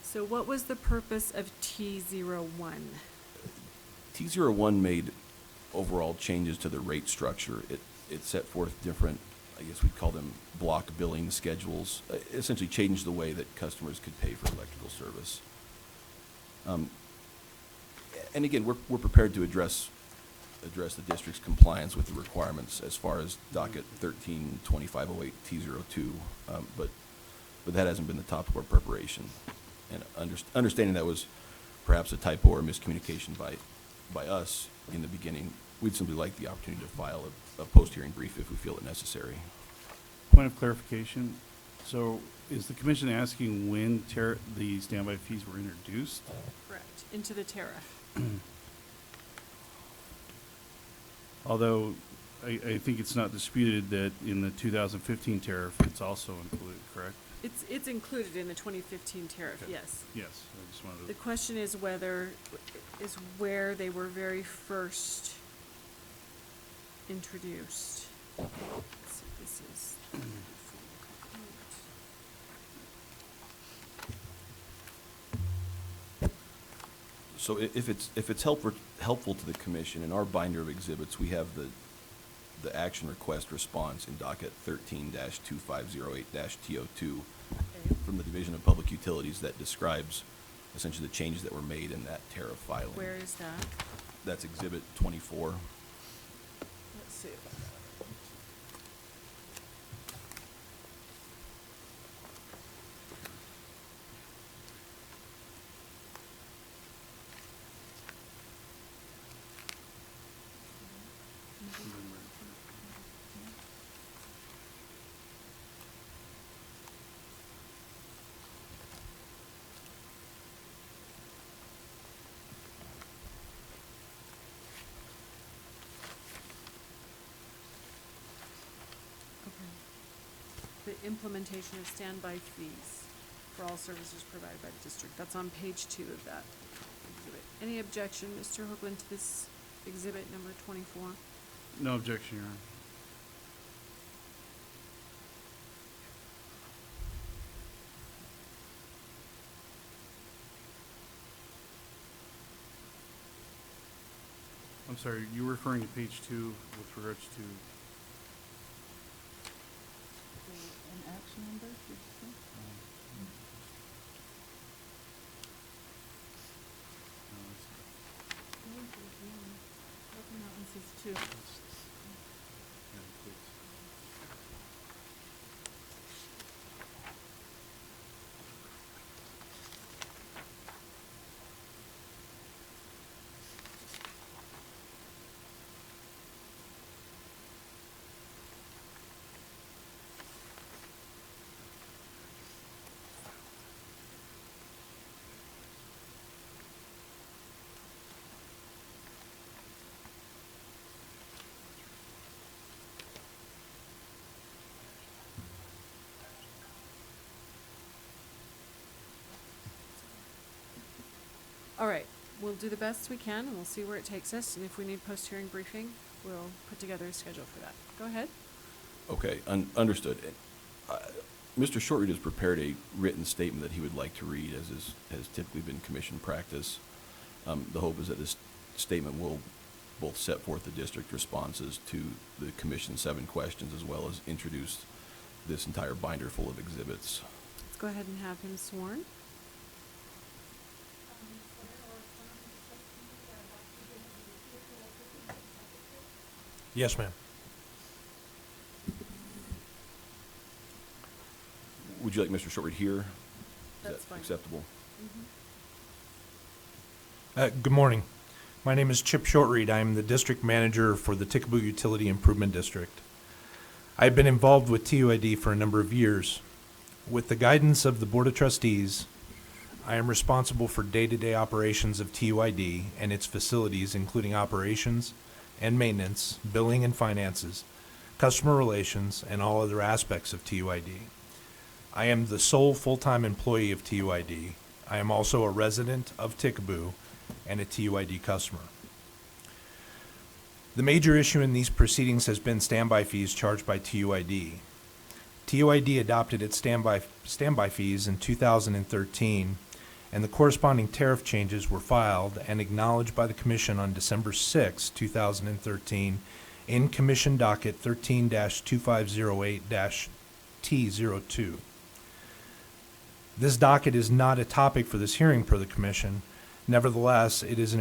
So what was the purpose of T01? T01 made overall changes to the rate structure. It set forth different, I guess we'd call them block billing schedules, essentially changed the way that customers could pay for electrical service. And again, we're prepared to address the district's compliance with the requirements as far as docket 13-2508-T02, but that hasn't been the top of our preparation. And understanding that was perhaps a typo or miscommunication by us in the beginning, we'd simply like the opportunity to file a post-hearing brief if we feel it necessary. Point of clarification. So is the commission asking when the standby fees were introduced? Correct. Into the tariff. Although I think it's not disputed that in the 2015 tariff, it's also included, correct? It's included in the 2015 tariff, Okay. yes. Yes, I just wanted The to. question is where they were very first introduced. Let's see, this is. So if it's helpful to the commission, in our binder of exhibits, we have the action request response in docket 13-2508-T02 from the Division of Public Utilities that describes essentially the changes that were made in that tariff filing. Where is that? That's exhibit 24. Let's see if I got it. The implementation of standby fees for all services provided by the district. That's on page 2 of that exhibit. Any objection, Mr. Hoagland, to this exhibit number 24? No objection, Your Honor. I'm sorry, you were referring to page 2 with regards to, An action number, did you say? That one says 2. All right, we'll do the best we can, and we'll see where it takes us, and if we need post-hearing briefing, we'll put together a schedule for that. Go ahead. Okay, understood. Mr. Shortreed has prepared a written statement that he would like to read, as has typically been commission practice. The hope is that this statement will both set forth the district responses to the commission's 7 questions, as well as introduce this entire binder full of exhibits. Let's go ahead and have him sworn. Yes, ma'am. Would you like Mr. Shortreed here? Is That's that fine. acceptable? Mm-hmm. Good morning. My name is Chip Shortreed. I am the district manager for the Ticaboo Utility Improvement District. I have been involved with TUID for a number of years. With the guidance of the Board of Trustees, I am responsible for day-to-day operations of TUID and its facilities, including operations and maintenance, billing and finances, customer relations, and all other aspects of TUID. I am the sole full-time employee of TUID. I am also a resident of Ticaboo and a TUID customer. The major issue in these proceedings has been standby fees charged by TUID. TUID adopted its standby fees in 2013, and the corresponding tariff changes were filed and acknowledged by the Commission on December 6, 2013, in Commission Docket 13-2508-T02. This docket is not a topic for this hearing per the Commission. Nevertheless, it is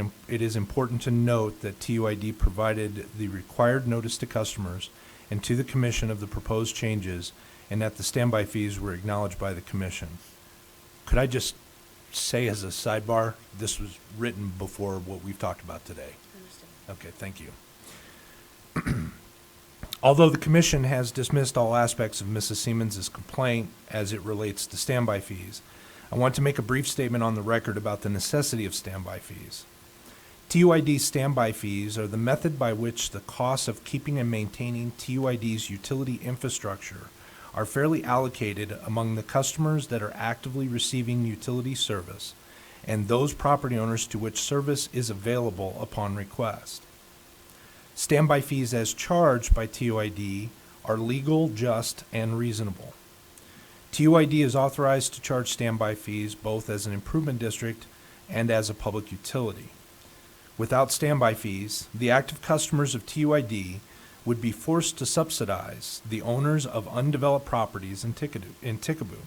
important to note that TUID provided the required notice to customers and to the Commission of the proposed changes, and that the standby fees were acknowledged by the Commission. Could I just say as a sidebar, this was written before what we've talked about today? Okay, thank you. Although the Commission has dismissed all aspects of Mrs. Seamons' complaint as it relates to standby fees, I want to make a brief statement on the record about the necessity of standby fees. TUID standby fees are the method by which the costs of keeping and maintaining TUID's utility infrastructure are fairly allocated among the customers that are actively receiving utility service and those property owners to which service is available upon request. Standby fees as charged by TUID are legal, just, and reasonable. TUID is authorized to charge standby fees both as an improvement district and as a public utility. Without standby fees, the active customers of TUID would be forced to subsidize the owners of undeveloped properties in Ticaboo.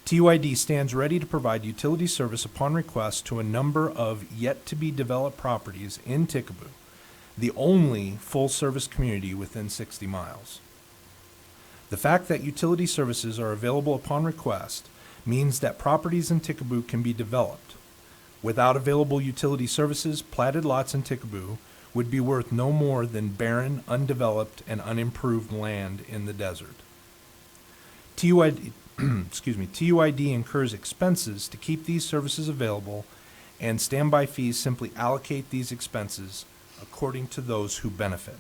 TUID stands ready to provide utility service upon request to a number of yet-to-be-developed properties in Ticaboo, the only full-service community within 60 miles. The fact that utility services are available upon request means that properties in Ticaboo can be developed. Without available utility services, platted lots in Ticaboo would be worth no more than barren, undeveloped, and unimproved land in the desert. TUID incurs expenses to keep these services available, and standby fees simply allocate these expenses according to those who benefit.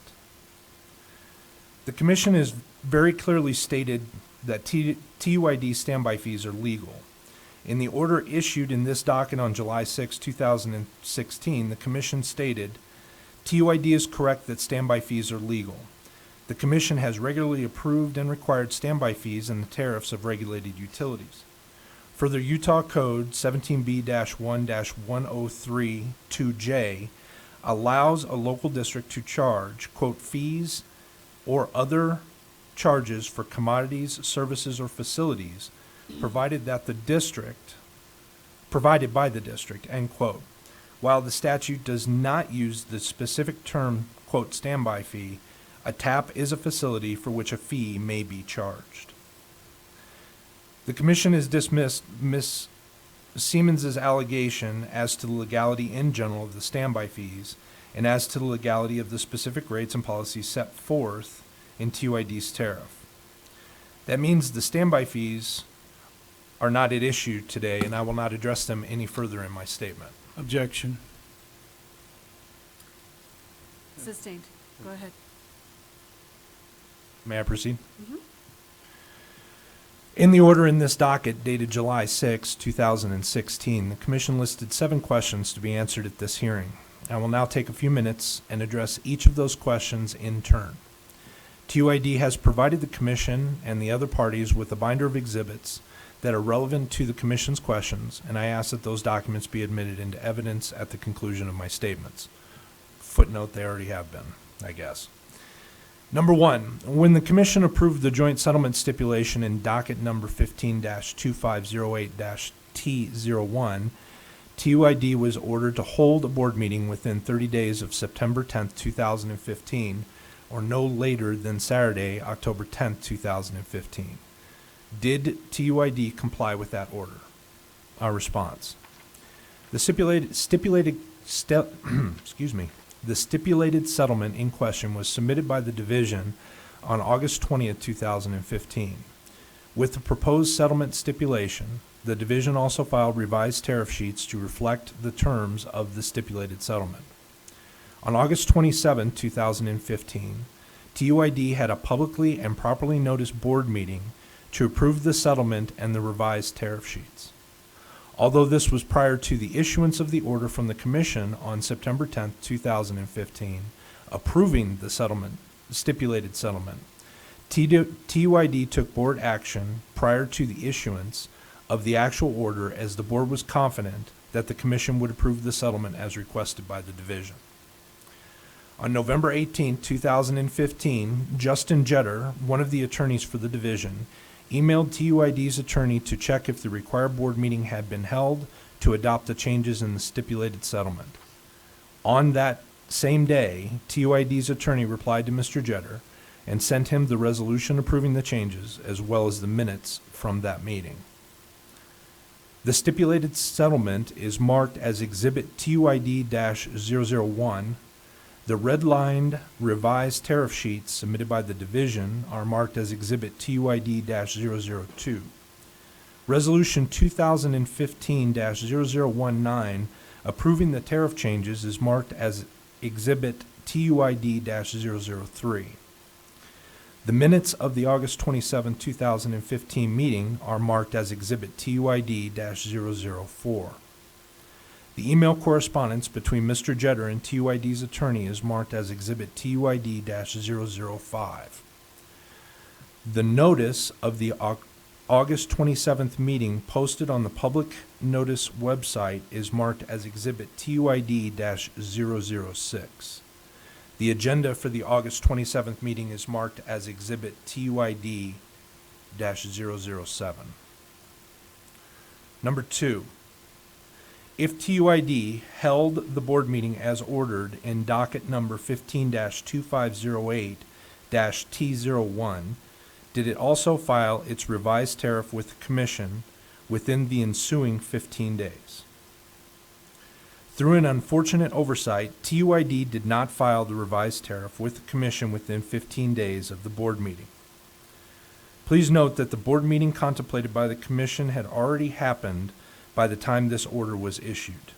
The Commission has very clearly stated that TUID standby fees are legal. In the order issued in this docket on July 6, 2016, the Commission stated, TUID is correct that standby fees are legal. The Commission has regularly approved and required standby fees in the tariffs of regulated utilities. Further, Utah Code 17B-1-1032J allows a local district to charge, quote, fees or other charges for commodities, services, or facilities provided by the district, end quote. While the statute does not use the specific term, quote, standby fee, a tap is a facility for which a fee may be charged. The Commission has dismissed Ms. Seamons' allegation as to the legality in general of the standby fees and as to the legality of the specific rates and policies set forth in TUID's tariff. That means the standby fees are not at issue today, and I will not address them any further in my statement. Objection. Sustained. Go ahead. May I proceed? Mm-hmm. In the order in this docket dated July 6, 2016, the Commission listed 7 questions to be answered at this hearing. I will now take a few minutes and address each of those questions in turn. TUID has provided the Commission and the other parties with a binder of exhibits that are relevant to the Commission's questions, and I ask that those documents be admitted into evidence at the conclusion of my statements. Footnote, they already have been, I guess. Number 1, when the Commission approved the joint settlement stipulation in docket number 15-2508-T01, TUID was ordered to hold a board meeting within 30 days of September 10, 2015, or no later than Saturday, October 10, 2015. Did TUID comply with that order? Our response. The stipulated excuse me. The stipulated settlement in question was submitted by the division on August 20th, 2015. With the proposed settlement stipulation, the division also filed revised tariff sheets to reflect the terms of the stipulated settlement. On August 27, 2015, TUID had a publicly and properly noticed board meeting to approve the settlement and the revised tariff sheets. Although this was prior to the issuance of the order from the Commission on September 10, 2015, approving the stipulated settlement, TUID took board action prior to the issuance of the actual order, as the board was confident that the Commission would approve the settlement as requested by the division. On November 18, 2015, Justin Jetter, one of the attorneys for the division, emailed TUID's attorney to check if the required board meeting had been held to adopt the changes in the stipulated settlement. On that same day, TUID's attorney replied to Mr. Jetter and sent him the resolution approving the changes, as well as the minutes from that meeting. The stipulated settlement is marked as Exhibit TUID-001. The redlined revised tariff sheets submitted by the division are marked as Exhibit TUID-002. Resolution 2015-0019 approving the tariff changes is marked as Exhibit TUID-003. The minutes of the August 27, 2015 meeting are marked as Exhibit TUID-004. The email correspondence between Mr. Jetter and TUID's attorney is marked as Exhibit TUID-005. The notice of the August 27th meeting posted on the public notice website is marked as Exhibit TUID-006. The agenda for the August 27th meeting is marked as Exhibit TUID-007. Number 2. If TUID held the board meeting as ordered in docket number 15-2508-T01, did it also file its revised tariff with the Commission within the ensuing 15 days? Through an unfortunate oversight, TUID did not file the revised tariff with the Commission within 15 days of the board meeting. Please note that the board meeting contemplated by the Commission had already happened by the time this order was issued.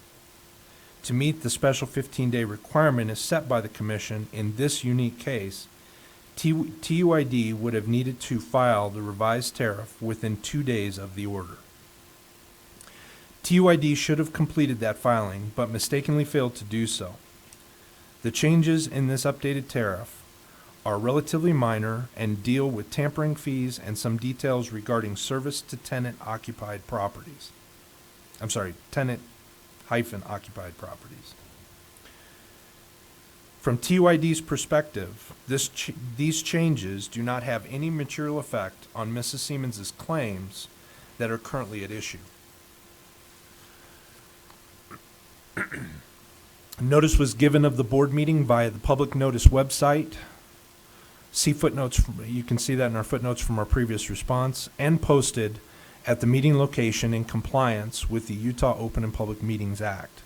To meet the special 15-day requirement as set by the Commission in this unique case, TUID would have needed to file the revised tariff within 2 days of the order. TUID should have completed that filing, but mistakenly failed to do so. The changes in this updated tariff are relatively minor and deal with tampering fees and some details regarding service to tenant-occupied properties. Tenant-occupied properties. From TUID's perspective, these changes do not have any material effect on Mrs. Seamons' claims that are currently at issue. Notice was given of the board meeting via the public notice website. See footnotes, you can see that in our footnotes from our previous response, and posted at the meeting location in compliance with the Utah Open and Public Meetings Act,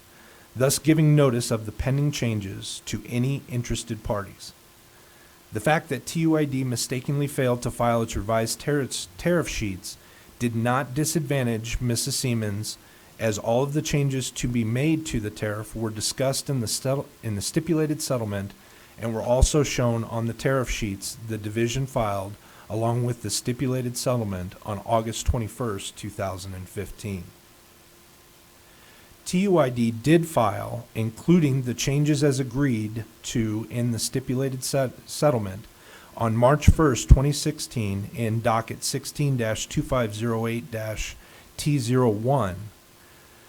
thus giving notice of the pending changes to any interested parties. The fact that TUID mistakenly failed to file its revised tariff sheets did not disadvantage Mrs. Seamons, as all of the changes to be made to the tariff were discussed in the stipulated settlement and were also shown on the tariff sheets the division filed along with the stipulated settlement on August 21st, 2015. TUID did file, including the changes as agreed to in the stipulated settlement, on March 1st, 2016 in docket 16-2508-T01.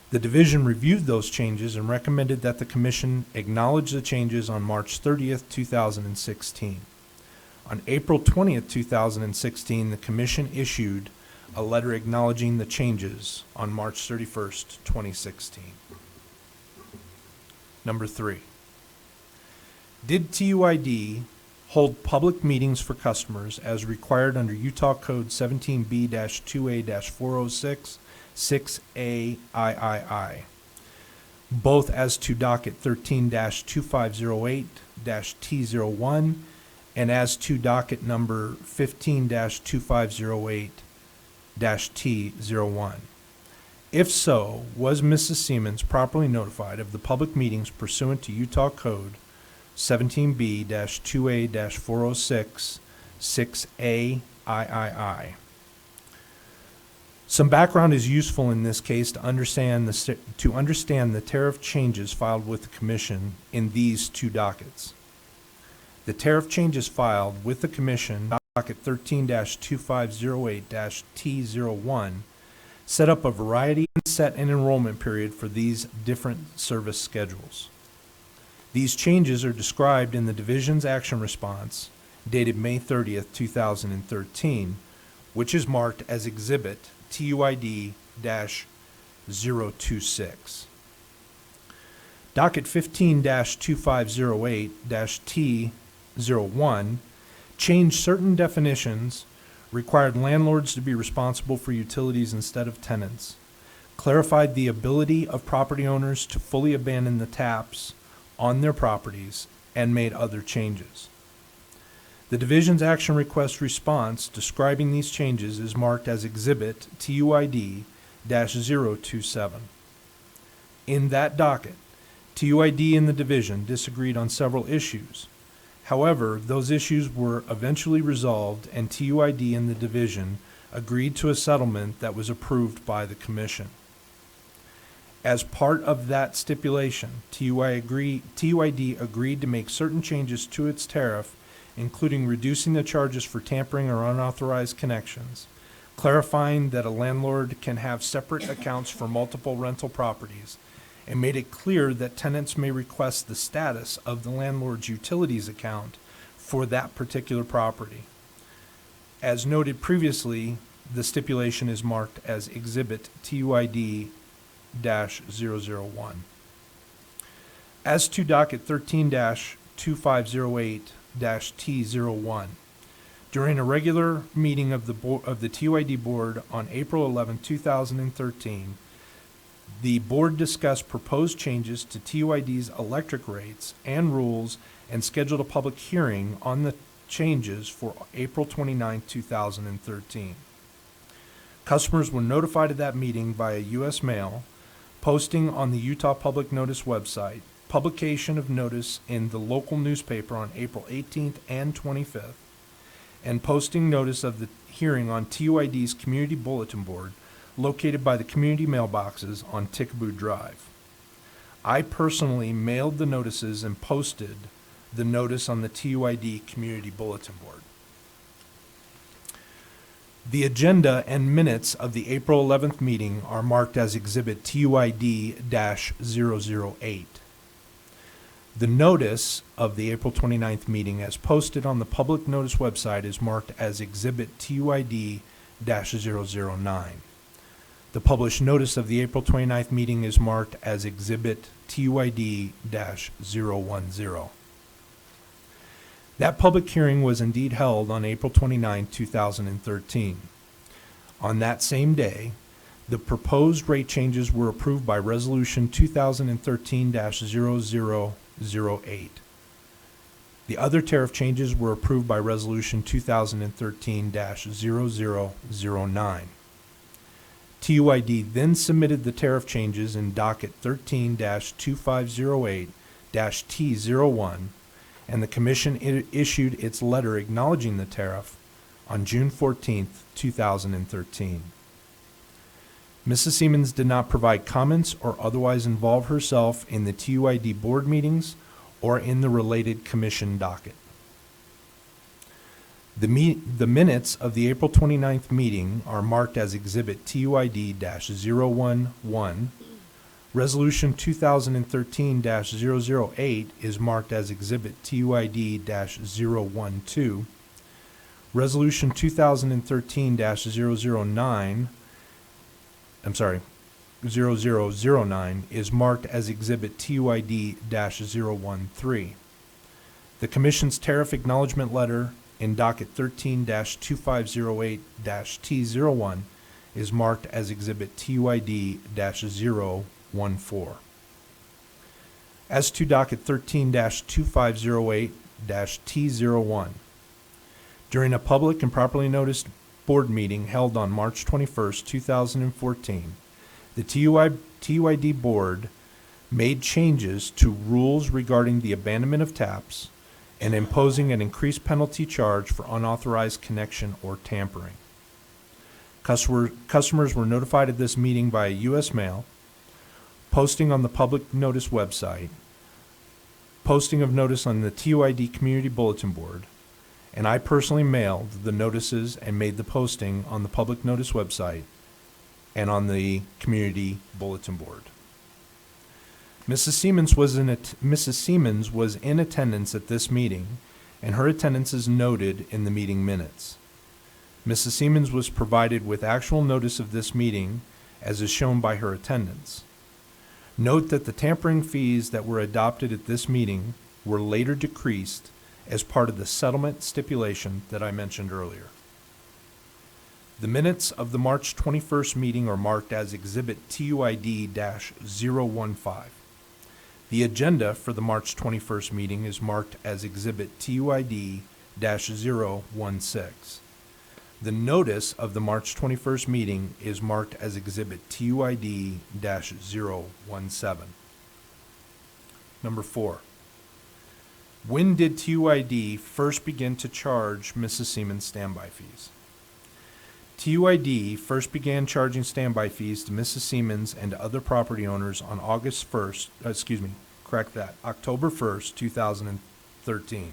The division reviewed those changes and recommended that the Commission acknowledge the changes on March 30th, 2016. On April 20th, 2016, the Commission issued a letter acknowledging the changes on March 31st, 2016. Number 3. Did TUID hold public meetings for customers as required under Utah Code 17B-2A-406 6A III? both as to docket 13-2508-T01 and as to docket number 15-2508-T01. If so, was Mrs. Seamons properly notified of the public meetings pursuant to Utah Code 17B-2A-406 6A III? Some background is useful in this case to understand the tariff changes filed with the Commission in these two dockets. The tariff changes filed with the Commission, docket 13-2508-T01, set up a variety and set an enrollment period for these different service schedules. These changes are described in the Division's action response dated May 30th, 2013, which is marked as Exhibit TUID-026. Docket 15-2508-T01 changed certain definitions, required landlords to be responsible for utilities instead of tenants, clarified the ability of property owners to fully abandon the taps on their properties, and made other changes. The Division's action request response describing these changes is marked as Exhibit TUID-027. In that docket, TUID and the Division disagreed on several issues. However, those issues were eventually resolved, and TUID and the Division agreed to a settlement that was approved by the Commission. As part of that stipulation, TUID agreed to make certain changes to its tariff, including reducing the charges for tampering or unauthorized connections, clarifying that a landlord can have separate accounts for multiple rental properties, and made it clear that tenants may request the status of the landlord's utilities account for that particular property. As noted previously, the stipulation is marked as Exhibit TUID-001. As to docket 13-2508-T01, during a regular meeting of the TUID Board on April 11, 2013, the Board discussed proposed changes to TUID's electric rates and rules and scheduled a public hearing on the changes for April 29, 2013. Customers were notified of that meeting via U.S. mail, posting on the Utah Public Notice website, publication of notice in the local newspaper on April 18th and 25th, and posting notice of the hearing on TUID's community bulletin board located by the community mailboxes on Ticaboo Drive. I personally mailed the notices and posted the notice on the TUID community bulletin board. The agenda and minutes of the April 11th meeting are marked as Exhibit TUID-008. The notice of the April 29th meeting as posted on the public notice website is marked as Exhibit TUID-009. The published notice of the April 29th meeting is marked as Exhibit TUID-010. That public hearing was indeed held on April 29, 2013. On that same day, the proposed rate changes were approved by Resolution 2013-0008. The other tariff changes were approved by Resolution 2013-0009. TUID then submitted the tariff changes in docket 13-2508-T01, and the Commission issued its letter acknowledging the tariff on June 14, 2013. Mrs. Seamons did not provide comments or otherwise involve herself in the TUID board meetings or in the related Commission docket. The minutes of the April 29th meeting are marked as Exhibit TUID-011. Resolution 2013-008 is marked as Exhibit TUID-012. Resolution 2013-009 is marked as Exhibit TUID-013. The Commission's tariff acknowledgement letter in docket 13-2508-T01 is marked as Exhibit TUID-014. As to docket 13-2508-T01, during a public and properly noticed board meeting held on March 21st, 2014, the TUID board made changes to rules regarding the abandonment of taps and imposing an increased penalty charge for unauthorized connection or tampering. Customers were notified of this meeting via U.S. mail, posting on the public notice website, posting of notice on the TUID community bulletin board, and I personally mailed the notices and made the posting on the public notice website and on the community bulletin board. Mrs. Seamons was in attendance at this meeting, and her attendance is noted in the meeting minutes. Mrs. Seamons was provided with actual notice of this meeting, as is shown by her attendance. Note that the tampering fees that were adopted at this meeting were later decreased as part of the settlement stipulation that I mentioned earlier. The minutes of the March 21st meeting are marked as Exhibit TUID-015. The agenda for the March 21st meeting is marked as Exhibit TUID-016. The notice of the March 21st meeting is marked as Exhibit TUID-017. Number 4. When did TUID first begin to charge Mrs. Seamons standby fees? TUID first began charging standby fees to Mrs. Seamons and other property owners on October 1st, 2013.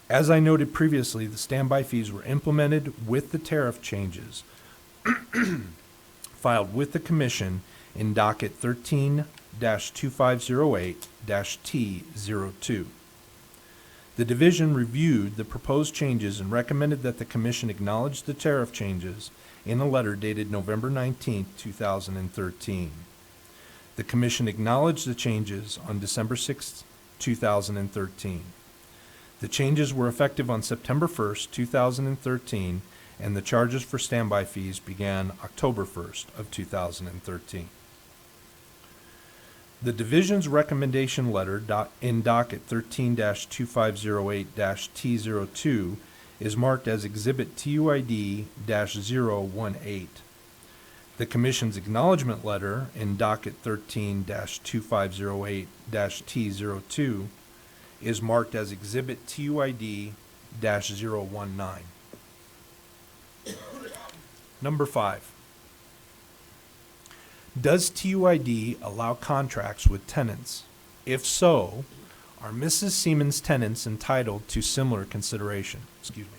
As I noted previously, the standby fees were implemented with the tariff changes filed with the Commission in docket 13-2508-T02. The Division reviewed the proposed changes and recommended that the Commission acknowledge the tariff changes in a letter dated November 19, 2013. The Commission acknowledged the changes on December 6, 2013. The changes were effective on September 1st, 2013, and the charges for standby fees began October 1st of 2013. The Division's recommendation letter in docket 13-2508-T02 is marked as Exhibit TUID-018. The Commission's acknowledgement letter in docket 13-2508-T02 is marked as Exhibit TUID-019. Number 5. Does TUID allow contracts with tenants? If so, are Mrs. Seamons' tenants entitled to similar consideration? Excuse me.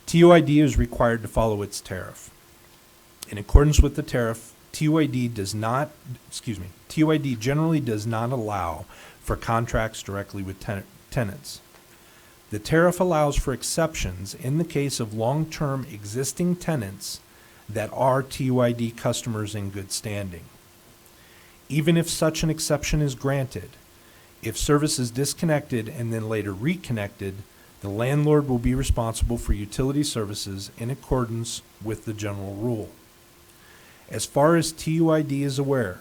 TUID is required to follow its tariff. In accordance with the tariff, TUID generally does not allow for contracts directly with tenants. The tariff allows for exceptions in the case of long-term existing tenants that are TUID customers in good standing. Even if such an exception is granted, if service is disconnected and then later reconnected, the landlord will be responsible for utility services in accordance with the general rule. As far as TUID is aware,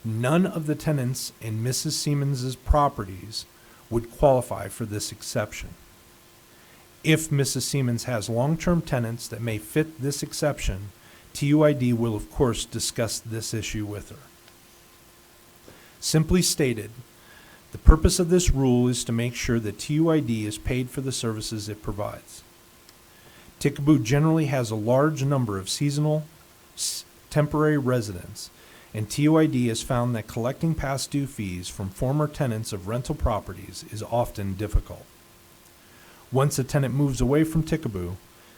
none of the tenants in Mrs. Seamons' properties would qualify for this exception. If Mrs. Seamons has long-term tenants that may fit this exception, TUID will of course discuss this issue with her. Simply stated, the purpose of this rule is to make sure that TUID is paid for the services it provides. Ticaboo generally has a large number of seasonal, temporary residents, and TUID has found that collecting past due fees from former tenants of rental properties is often difficult. Once a tenant moves away from Ticaboo,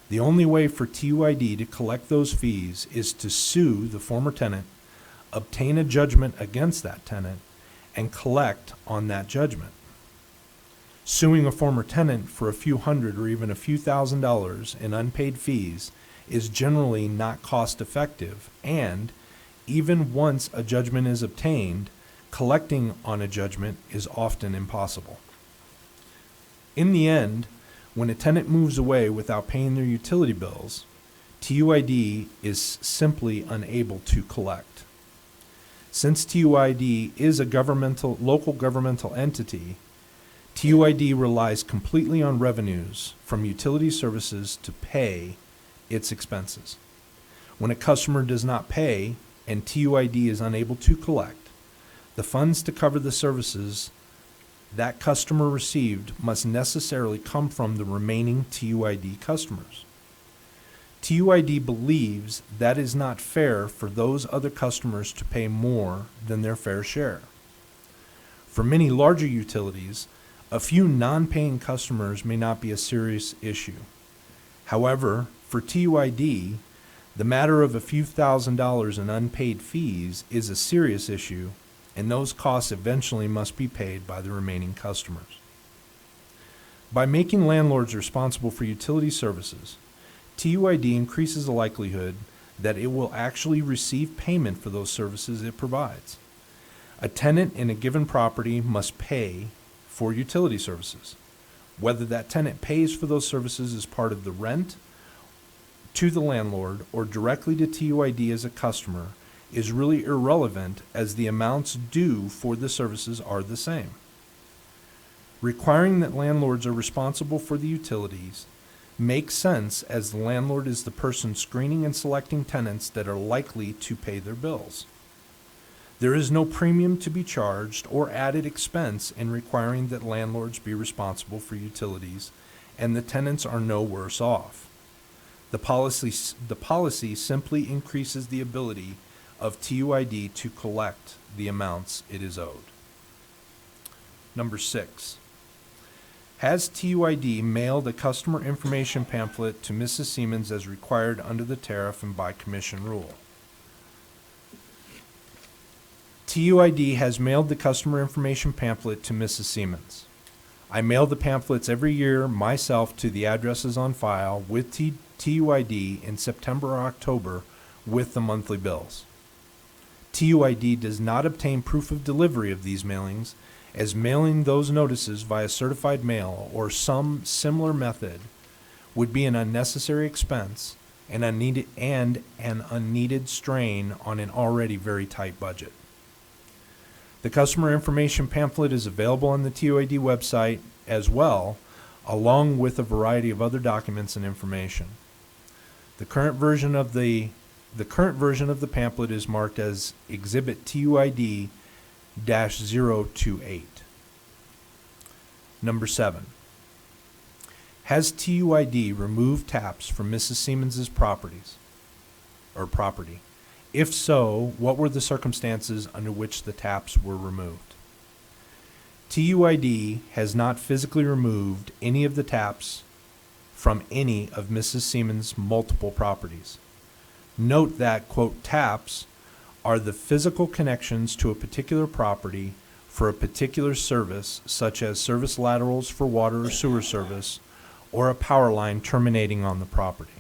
the only way for TUID to collect those fees is to sue the former tenant, obtain a judgment against that tenant, and collect on that judgment. Suing a former tenant for a few hundred or even a few $1,000s in unpaid fees is generally not cost effective, and even once a judgment is obtained, collecting on a judgment is often impossible. In the end, when a tenant moves away without paying their utility bills, TUID is simply unable to collect. Since TUID is a local governmental entity, TUID relies completely on revenues from utility services to pay its expenses. When a customer does not pay and TUID is unable to collect, the funds to cover the services that customer received must necessarily come from the remaining TUID customers. TUID believes that is not fair for those other customers to pay more than their fair share. For many larger utilities, a few non-paying customers may not be a serious issue. However, for TUID, the matter of a few $1,000s in unpaid fees is a serious issue, and those costs eventually must be paid by the remaining customers. By making landlords responsible for utility services, TUID increases the likelihood that it will actually receive payment for those services it provides. A tenant in a given property must pay for utility services. Whether that tenant pays for those services as part of the rent to the landlord or directly to TUID as a customer is really irrelevant, as the amounts due for the services are the same. Requiring that landlords are responsible for the utilities makes sense, as the landlord is the person screening and selecting tenants that are likely to pay their bills. There is no premium to be charged or added expense in requiring that landlords be responsible for utilities, and the tenants are no worse off. The policy simply increases the ability of TUID to collect the amounts it is owed. Number 6. Has TUID mailed a customer information pamphlet to Mrs. Seamons as required under the tariff and by commission rule? TUID has mailed the customer information pamphlet to Mrs. Seamons. I mail the pamphlets every year myself to the addresses on file with TUID in September or October with the monthly bills. TUID does not obtain proof of delivery of these mailings, as mailing those notices via certified mail or some similar method would be an unnecessary expense and an unneeded strain on an already very tight budget. The customer information pamphlet is available on the TUID website as well, along with a variety of other documents and information. The current version of the pamphlet is marked as Exhibit TUID-028. Number 7. Has TUID removed taps from Mrs. Seamons' property? If so, what were the circumstances under which the taps were removed? TUID has not physically removed any of the taps from any of Mrs. Seamons' multiple properties. Note that, quote, taps are the physical connections to a particular property for a particular service, such as service laterals for water or sewer service, or a power line terminating on the property.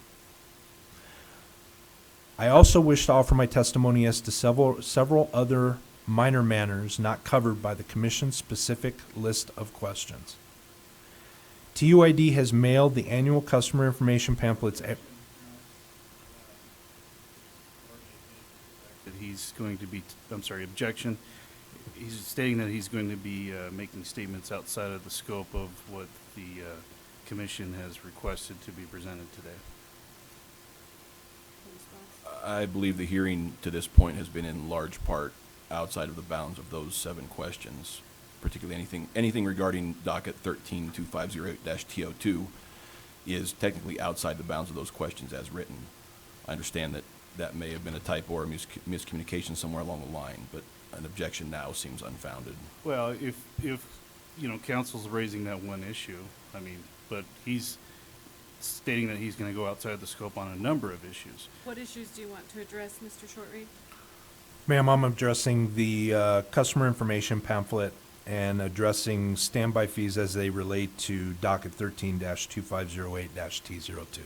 I also wish to offer my testimony as to several other minor matters not covered by the Commission's specific list of questions. TUID has mailed the annual customer information pamphlets. That he's going to be, objection. He's stating that he's going to be making statements outside of the scope of what the Commission has requested to be presented today. I believe the hearing to this point has been in large part outside of the bounds of those 7 questions, particularly anything regarding docket 13250-TO2 is technically outside the bounds of those questions as written. I understand that may have been a typo or miscommunication somewhere along the line, but an objection now seems unfounded. Well, if council's raising that one issue, but he's stating that he's going to go outside the scope on a number of issues. What issues do you want to address, Mr. Shortreed? Ma'am, I'm addressing the customer information pamphlet and addressing standby fees as they relate to docket 13-2508-T02.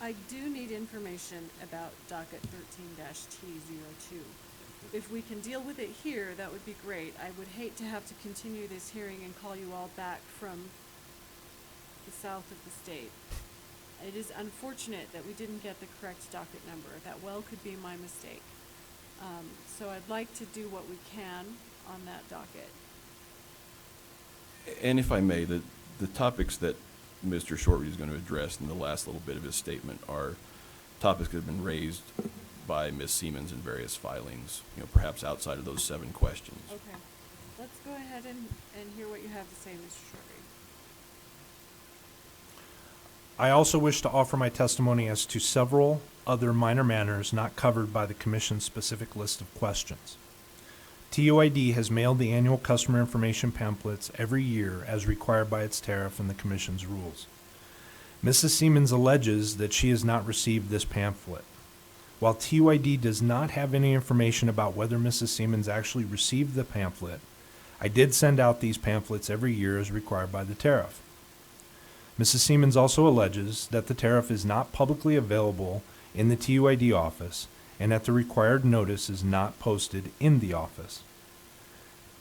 I do need information about docket 13-T02. If we can deal with it here, that would be great. I would hate to have to continue this hearing and call you all back from the south of the state. It is unfortunate that we didn't get the correct docket number. That well could be my mistake. So I'd like to do what we can on that docket. And if I may, the topics that Mr. Shortreed is going to address in the last little bit of his statement are topics that have been raised by Ms. Seamons in various filings, perhaps outside of those 7 questions. Okay. Let's go ahead and hear what you have to say, Mr. Shortreed. I also wish to offer my testimony as to several other minor matters not covered by the Commission's specific list of questions. TUID has mailed the annual customer information pamphlets every year as required by its tariff and the Commission's rules. Mrs. Seamons alleges that she has not received this pamphlet. While TUID does not have any information about whether Mrs. Seamons actually received the pamphlet, I did send out these pamphlets every year as required by the tariff. Mrs. Seamons also alleges that the tariff is not publicly available in the TUID office and that the required notice is not posted in the office.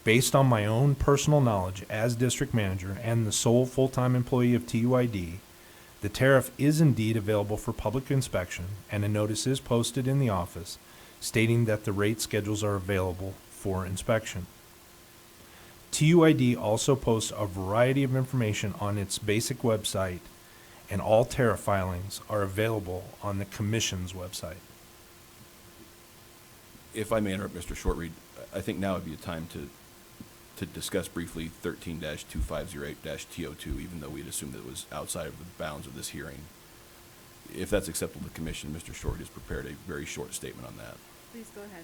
Based on my own personal knowledge as district manager and the sole full-time employee of TUID, the tariff is indeed available for public inspection, and a notice is posted in the office stating that the rate schedules are available for inspection. TUID also posts a variety of information on its basic website, and all tariff filings are available on the Commission's website. If I may interrupt, Mr. Shortreed, I think now would be a time to discuss briefly 13-2508-TO2, even though we'd assumed that it was outside of the bounds of this hearing. If that's acceptable to the Commission, Mr. Shortreed has prepared a very short statement on that. Please go ahead.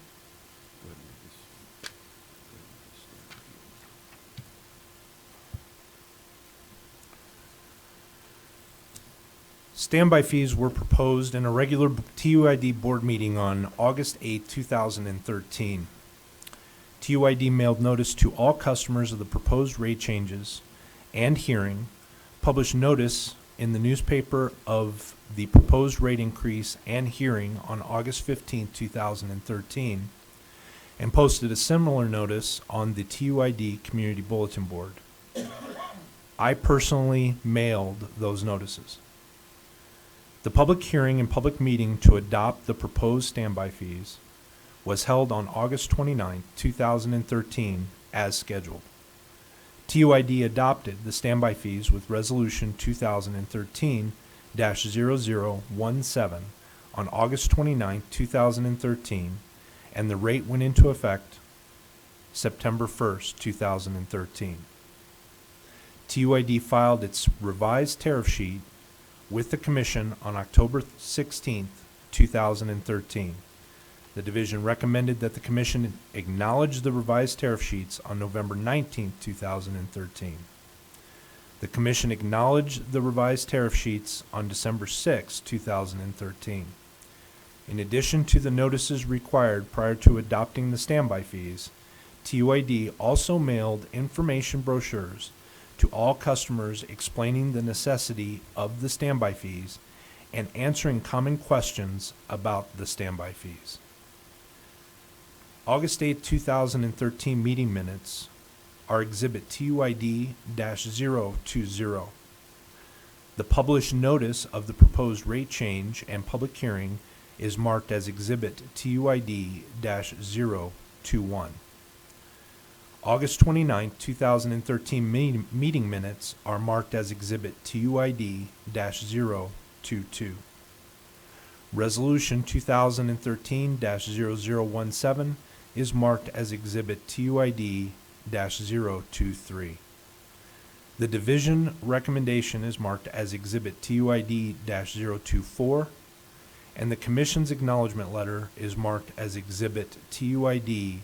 Go ahead and read this. Standby fees were proposed in a regular TUID board meeting on August 8, 2013. TUID mailed notice to all customers of the proposed rate changes and hearing, published notice in the newspaper of the proposed rate increase and hearing on August 15, 2013, and posted a similar notice on the TUID Community Bulletin Board. I personally mailed those notices. The public hearing and public meeting to adopt the proposed standby fees was held on August 29, 2013, as scheduled. TUID adopted the standby fees with Resolution 2013-0017 on August 29, 2013, and the rate went into effect September 1, 2013. TUID filed its revised tariff sheet with the Commission on October 16, 2013. The Division recommended that the Commission acknowledge the revised tariff sheets on November 19, 2013. The Commission acknowledged the revised tariff sheets on December 6, 2013. In addition to the notices required prior to adopting the standby fees, TUID also mailed information brochures to all customers explaining the necessity of the standby fees and answering common questions about the standby fees. August 8, 2013 meeting minutes are Exhibit TUID-020. The published notice of the proposed rate change and public hearing is marked as Exhibit TUID-021. August 29, 2013 meeting minutes are marked as Exhibit TUID-022. Resolution 2013-0017 is marked as Exhibit TUID-023. The Division recommendation is marked as Exhibit TUID-024, and the Commission's acknowledgement letter is marked as Exhibit TUID-025.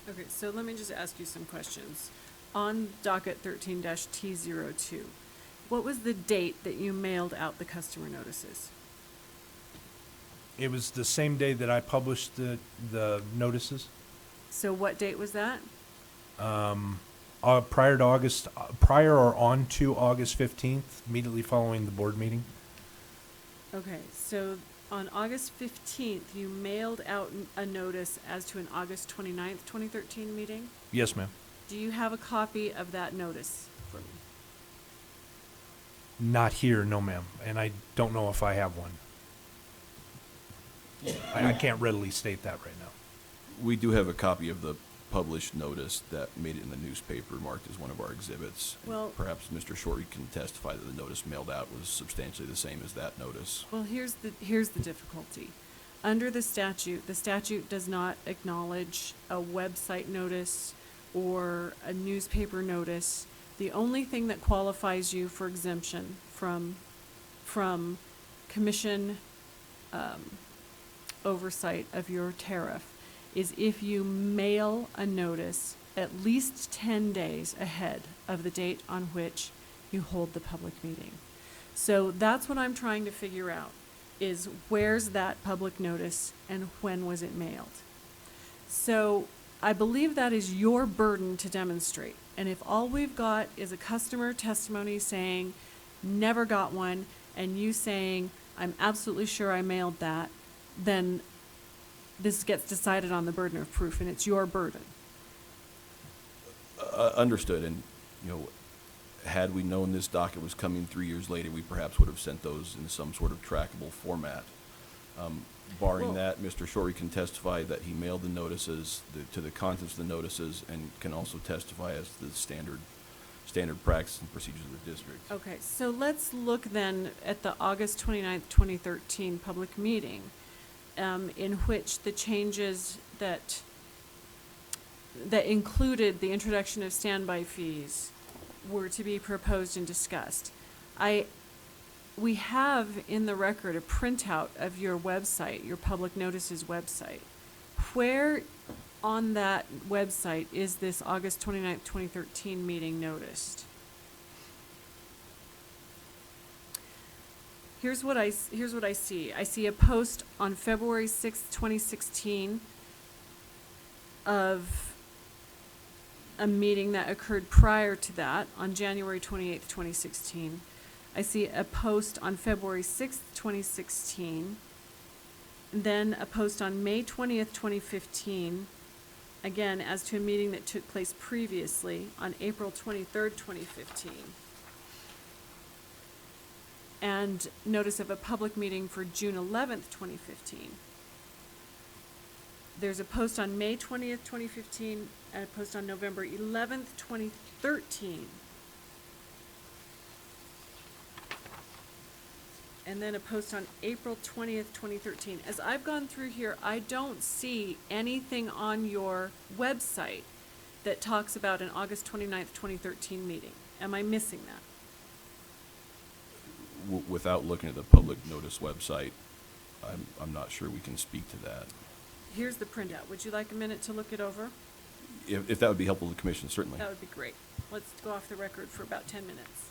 Okay, so let me just ask you some questions. On docket 13-T02, what was the date that you mailed out the customer notices? It was the same day that I published the notices. So what date was that? Prior or on to August 15th, immediately following the board meeting. Okay, so on August 15th, you mailed out a notice as to an August 29th, 2013 meeting? Yes, ma'am. Do you have a copy of that notice for me? Not here, no ma'am, and I don't know if I have one. I can't readily state that right now. We do have a copy of the published notice that made it in the newspaper, marked as one of our exhibits. And Well- perhaps Mr. Shorey can testify that the notice mailed out was substantially the same as that notice. Well, here's the difficulty. Under the statute does not acknowledge a website notice or a newspaper notice. The only thing that qualifies you for exemption from commission oversight of your tariff is if you mail a notice at least 10 days ahead of the date on which you hold the public meeting. So that's what I'm trying to figure out, is where's that public notice and when was it mailed? So I believe that is your burden to demonstrate. And if all we've got is a customer testimony saying, never got one, and you saying, I'm absolutely sure I mailed that, then this gets decided on the burden of proof, and it's your burden. Understood, and, you know, had we known this docket was coming 3 years later, we perhaps would have sent those in some sort of trackable format. Barring Well- that, Mr. Shorey can testify that he mailed the notices, to the contents of the notices, and can also testify as to the standard practice and procedures of the district. Okay, so let's look then at the August 29th, 2013 public meeting, in which the changes that included the introduction of standby fees were to be proposed and discussed. We have in the record a printout of your website, your public notices website. Where on that website is this August 29th, 2013 meeting noticed? Here's what I see. I see a post on February 6th, 2016 of a meeting that occurred prior to that on January 28th, 2016. I see a post on February 6th, 2016. Then a post on May 20th, 2015, again, as to a meeting that took place previously on April 23rd, 2015. And notice of a public meeting for June 11th, 2015. There's a post on May 20th, 2015, and a post on November 11th, 2013. And then a post on April 20th, 2013. As I've gone through here, I don't see anything on your website that talks about an August 29th, 2013 meeting. Am I missing that? Without looking at the public notice website, I'm not sure we can speak to that. Here's the printout. Would you like a minute to look it over? If that would be helpful to the commission, certainly. That would be great. Let's go off the record for about 10 minutes.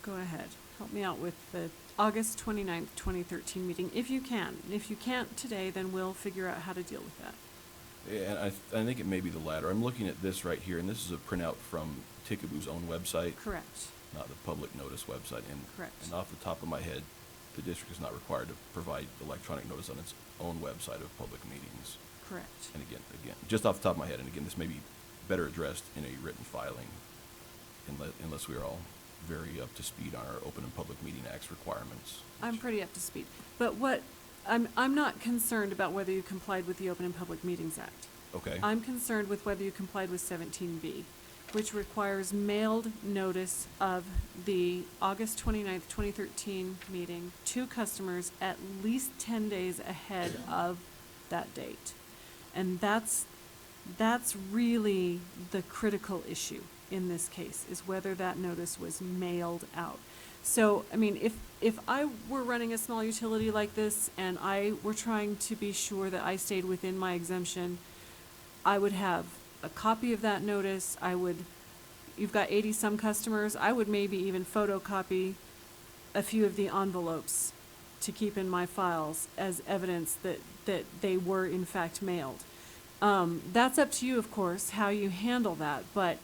go ahead. Help me out with the August 29th, 2013 meeting, if you can. If you can't today, then we'll figure out how to deal with that. And I think it may be the latter. I'm looking at this right here, and this is a printout from Ticaboo's own website, Correct. not the public notice website. Correct. And off the top of my head, the district is not required to provide electronic notice on its own website of public meetings. Correct. And again, just off the top of my head, and again, this may be better addressed in a written filing, unless we are all very up to speed on our Open and Public Meeting Act's requirements. I'm pretty up to speed. But I'm not concerned about whether you complied with the Open and Public Meetings Act. Okay. I'm concerned with whether you complied with 17B, which requires mailed notice of the August 29th, 2013 meeting to customers at least 10 days ahead of that date. And that's really the critical issue in this case, is whether that notice was mailed out. So, I mean, if I were running a small utility like this and I were trying to be sure that I stayed within my exemption, I would have a copy of that notice. You've got 80-some customers, I would maybe even photocopy a few of the envelopes to keep in my files as evidence that they were in fact mailed. That's up to you, of course, how you handle that, but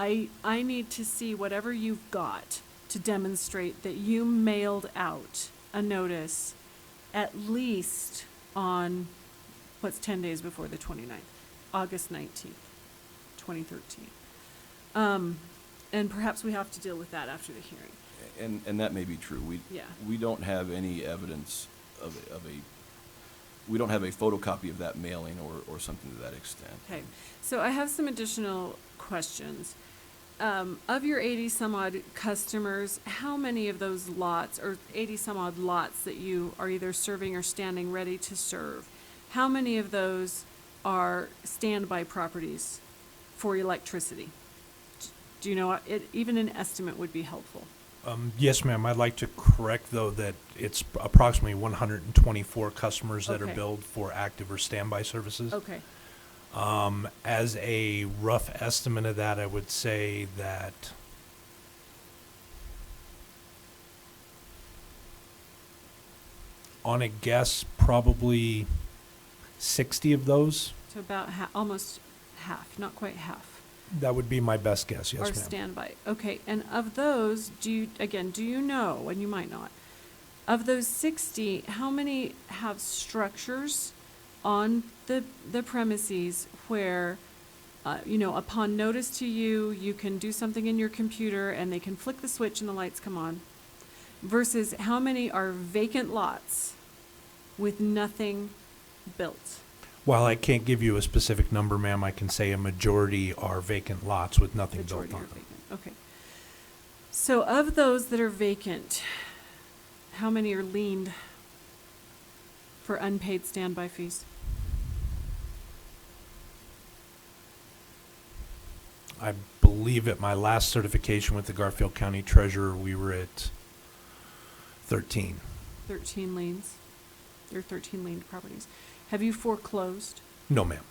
I need to see whatever you've got to demonstrate that you mailed out a notice at least on, 10 days before the 29th, August 19th, 2013. And perhaps we have to deal with that after the hearing. And that may be true. Yeah. We don't have any evidence we don't have a photocopy of that mailing or something to that extent. Okay, so I have some additional questions. Of your 80-some odd customers, how many of those lots, or 80-some odd lots that you are either serving or standing ready to serve, how many of those are standby properties for electricity? Do you know, even an estimate would be helpful. Yes, ma'am. I'd like to correct, though, that it's approximately 124 customers that are Okay. billed for active or standby services. Okay, As a rough estimate of that, I would say that on a guess, probably 60 of those. so about almost half, not quite half. That would be my best guess, yes, Or ma'am. standby. Okay, and of those, do you know, and you might not, of those 60, how many have structures on the premises where, upon notice to you, you can do something in your computer and they can flick the switch and the lights come on, versus how many are vacant lots with nothing built? While I can't give you a specific number, ma'am, I can say a majority are vacant lots with nothing built Majority on are them. vacant. Okay. So of those that are vacant, how many are liened for unpaid standby fees? I believe at my last certification with the Garfield County Treasurer, we were at 13. 13 liens. There are 13 liened properties. Have you foreclosed? No, ma'am.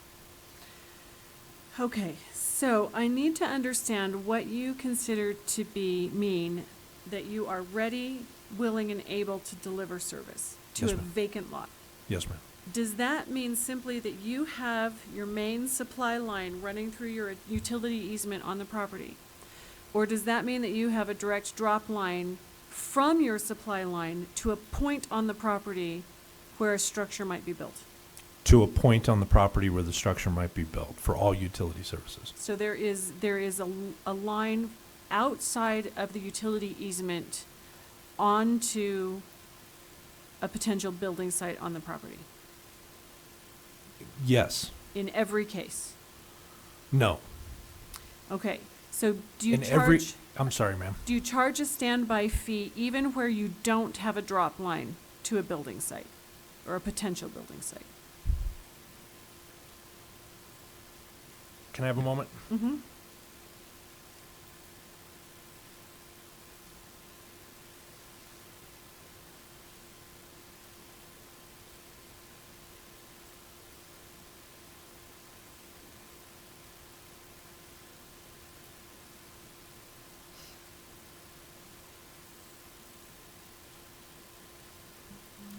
Okay, so I need to understand what you consider to mean that you are ready, willing, and able to deliver service to Yes, a ma'am. vacant lot. Yes, ma'am. Does that mean simply that you have your main supply line running through your utility easement on the property? Or does that mean that you have a direct drop line from your supply line to a point on the property where a structure might be built? To a point on the property where the structure might be built for all utility services. So there is a line outside of the utility easement onto a potential building site on the property, Yes. in every case. No. Okay, so do you In every, charge, I'm sorry, ma'am. do you charge a standby fee even where you don't have a drop line to a building site or a potential building site? Can I have a moment? Mm-hmm.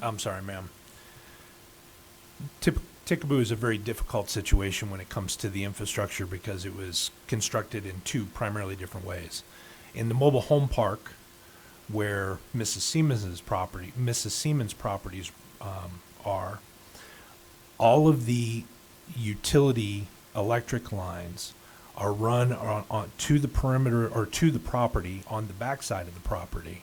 I'm sorry, ma'am. Ticaboo is a very difficult situation when it comes to the infrastructure because it was constructed in two primarily different ways. In the mobile home park, where Mrs. Seamons' properties are, all of the utility electric lines are run on to the perimeter or to the property on the backside of the property,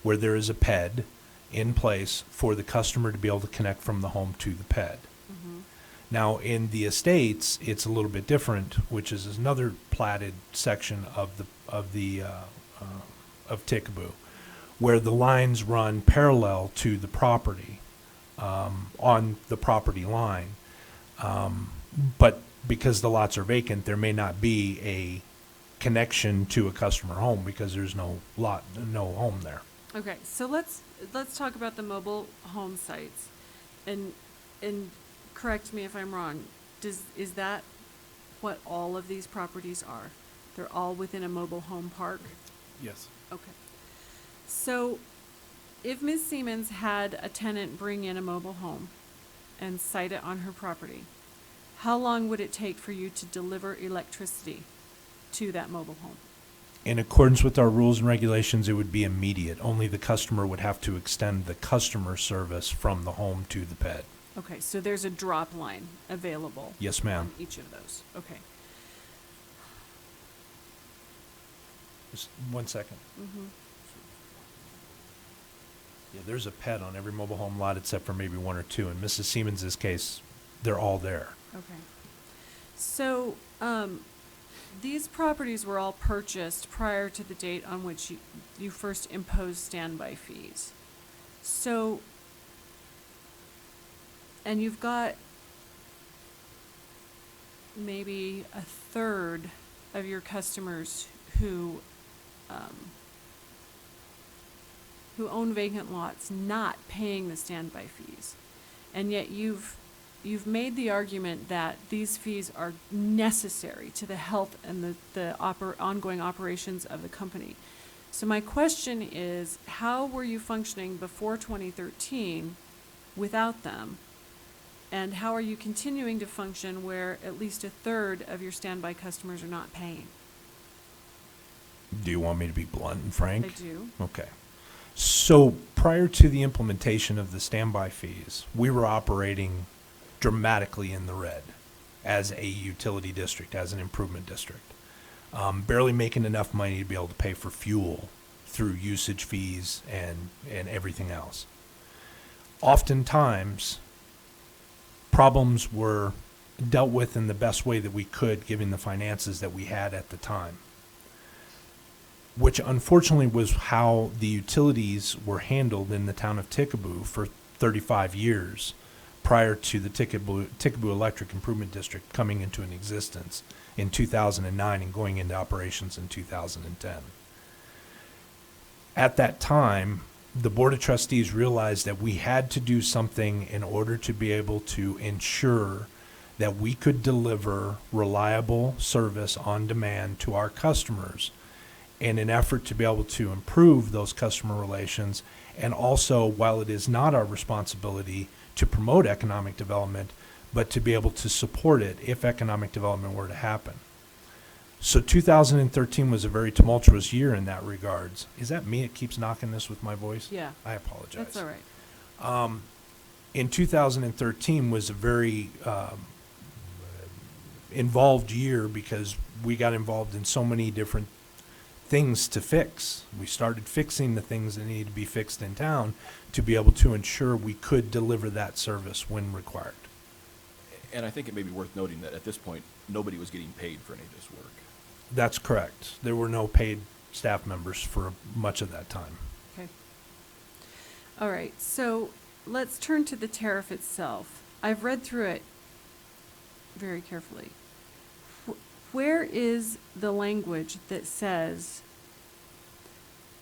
where there is a PED in place for the customer to be able to connect from the home to the PED. Now, in the estates, it's a little bit different, which is another platted section of Ticaboo, where the lines run parallel to the property, on the property line. But because the lots are vacant, there may not be a connection to a customer home because there's no home there. Okay, so let's talk about the mobile home sites, and correct me if I'm wrong. Is that what all of these properties are? They're all within a mobile home park? Yes. Okay. So if Ms. Seamons had a tenant bring in a mobile home and site it on her property, how long would it take for you to deliver electricity to that mobile home? In accordance with our rules and regulations, it would be immediate. Only the customer would have to extend the customer service from the home to the PED. Okay, so there's a drop line available. Yes, ma'am. On each of those. Okay. Just 1 second. Mm-hmm. Yeah, there's a PED on every mobile home lot except for maybe one or two. In Mrs. Seamons' case, they're all there. Okay. So, these properties were all purchased prior to the date on which you first imposed standby fees. So, and you've got maybe a third of your customers who own vacant lots not paying the standby fees. And yet you've made the argument that these fees are necessary to the health and the ongoing operations of the company. So my question is, how were you functioning before 2013 without them? And how are you continuing to function where at least a third of your standby customers are not paying? Do you want me to be blunt and frank? I do. Okay. So prior to the implementation of the standby fees, we were operating dramatically in the red as a utility district, as an improvement district. Barely making enough money to be able to pay for fuel through usage fees and everything else. Oftentimes, problems were dealt with in the best way that we could, given the finances that we had at the time, which unfortunately was how the utilities were handled in the town of Ticaboo for 35 years prior to the Ticaboo Electric Improvement District coming into an existence in 2009 and going into operations in 2010. At that time, the Board of Trustees realized that we had to do something in order to be able to ensure that we could deliver reliable service on demand to our customers in an effort to be able to improve those customer relations, and also, while it is not our responsibility to promote economic development, but to be able to support it if economic development were to happen. So 2013 was a very tumultuous year in that regards. Is that me? It keeps knocking this with my voice? Yeah. I apologize. That's all right. In 2013 was a very involved year because we got involved in so many different things to fix. We started fixing the things that needed to be fixed in town to be able to ensure we could deliver that service when required. And I think it may be worth noting that at this point, nobody was getting paid for any of this work. That's correct. There were no paid staff members for much of that time. Okay. All right, so let's turn to the tariff itself. I've read through it very carefully. Where is the language that says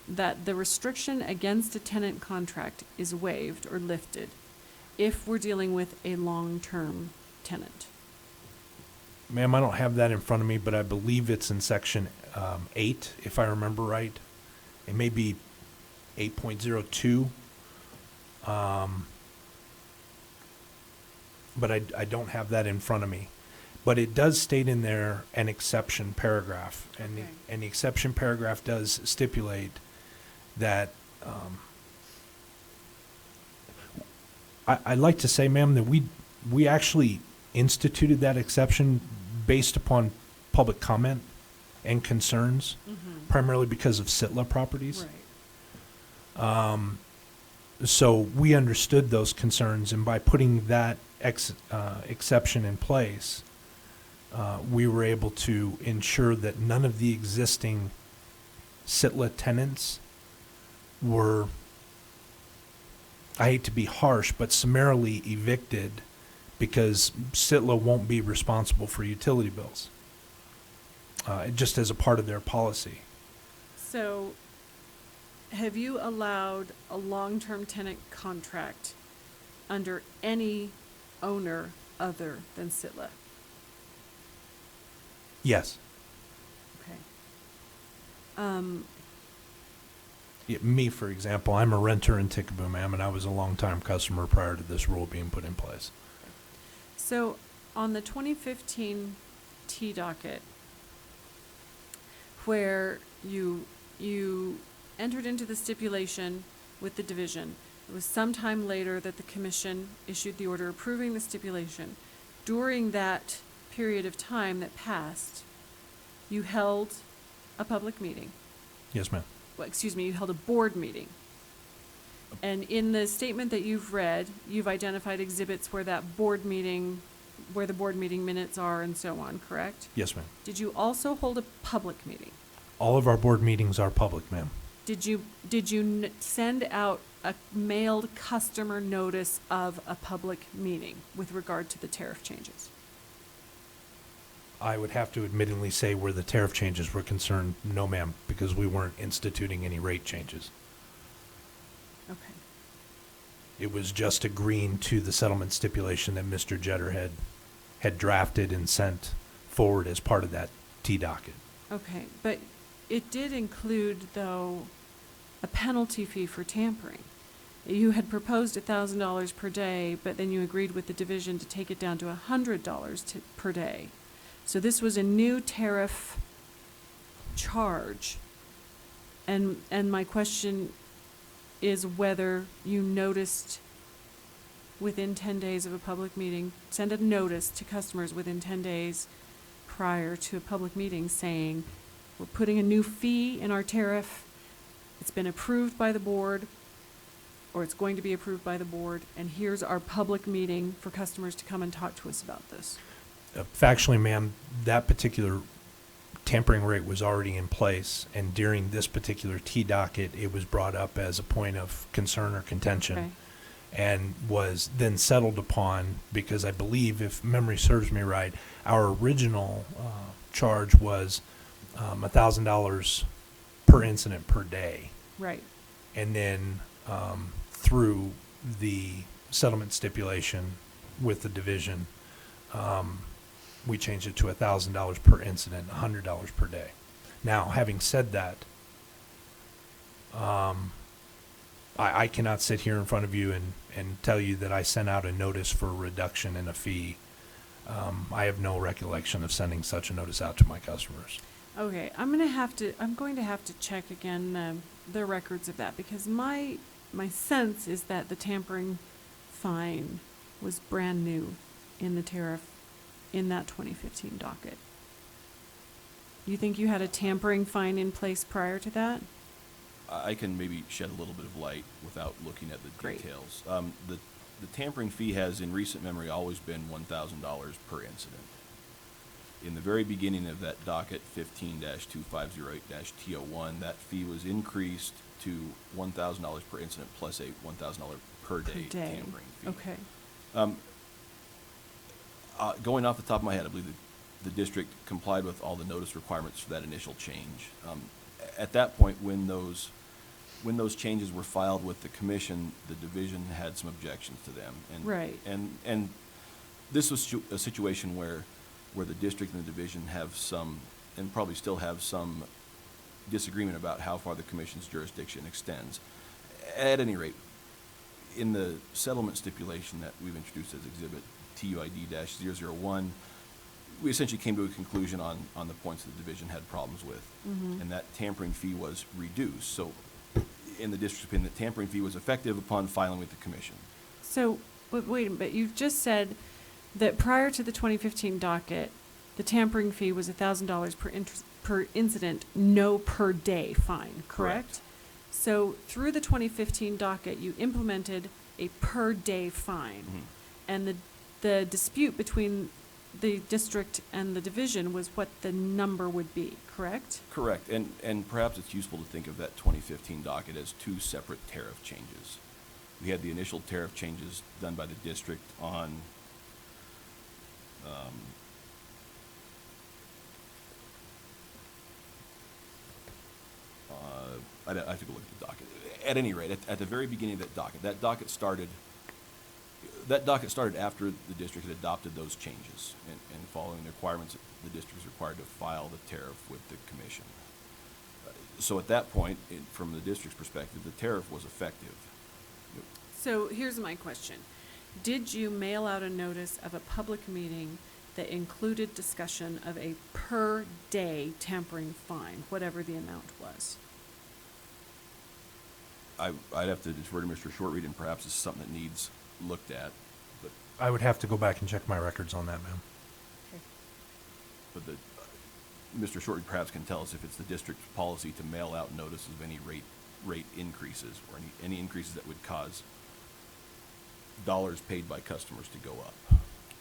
that the restriction against a tenant contract is waived or lifted if we're dealing with a long-term tenant? Ma'am, I don't have that in front of me, but I believe it's in section 8, if I remember right. It may be 8.02. But I don't have that in front of me. But it does state in there an exception paragraph, and Okay. the exception paragraph does stipulate that, I'd like to say, ma'am, that we actually instituted that exception based upon public comment and concerns, primarily because of Sitla properties. Right. So we understood those concerns, and by putting that exception in place, we were able to ensure that none of the existing Sitla tenants were, I hate to be harsh, but summarily evicted because Sitla won't be responsible for utility bills, just as a part of their policy. So, have you allowed a long-term tenant contract under any owner other than Sitla? Yes. Okay. Me, for example, I'm a renter in Ticaboo, ma'am, and I was a long-time customer prior to this rule being put in place. So, on the 2015 T docket, where you entered into the stipulation with the division, it was sometime later that the commission issued the order approving the stipulation. During that period of time that passed, you held a public meeting. Yes, ma'am. Well, excuse me, you held a board meeting. And in the statement that you've read, you've identified exhibits where the board meeting minutes are and so on, correct? Yes, ma'am. Did you also hold a public meeting? All of our board meetings are public, ma'am. Did you send out a mailed customer notice of a public meeting with regard to the tariff changes? I would have to admittedly say where the tariff changes were concerned, no, ma'am, because we weren't instituting any rate changes. Okay. It was just agreeing to the settlement stipulation that Mr. Jetter had drafted and sent forward as part of that T docket. Okay, but it did include, though, a penalty fee for tampering. You had proposed $1,000 per day, but then you agreed with the division to take it down to $100 per day. So this was a new tariff charge. And my question is whether you noticed within 10 days of a public meeting, send a notice to customers within 10 days prior to a public meeting saying, we're putting a new fee in our tariff, it's been approved by the board, or it's going to be approved by the board, and here's our public meeting for customers to come and talk to us about this. Factually, ma'am, that particular tampering rate was already in place, and during this particular T docket, it was brought up as a point of concern or contention. Okay. And was then settled upon, because I believe, if memory serves me right, our original charge was $1,000 per incident per day. Right. And then through the settlement stipulation with the division, we changed it to $1,000 per incident, $100 per day. Now, having said that, I cannot sit here in front of you and tell you that I sent out a notice for a reduction in a fee. I have no recollection of sending such a notice out to my customers. Okay, I'm going to have to check again the records of that, because my sense is that the tampering fine was brand new in the tariff in that 2015 docket. You think you had a tampering fine in place prior to that? I can maybe shed a little bit of light without looking at the Great. details. The tampering fee has, in recent memory, always been $1,000 per incident. In the very beginning of that docket, 15-2508-T01, that fee was increased to $1,000 per incident plus a $1,000 per day tampering fee. Okay. Going off the top of my head, I believe the district complied with all the notice requirements for that initial change. At that point, when those changes were filed with the commission, the division had some objections to them. And, Right. And this was a situation where the district and the division have some, and probably still have some, disagreement about how far the commission's jurisdiction extends. At any rate, in the settlement stipulation that we've introduced as Exhibit TUID-001, we essentially came to a conclusion on the points that the division had problems with. And that tampering fee was reduced. So in the district's opinion, the tampering fee was effective upon filing with the commission. So, but wait a minute, you've just said that prior to the 2015 docket, the tampering fee was $1,000 per incident, no per day fine, correct? Correct. So through the 2015 docket, you implemented a per day fine. And the dispute between the district and the division was what the number would be, correct? Correct, and perhaps it's useful to think of that 2015 docket as two separate tariff changes. We had the initial tariff changes done by the district on I have to go look at the docket. At any rate, at the very beginning of that docket started after the district had adopted those changes and following the requirements, the district was required to file the tariff with the commission. So at that point, from the district's perspective, the tariff was effective. So here's my question. Did you mail out a notice of a public meeting that included discussion of a per day tampering fine, whatever the amount was? I'd have to defer to Mr. Shortreed, and perhaps it's something that needs looked at, but I would have to go back and check my records on that, ma'am. but Mr. Shortreed perhaps can tell us if it's the district's policy to mail out notices of any rate increases or any increases that would cause dollars paid by customers to go up.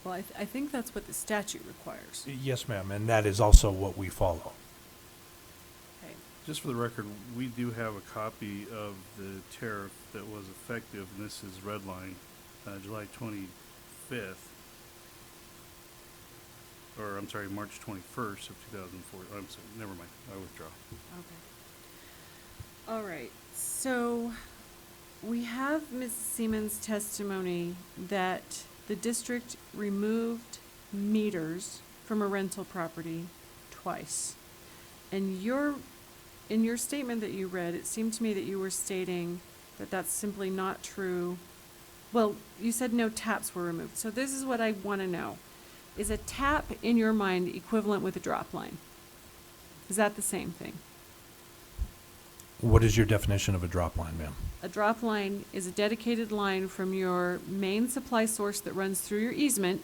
Well, I think that's what the statute requires. Yes, ma'am, and that is also what we follow. Okay. Just for the record, we do have a copy of the tariff that was effective, and this is red line, July 25th, or I'm sorry, March 21st of 2004. I'm sorry, never mind, I withdraw. Okay. All right, so we have Ms. Seamons' testimony that the district removed meters from a rental property twice. And in your statement that you read, it seemed to me that you were stating that that's simply not true. Well, you said no taps were removed. So this is what I want to know. Is a tap in your mind equivalent with a drop line? Is that the same thing? What is your definition of a drop line, ma'am? A drop line is a dedicated line from your main supply source that runs through your easement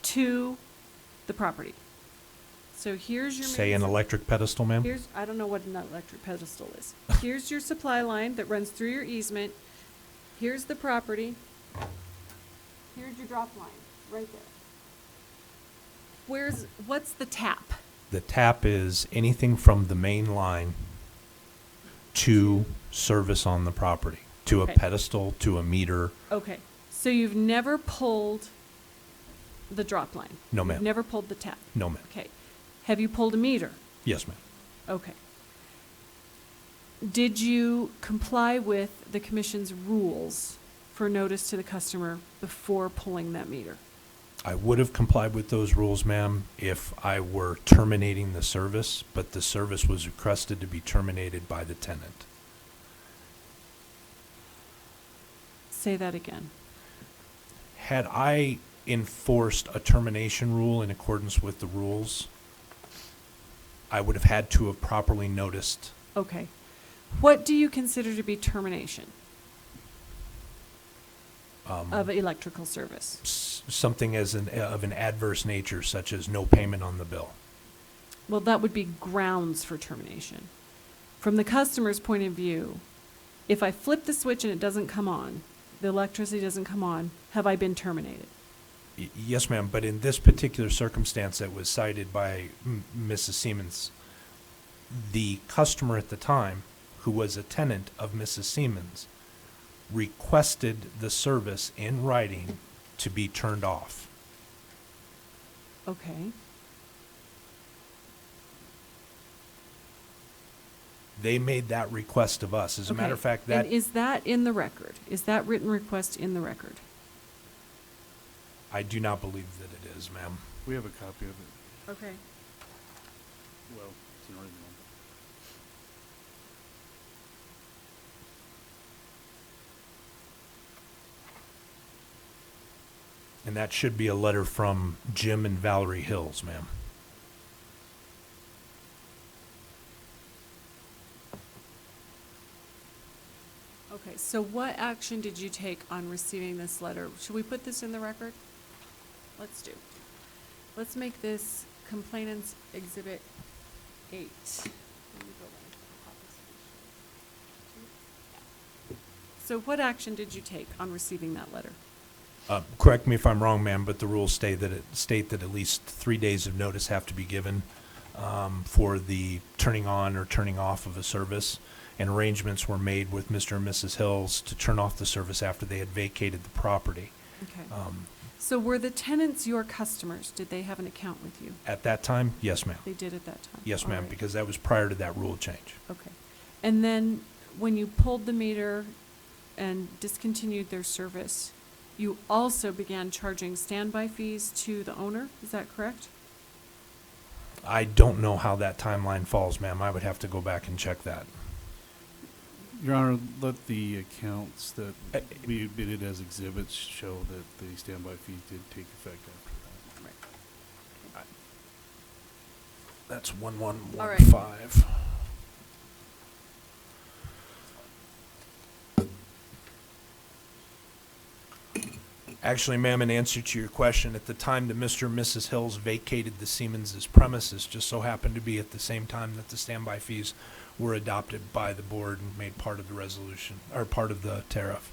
to the property. So here's your Say an electric pedestal, ma'am? I don't know what an electric pedestal is. Here's your supply line that runs through your easement. Here's the property. Here's your drop line, right there. What's the tap? The tap is anything from the main line to service on the property, to Okay. a pedestal, to a meter. Okay, so you've never pulled the drop line? No, ma'am. You've never pulled the tap? No, ma'am. Okay. Have you pulled a meter? Yes, ma'am. Okay. Did you comply with the commission's rules for notice to the customer before pulling that meter? I would have complied with those rules, ma'am, if I were terminating the service, but the service was requested to be terminated by the tenant. Say that again. Had I enforced a termination rule in accordance with the rules, I would have had to have properly noticed. Okay. What do you consider to be termination of electrical service? Something of an adverse nature, such as no payment on the bill. Well, that would be grounds for termination. From the customer's point of view, if I flip the switch and it doesn't come on, the electricity doesn't come on, have I been terminated? Yes, ma'am, but in this particular circumstance that was cited by Mrs. Seamons, the customer at the time, who was a tenant of Mrs. Seamons, requested the service in writing to be turned off. Okay. They made that request of us. As a matter of fact, that And is that in the record? Is that written request in the record? I do not believe that it is, ma'am. We have a copy of it. Okay. Well, it's an original. And that should be a letter from Jim and Valerie Hills, ma'am. Okay, so what action did you take on receiving this letter? Should we put this in the record? Let's do. Let's make this Complainant's Exhibit 8. Let me go back. So what action did you take on receiving that letter? Correct me if I'm wrong, ma'am, but the rules state that at least 3 days of notice have to be given for the turning on or turning off of a service. And arrangements were made with Mr. and Mrs. Hills to turn off the service after they had vacated the property. Okay. So were the tenants your customers? Did they have an account with you? At that time, yes, ma'am. They did at that time? Yes, All ma'am, right. because that was prior to that rule change. Okay. And then when you pulled the meter and discontinued their service, you also began charging standby fees to the owner? Is that correct? I don't know how that timeline falls, ma'am. I would have to go back and check that. Your Honor, let the accounts that we admitted as exhibits show that the standby fees did take effect after that. That's All right. 1115. Actually, ma'am, in answer to your question, at the time that Mr. and Mrs. Hills vacated the Seamons' premises, just so happened to be at the same time that the standby fees were adopted by the board and made part of the resolution, or part of the tariff.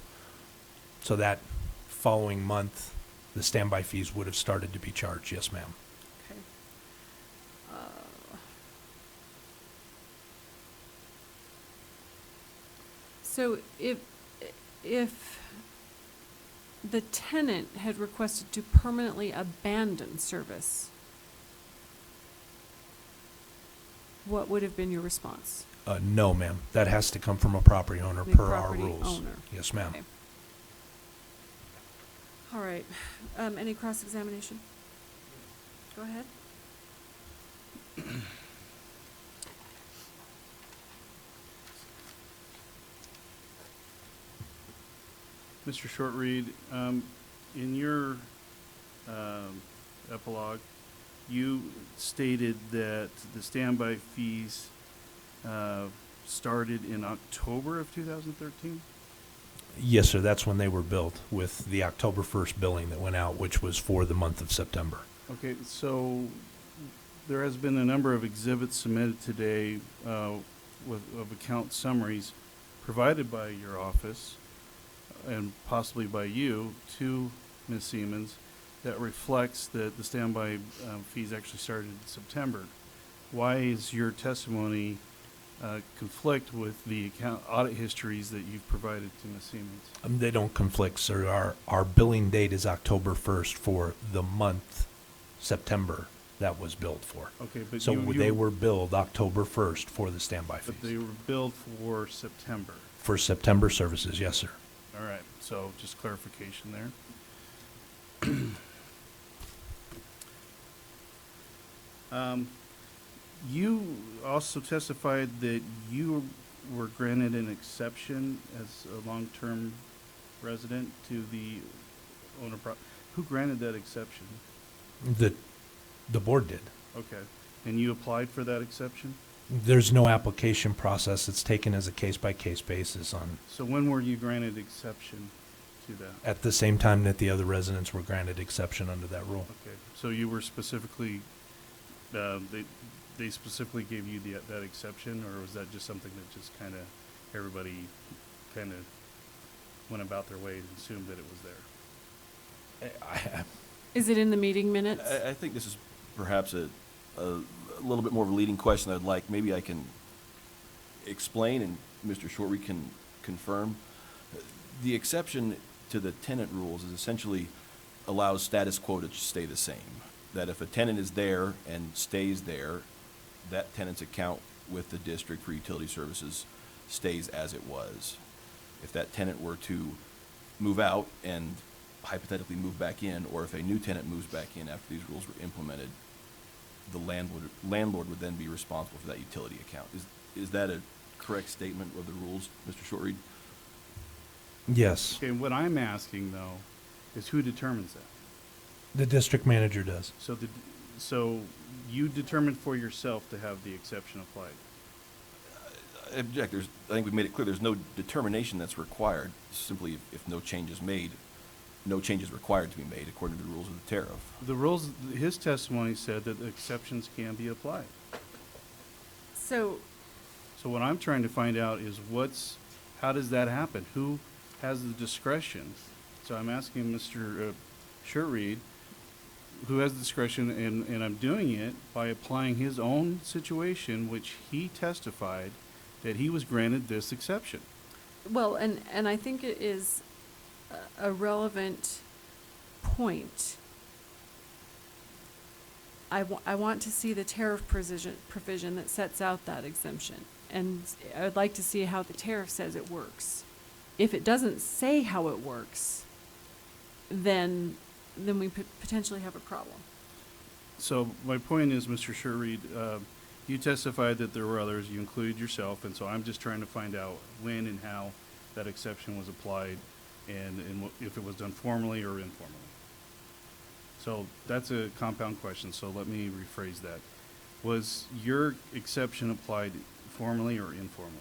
So that following month, the standby fees would have started to be charged, yes, ma'am. Okay. So if the tenant had requested to permanently abandon service, what would have been your response? No, ma'am. That has to come from a property owner The per our property rules. owner. Yes, ma'am. Okay. All right. Any cross-examination? Go ahead. Mr. Shortreed, in your epilogue, you stated that the standby fees started in October of 2013? Yes, sir. That's when they were billed with the October 1st billing that went out, which was for the month of September. Okay, so there has been a number of exhibits submitted today of account summaries provided by your office and possibly by you to Ms. Seamons that reflects that the standby fees actually started in September. Why is your testimony conflict with the account audit histories that you've provided to Ms. Seamons? They don't conflict, sir. Our billing date is October 1st for the month September that was billed for. Okay, but So they were billed October 1st for the standby but they fees. were billed for September. For September services, yes, sir. All right, so just clarification there. You also testified that you were granted an exception as a long-term resident to the owner who granted that exception? The board did. Okay, and you applied for that exception? There's no application process. It's taken as a case-by-case basis So when were you granted exception to that? at the same time that the other residents were granted exception under that rule. Okay, so you were specifically, they specifically gave you that exception, or was that just something that just kind of, everybody kind of went about their way and assumed that it was there? Is it in the meeting minutes? I think this is perhaps a little bit more of a leading question I'd like. Maybe I can explain and Mr. Shortreed can confirm. The exception to the tenant rules is essentially allows status quo to stay the same. That if a tenant is there and stays there, that tenant's account with the district for utility services stays as it was. If that tenant were to move out and hypothetically move back in, or if a new tenant moves back in after these rules were implemented, the landlord would then be responsible for that utility account. Is that a correct statement of the rules, Mr. Shortreed? Yes. Okay, what I'm asking though is who determines that? The district manager does. So you determined for yourself to have the exception applied. I object. I think we've made it clear there's no determination that's required. Simply, if no change is made, no change is required to be made according to the rules of the tariff. The rules, his testimony said that exceptions can be applied. So, So what I'm trying to find out is how does that happen? Who has the discretion? So I'm asking Mr. Sherreed, who has the discretion, and I'm doing it by applying his own situation, which he testified that he was granted this exception. well, and I think it is a relevant point. I want to see the tariff provision that sets out that exemption. And I'd like to see how the tariff says it works. If it doesn't say how it works, then we potentially have a problem. So my point is, Mr. Sherreed, you testified that there were others, you included yourself, and so I'm just trying to find out when and how that exception was applied and if it was done formally or informally. So that's a compound question, so let me rephrase that. Was your exception applied formally or informally?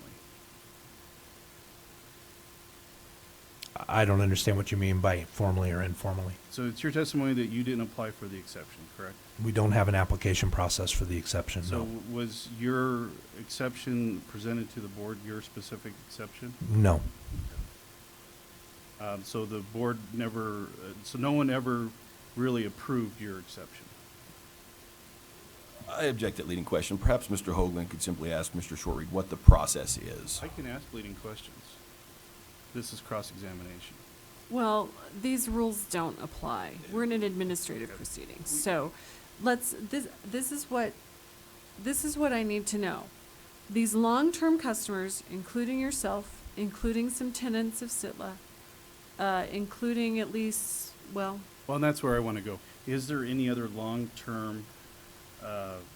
I don't understand what you mean by formally or informally. So it's your testimony that you didn't apply for the exception, correct? We don't have an application process for the exception, So no. was your exception presented to the board, your specific exception? No. So the board never, so no one ever really approved your exception? I object to that leading question. Perhaps Mr. Hoagland could simply ask Mr. Shortreed what the process is. I can ask leading questions. This is cross-examination. Well, these rules don't apply. We're in an administrative proceeding. So this is what I need to know. These long-term customers, including yourself, including some tenants of Sitla, including at least, well, Well, and that's where I want to go. Is there any other long-term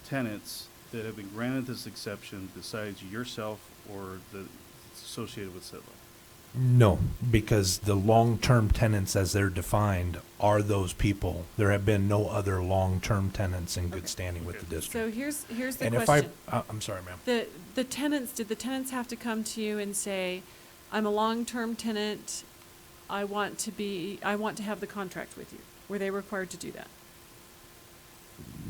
tenants that have been granted this exception besides yourself or the associated with Sitla? No, because the long-term tenants as they're defined are those people. There have been no other long-term tenants in good Okay. standing with the Okay. district. so here's the And if question. I'm sorry, ma'am. Did the tenants have to come to you and say, I'm a long-term tenant, I want to have the contract with you? Were they required to do that?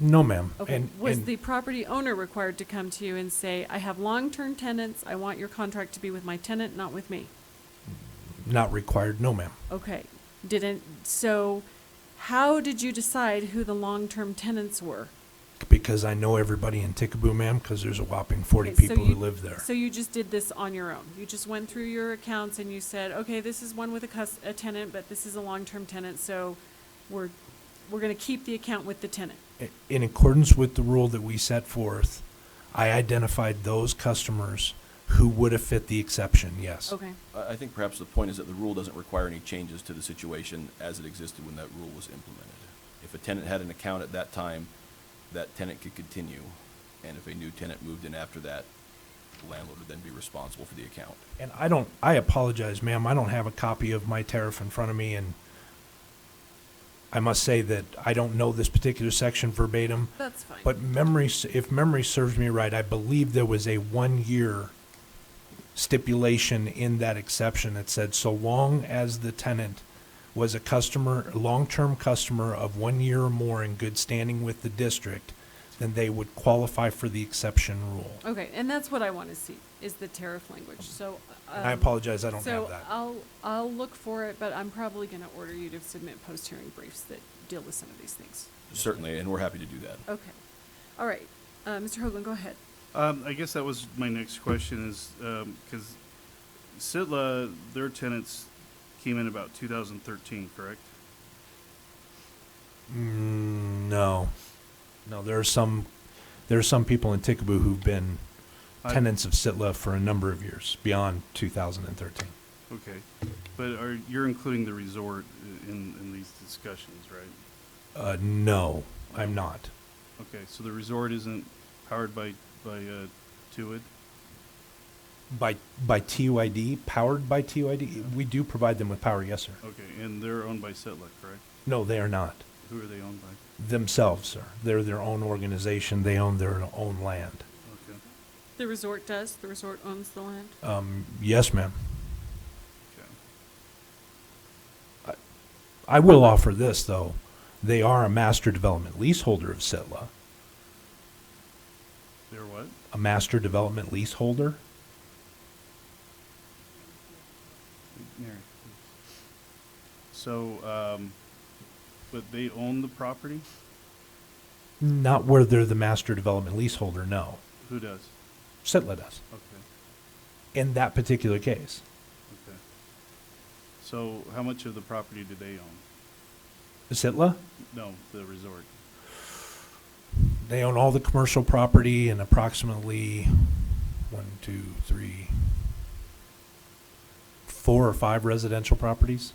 No, ma'am. Okay, was the property owner required to come to you and say, I have long-term tenants, I want your contract to be with my tenant, not with me? Not required, no, ma'am. Okay, so how did you decide who the long-term tenants were? Because I know everybody in Ticaboo, ma'am, because there's a whopping 40 Okay, so people who live there. So you just did this on your own? You just went through your accounts and you said, okay, this is one with a tenant, but this is a long-term tenant, so we're gonna keep the account with the tenant? In accordance with the rule that we set forth, I identified those customers who would have fit the exception, yes. Okay, I think perhaps the point is that the rule doesn't require any changes to the situation as it existed when that rule was implemented. If a tenant had an account at that time, that tenant could continue, and if a new tenant moved in after that, the landlord would then be responsible for the account. And I apologize, ma'am, I don't have a copy of my tariff in front of me, and I must say that I don't know this particular section verbatim, that's fine. but if memory serves me right, I believe there was a 1-year stipulation in that exception that said so long as the tenant was a long-term customer of 1 year or more in good standing with the district, then they would qualify for the exception rule. Okay, and that's what I want to see, is the tariff language, so. I apologize, I don't have that. So I'll look for it, but I'm probably going to order you to submit post-hearing briefs that deal with some of these things. Certainly, and we're happy to do that. Okay, all right, Mr. Hoagland, go ahead. I guess that was my next question is, because Sitla, their tenants came in about 2013, correct? No. No, there are some people in Ticaboo who've been tenants of Sitla for a number of years, beyond 2013. Okay, but you're including the resort in these discussions, right? No, I'm not. Okay, so the resort isn't powered by TUID? By TUID, powered by TUID? We do provide them with power, yes, sir. Okay, and they're owned by Sitla, correct? No, they are not. Who are they owned by? Themselves, sir. They're their own organization. They own their own land. Okay. The resort does? The resort owns the land? Yes, ma'am. Okay. I will offer this, though. They are a master development leaseholder of Sitla. They're what? A master development leaseholder? Mary. So, but they own the property? Not where they're the master development leaseholder, no. Who does? Sitla does, Okay, in that particular case. okay. So how much of the property do they own? Sitla? No, the resort. They own all the commercial property and approximately 4 or 5 residential properties.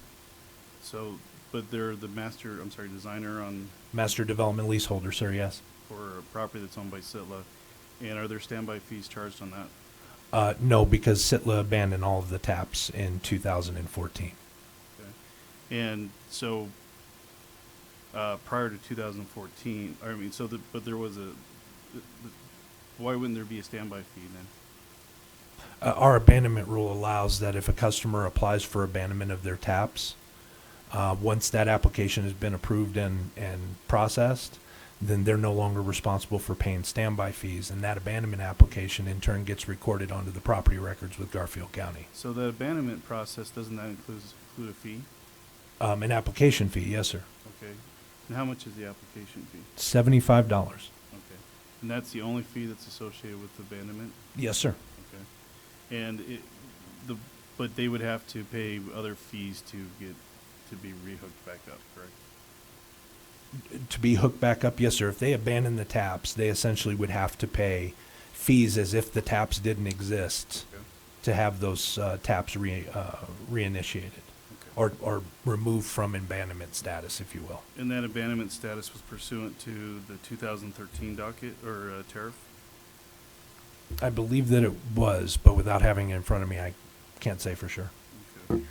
So, but they're the master, I'm sorry, designer on, Master development leaseholder, sir, yes. for a property that's owned by Sitla. And are there standby fees charged on that? No, because Sitla abandoned all of the taps in 2014. Okay. And so, prior to 2014, but there was why wouldn't there be a standby fee then? Our abandonment rule allows that if a customer applies for abandonment of their taps, once that application has been approved and processed, then they're no longer responsible for paying standby fees, and that abandonment application in turn gets recorded onto the property records with Garfield County. So the abandonment process, doesn't that include a fee? An application fee, yes, sir. Okay. And how much is the application fee? $75. Okay. And that's the only fee that's associated with abandonment? Yes, sir. Okay. And but they would have to pay other fees to be rehooked back up, correct? To be hooked back up, yes, sir. If they abandon the taps, they essentially would have to pay fees as if the taps didn't exist Okay. to have those taps reinitiated Okay. or removed from abandonment status, if you will. And that abandonment status was pursuant to the 2013 docket or tariff? I believe that it was, but without having it in front of me, I can't say for sure. Okay.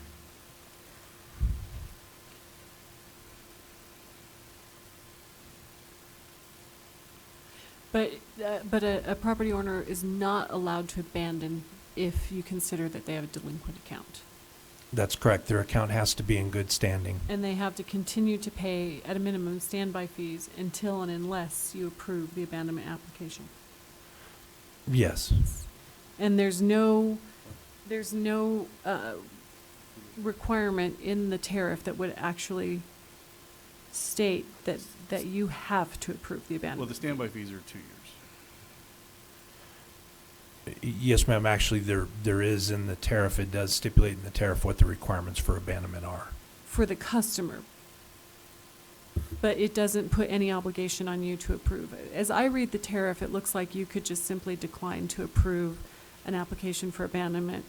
But a property owner is not allowed to abandon if you consider that they have a delinquent account. That's correct. Their account has to be in good standing. And they have to continue to pay, at a minimum, standby fees until and unless you approve the abandonment application. Yes. And there's no requirement in the tariff that would actually state that you have to approve the Well, the abandonment. standby fees are 2 years. Yes, ma'am. Actually, there is in the tariff, it does stipulate in the tariff what the requirements for abandonment are. For the customer. But it doesn't put any obligation on you to approve it. As I read the tariff, it looks like you could just simply decline to approve an application for abandonment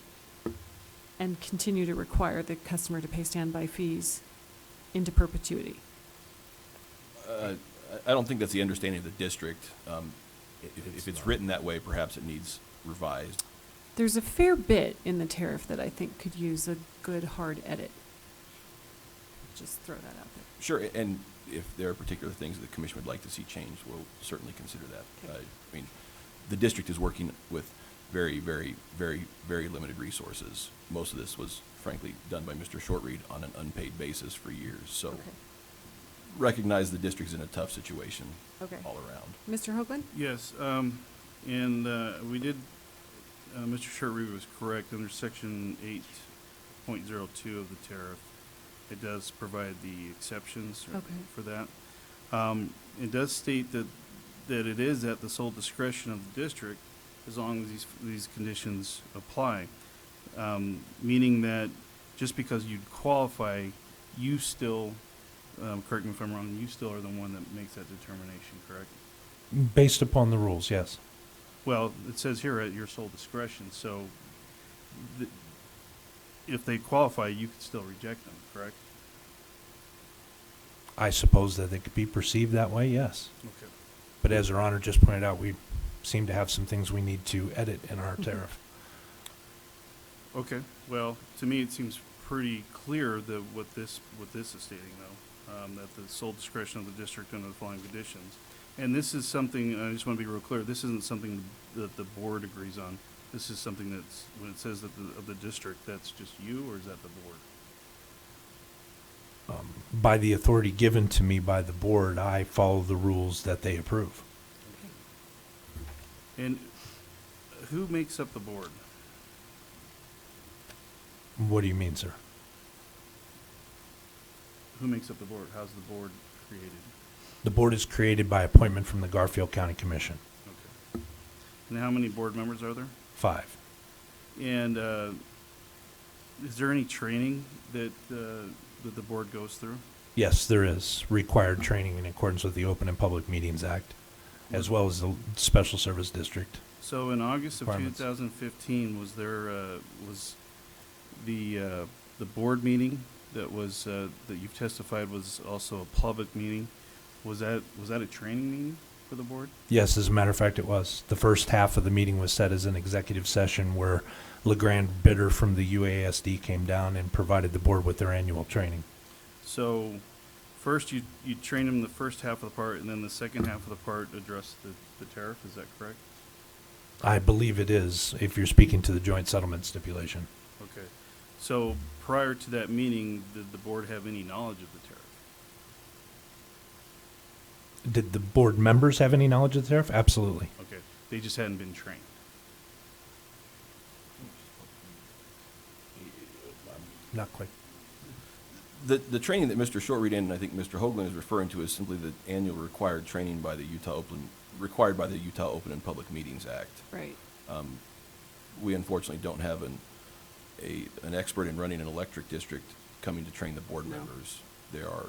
and continue to require the customer to pay standby fees into perpetuity. I don't think that's the understanding of the district. If it's written that way, perhaps it needs revised. There's a fair bit in the tariff that I think could use a good hard edit. Just throw that out there. Sure, and if there are particular things the commission would like to see changed, we'll certainly consider that. Okay. I mean, the district is working with very, very, very, very limited resources. Most of this was frankly done by Mr. Shortreed on an unpaid basis for years, so Okay. recognize the district's in a tough situation Okay. all around. Mr. Hoagland? Yes, and we did, Mr. Shortreed was correct, under section 8.02 of the tariff, it does provide the exceptions Okay. for that. It does state that it is at the sole discretion of the district as long as these conditions apply. Meaning that just because you qualify, you still, correct me if I'm wrong, you still are the one that makes that determination, correct? Based upon the rules, yes. Well, it says here at your sole discretion, so if they qualify, you could still reject them, correct? I suppose that it could be perceived that way, yes. Okay. But as Your Honor just pointed out, we seem to have some things we need to edit in our tariff. Okay, well, to me, it seems pretty clear that what this is stating, though. at the sole discretion of the district under the following conditions. And this is something, I just want to be real clear, this isn't something that the board agrees on. This is something that's, when it says that of the district, that's just you, or is that the board? By the authority given to me by the board, I follow the rules that they approve. And who makes up the board? What do you mean, sir? Who makes up the board? How's the board created? The board is created by appointment from the Garfield County Commission. Okay. And how many board members are there? 5. And is there any training that that the board goes through? Yes, there is required training in accordance with the Open and Public Meetings Act, as well as the Special Service District. So in August of Requirements. 2015, was there was the board meeting that was that you've testified was also a public meeting? Was that a training meeting for the board? Yes, as a matter of fact, it was. The first half of the meeting was set as an executive session where LeGrand Bitter from the UASD came down and provided the board with their annual training. So first you train them the first half of the part, and then the second half of the part address the tariff. Is that correct? I believe it is, if you're speaking to the joint settlement stipulation. Okay. So prior to that meeting, did the board have any knowledge of the tariff? Did the board members have any knowledge of the tariff? Absolutely. Okay. They just hadn't been trained. Not quite. The training that Mr. Shortreed and I think Mr. Hoagland is referring to is simply the annual required training by the required by the Utah Open and Public Meetings Act. Right. We unfortunately don't have an expert in running an electric district coming to train the board No. members. There are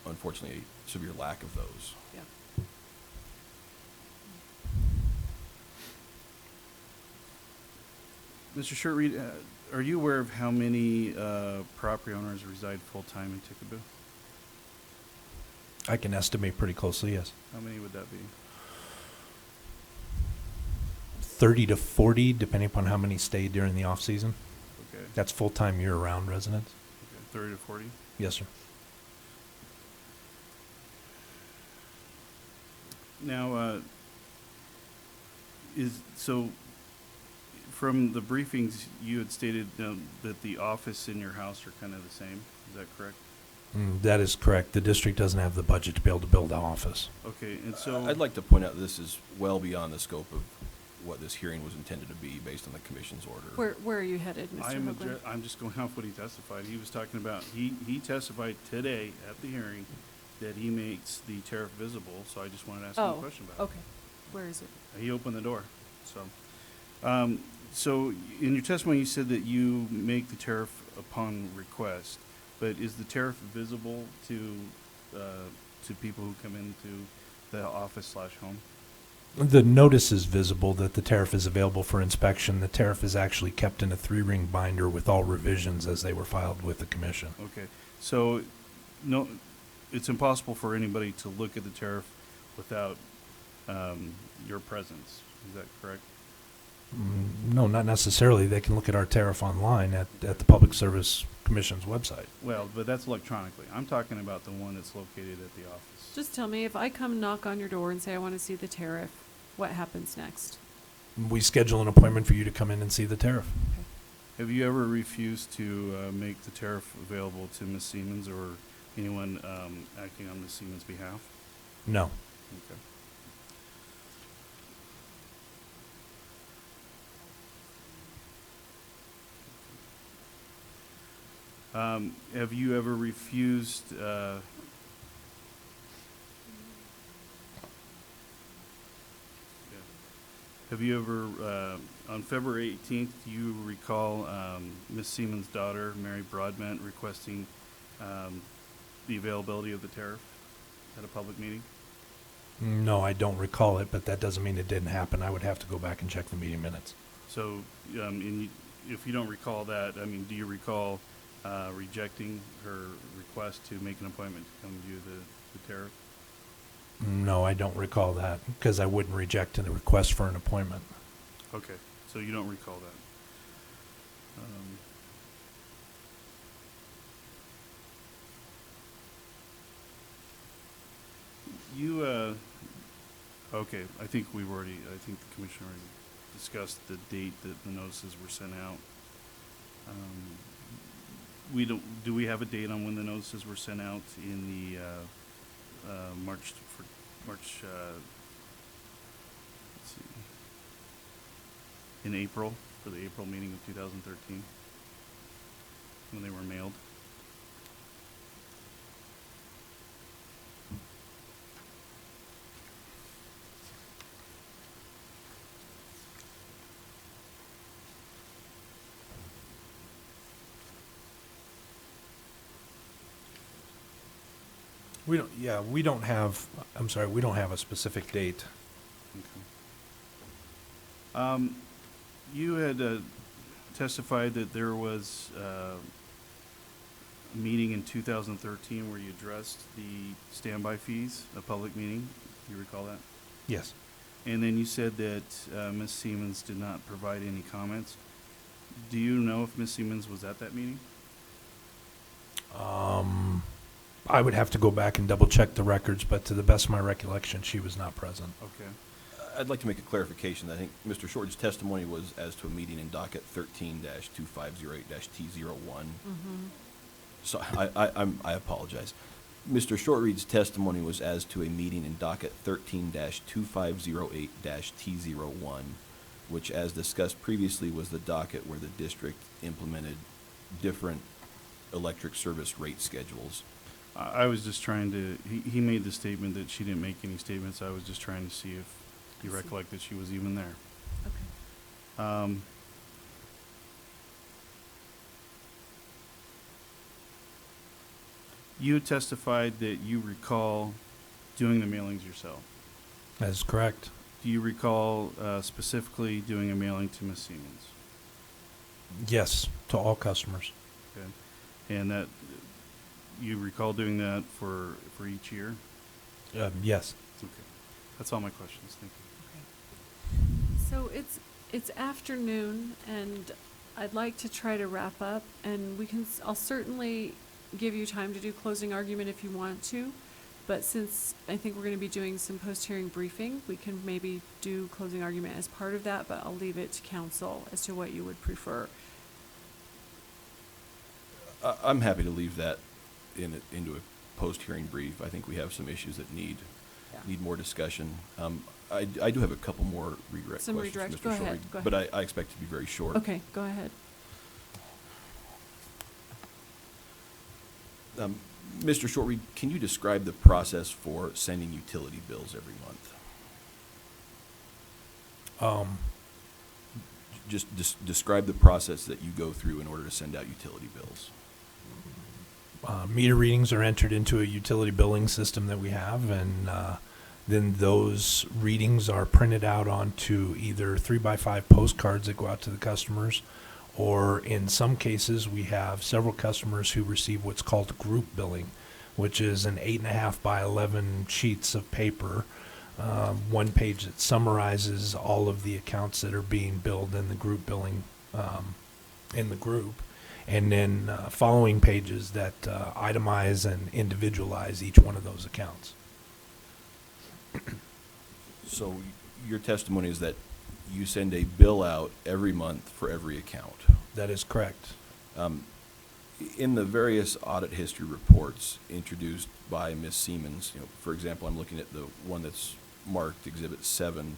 unfortunately a severe lack of those. Yeah. Mr. Shortreed, are you aware of how many property owners reside full-time in Ticaboo? I can estimate pretty closely, yes. How many would that be? 30 to 40, depending upon how many stay during the off-season. Okay. That's full-time year-round residents. Okay. 30 to 40? Yes, sir. Now, so from the briefings, you had stated that the office and your house are kind of the same. Is that correct? That is correct. The district doesn't have the budget to be able to build an office. Okay, and so I'd like to point out this is well beyond the scope of what this hearing was intended to be based on the commission's order. Where are you headed, Mr. Hoagland? I'm just going off what he testified. He was talking about, he testified today at the hearing that he makes the tariff visible, so I just wanted to ask him a question about it. Okay. Where is it? He opened the door, so. So in your testimony, you said that you make the tariff upon request, but is the tariff visible to people who come into the office/home? The notice is visible that the tariff is available for inspection. The tariff is actually kept in a 3-ring binder with all revisions as they were filed with the commission. Okay, so no, it's impossible for anybody to look at the tariff without your presence. Is that correct? No, not necessarily. They can look at our tariff online at the Public Service Commission's website. Well, but that's electronically. I'm talking about the one that's located at the office. Just tell me, if I come knock on your door and say I want to see the tariff, what happens next? We schedule an appointment for you to come in and see the tariff. Okay. Have you ever refused to make the tariff available to Ms. Seamons or anyone acting on Ms. Seamons' behalf? No. Okay. Have you ever refused Have you ever, on February 18th, do you recall Ms. Seamons' daughter, Mary Broadbent, requesting the availability of the tariff at a public meeting? No, I don't recall it, but that doesn't mean it didn't happen. I would have to go back and check the meeting minutes. So, if you don't recall that, I mean, do you recall rejecting her request to make an appointment to come view the tariff? No, I don't recall that because I wouldn't reject a request for an appointment. Okay, so you don't recall that. Okay, I think the commissioner already discussed the date that the notices were sent out. Do we have a date on when the notices were sent out in the, March, let's see, in April, for the April meeting of 2013, when they were mailed? We don't have a specific date. Okay. You had testified that there was a meeting in 2013 where you addressed the standby fees, a public meeting. Do you recall that? Yes. And then you said that Ms. Seamons did not provide any comments. Do you know if Ms. Seamons was at that meeting? I would have to go back and double check the records, but to the best of my recollection, she was not present. Okay. I'd like to make a clarification. I think Mr. Shorten's testimony was as to a meeting in docket 13-2508-T01. So I apologize. Mr. Shortreed's testimony was as to a meeting in docket 13-2508-T01, which, as discussed previously, was the docket where the district implemented different electric service rate schedules. I was just trying to, he made the statement that she didn't make any statements. I was just trying to see if you I see. recollect that she was even there. Okay. You testified that you recall doing the mailings yourself. That is correct. Do you recall specifically doing a mailing to Ms. Seamons? Yes, to all customers. Okay. And that, you recall doing that for each year? Yes. Okay. That's all my questions. Thank you. So it's afternoon, and I'd like to try to wrap up, and I'll certainly give you time to do closing argument if you want to, but since I think we're going to be doing some post-hearing briefing, we can maybe do closing argument as part of that, but I'll leave it to council as to what you would prefer. I'm happy to leave that into a post-hearing brief. I think we have some issues that need more discussion. I do have a couple more redirect Some questions, redirect. Mr. Go ahead, Shortreed, go but ahead. I expect to be very short. Okay, go ahead. Mr. Shortreed, can you describe the process for sending utility bills every month? Just describe the process that you go through in order to send out utility bills. Meter readings are entered into a utility billing system that we have, and then those readings are printed out onto either 3x5 postcards that go out to the customers, or in some cases, we have several customers who receive what's called group billing, which is an 8.5 by 11 sheets of paper, one page that summarizes all of the accounts that are being billed in the group billing in the group, and then following pages that itemize and individualize each one of those accounts. So your testimony is that you send a bill out every month for every account. That is correct. In the various audit history reports introduced by Ms. Seamons, for example, I'm looking at the one that's marked Exhibit 7.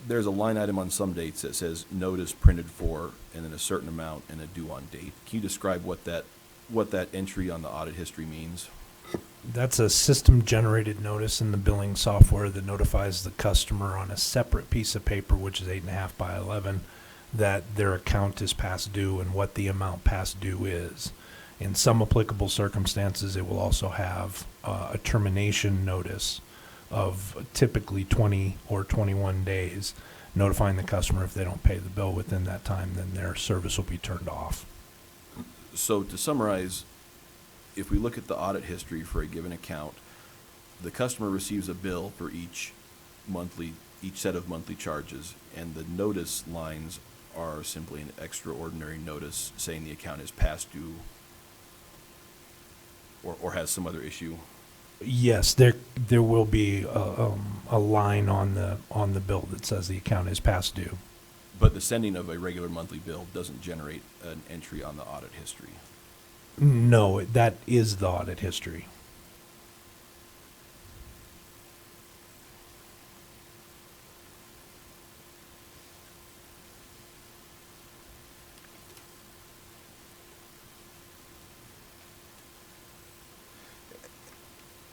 There's a line item on some dates that says notice printed for, and then a certain amount and a due on date. Can you describe what that entry on the audit history means? That's a system-generated notice in the billing software that notifies the customer on a separate piece of paper, which is 8.5 by 11, that their account is past due and what the amount past due is. In some applicable circumstances, it will also have a termination notice of typically 20 or 21 days, notifying the customer if they don't pay the bill within that time, then their service will be turned off. So to summarize, if we look at the audit history for a given account, the customer receives a bill for each set of monthly charges, and the notice lines are simply an extraordinary notice saying the account is past due or has some other issue. Yes, there will be a line on the bill that says the account is past due. But the sending of a regular monthly bill doesn't generate an entry on the audit history. No, that is the audit history.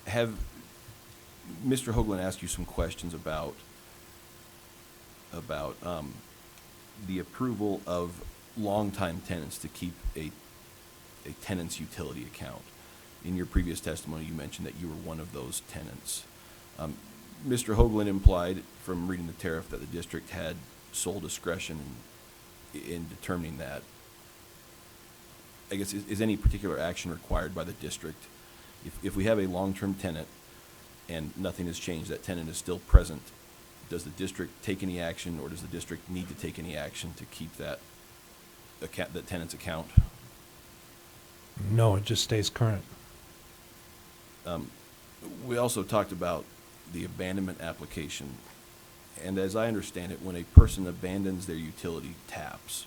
Have Mr. Hoagland asked you some questions about the approval of longtime tenants to keep a tenant's utility account? In your previous testimony, you mentioned that you were one of those tenants. Mr. Hoagland implied from reading the tariff that the district had sole discretion in determining that. I guess, is any particular action required by the district? If we have a long-term tenant and nothing has changed, that tenant is still present, does the district take any action, or does the district need to take any action to keep that tenant's account? No, it just stays current. We also talked about the abandonment application, and as I understand it, when a person abandons their utility taps,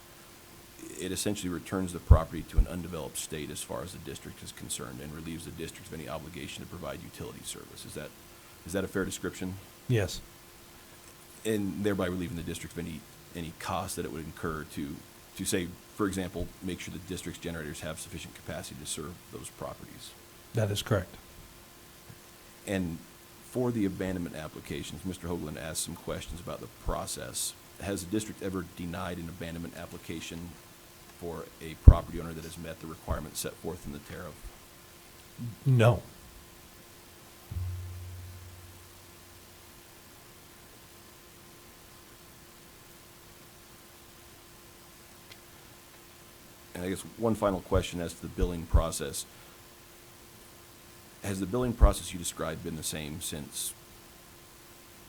it essentially returns the property to an undeveloped state as far as the district is concerned, and relieves the district of any obligation to provide utility service. Is that a fair description? Yes. And thereby relieving the district of any cost that it would incur to say, for example, make sure the district's generators have sufficient capacity to serve those properties. That is correct. And for the abandonment applications, Mr. Hoagland asked some questions about the process. Has the district ever denied an abandonment application for a property owner that has met the requirements set forth in the tariff? No. And I guess one final question as to the billing process. Has the billing process you described been the same since,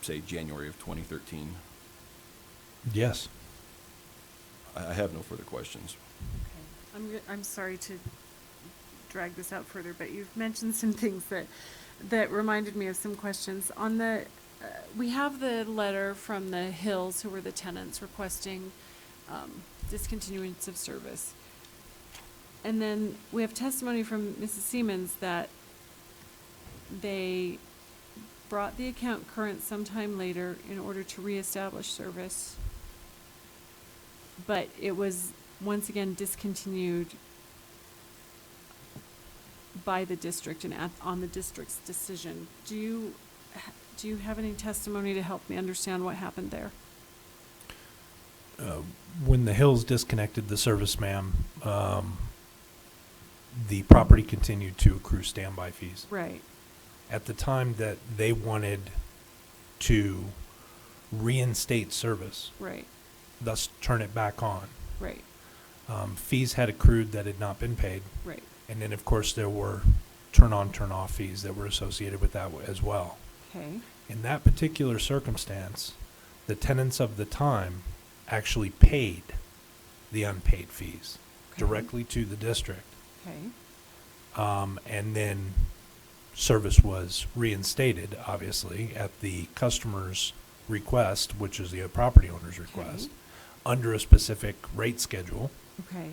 say, January of 2013? Yes. I have no further questions. Okay. I'm sorry to drag this out further, but you've mentioned some things that reminded me of some questions. On the, we have the letter from the Hills, who were the tenants, requesting discontinuance of service. And then we have testimony from Mrs. Seamons that they brought the account current sometime later in order to reestablish service. But it was once again discontinued by the district and on the district's decision. Do you have any testimony to help me understand what happened there? When the Hills disconnected the service, ma'am, the property continued to accrue standby fees. Right. At the time that they wanted to reinstate service, Right. thus turn it back on, Right. fees had accrued that had not been paid. Right. And then, of course, there were turn-on, turn-off fees that were associated with that as well. Okay. In that particular circumstance, the tenants of the time actually paid the unpaid fees Okay. directly to the district. Okay. And then service was reinstated, obviously, at the customer's request, which is the property owner's request, under a specific rate schedule, Okay.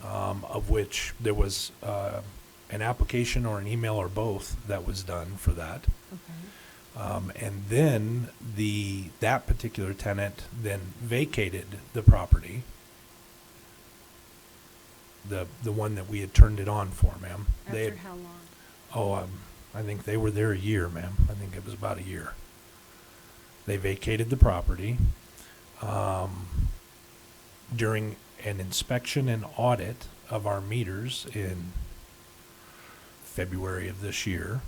of which there was an application or an email or both that was done for that. Okay. And then that particular tenant then vacated the property, the one that we had turned it on for, ma'am. They After had, how long? I think they were there a year, ma'am. I think it was about a year. They vacated the property. During an inspection and audit of our meters in February of this year,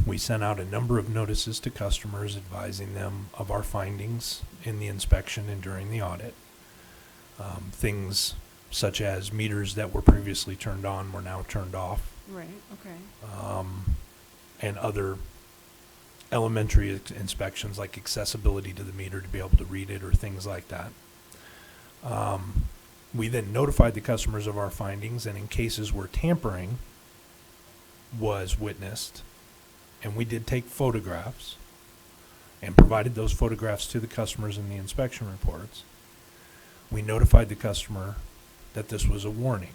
we sent out a number of notices to customers advising them of our findings in the inspection and during the audit. Things such as meters that were previously turned on were now turned off, Right. Okay. and other elementary inspections like accessibility to the meter to be able to read it or things like that. We then notified the customers of our findings, and in cases where tampering was witnessed, and we did take photographs and provided those photographs to the customers in the inspection reports. We notified the customer that this was a warning.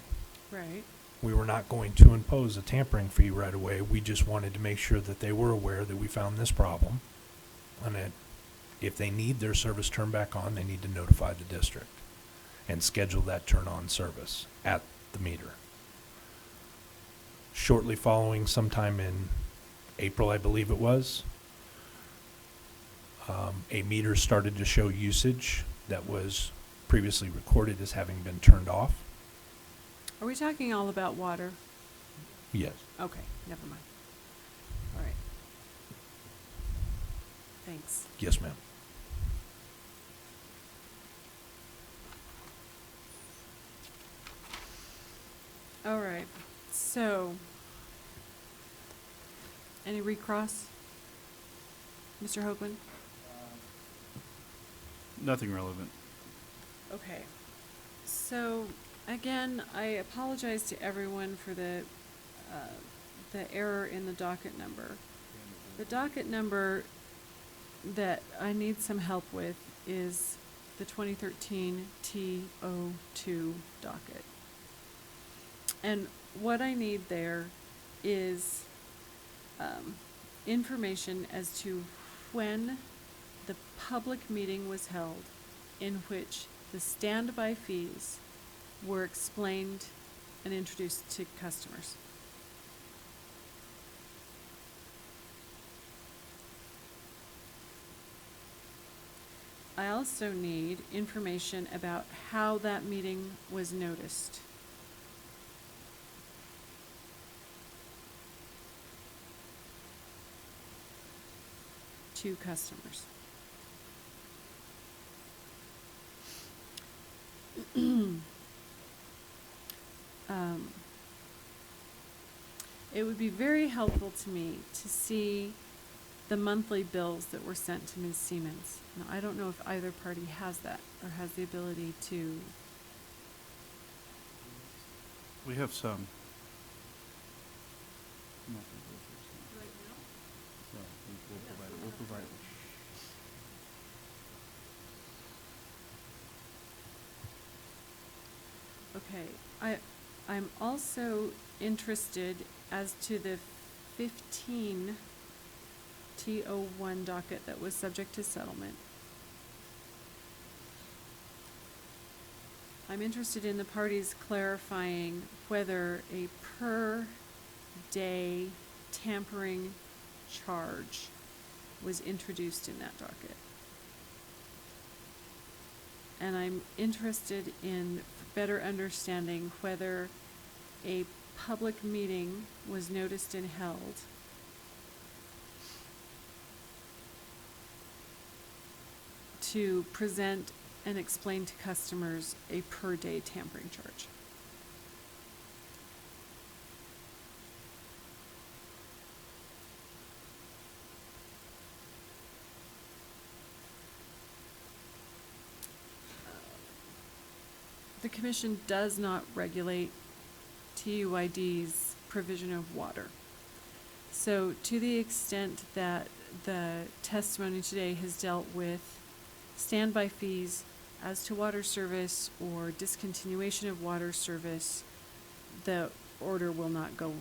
Right. We were not going to impose a tampering fee right away. We just wanted to make sure that they were aware that we found this problem, and that if they need their service turned back on, they need to notify the district and schedule that turn on service at the meter. Shortly following, sometime in April, I believe it was, a meter started to show usage that was previously recorded as having been turned off. Are we talking all about water? Yes. Okay, never mind. All right. Thanks. Yes, ma'am. All right, so, any recross? Mr. Hoagland? Nothing relevant. Okay, so, again, I apologize to everyone for the error in the docket number. The docket number that I need some help with is the 2013 TO2 docket. And what I need there is information as to when the public meeting was held in which the standby fees were explained and introduced to customers. I also need information about how that meeting was noticed. To customers. It would be very helpful to me to see the monthly bills that were sent to Ms. Seamons. Now, I don't know if either party has that or has the ability to. We have some. So we'll provide it. Okay, I'm also interested as to the 15 TO1 docket that was subject to settlement. I'm interested in the parties clarifying whether a per day tampering charge was introduced in that docket. And I'm interested in better understanding whether a public meeting was noticed and held to present and explain to customers a per day tampering charge. The commission does not regulate TUID's provision of water. So to the extent that the testimony today has dealt with standby fees as to water service or discontinuation of water service, the order will not go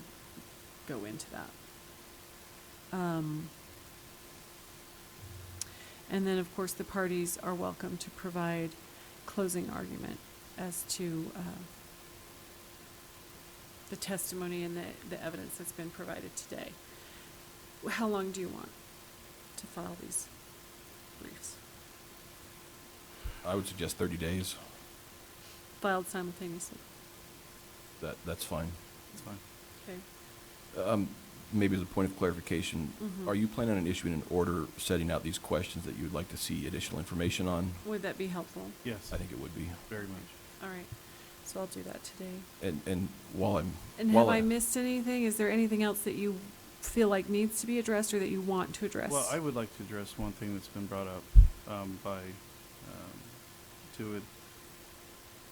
into that. And then, of course, the parties are welcome to provide closing argument as to the testimony and the evidence that's been provided today. How long do you want to file these briefs? I would suggest 30 days. Filed simultaneously. That's fine. That's fine. Okay. Maybe as a point of clarification, Mhm. are you planning on issuing an order setting out these questions that you would like to see additional information on? Would that be helpful? Yes. I think it would be. Very much. All right. So I'll do that today. And while I'm And have I missed anything? Is there anything else that you feel like needs to be addressed or that you want to address? Well, I would like to address one thing that's been brought up by to it.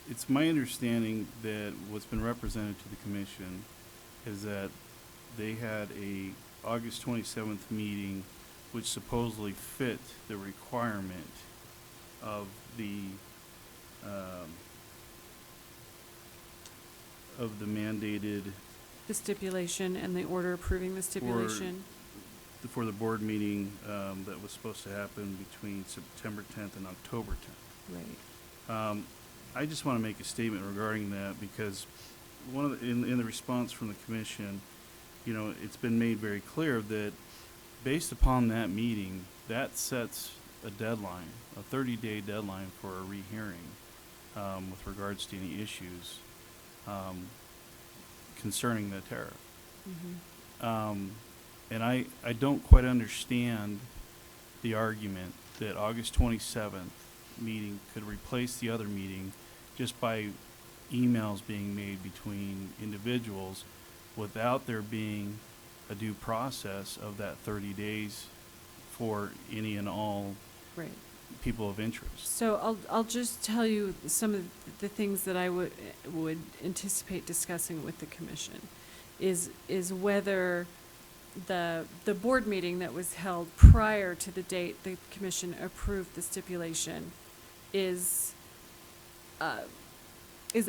It's my understanding that what's been represented to the commission is that they had a August 27th meeting, which supposedly fit the requirement of the mandated The stipulation and the order approving the stipulation. for the board meeting that was supposed to happen between September 10th and October 10th. Right. I just want to make a statement regarding that because in the response from the commission, you know, it's been made very clear that based upon that meeting, that sets a deadline, a 30-day deadline for a rehearing with regards to any issues concerning the tariff. Mm-hmm. And I don't quite understand the argument that August 27th meeting could replace the other meeting just by emails being made between individuals without there being a due process of that 30 days for any and all Right. people of interest. So I'll just tell you some of the things that I would anticipate discussing with the commission is whether the board meeting that was held prior to the date the commission approved the stipulation is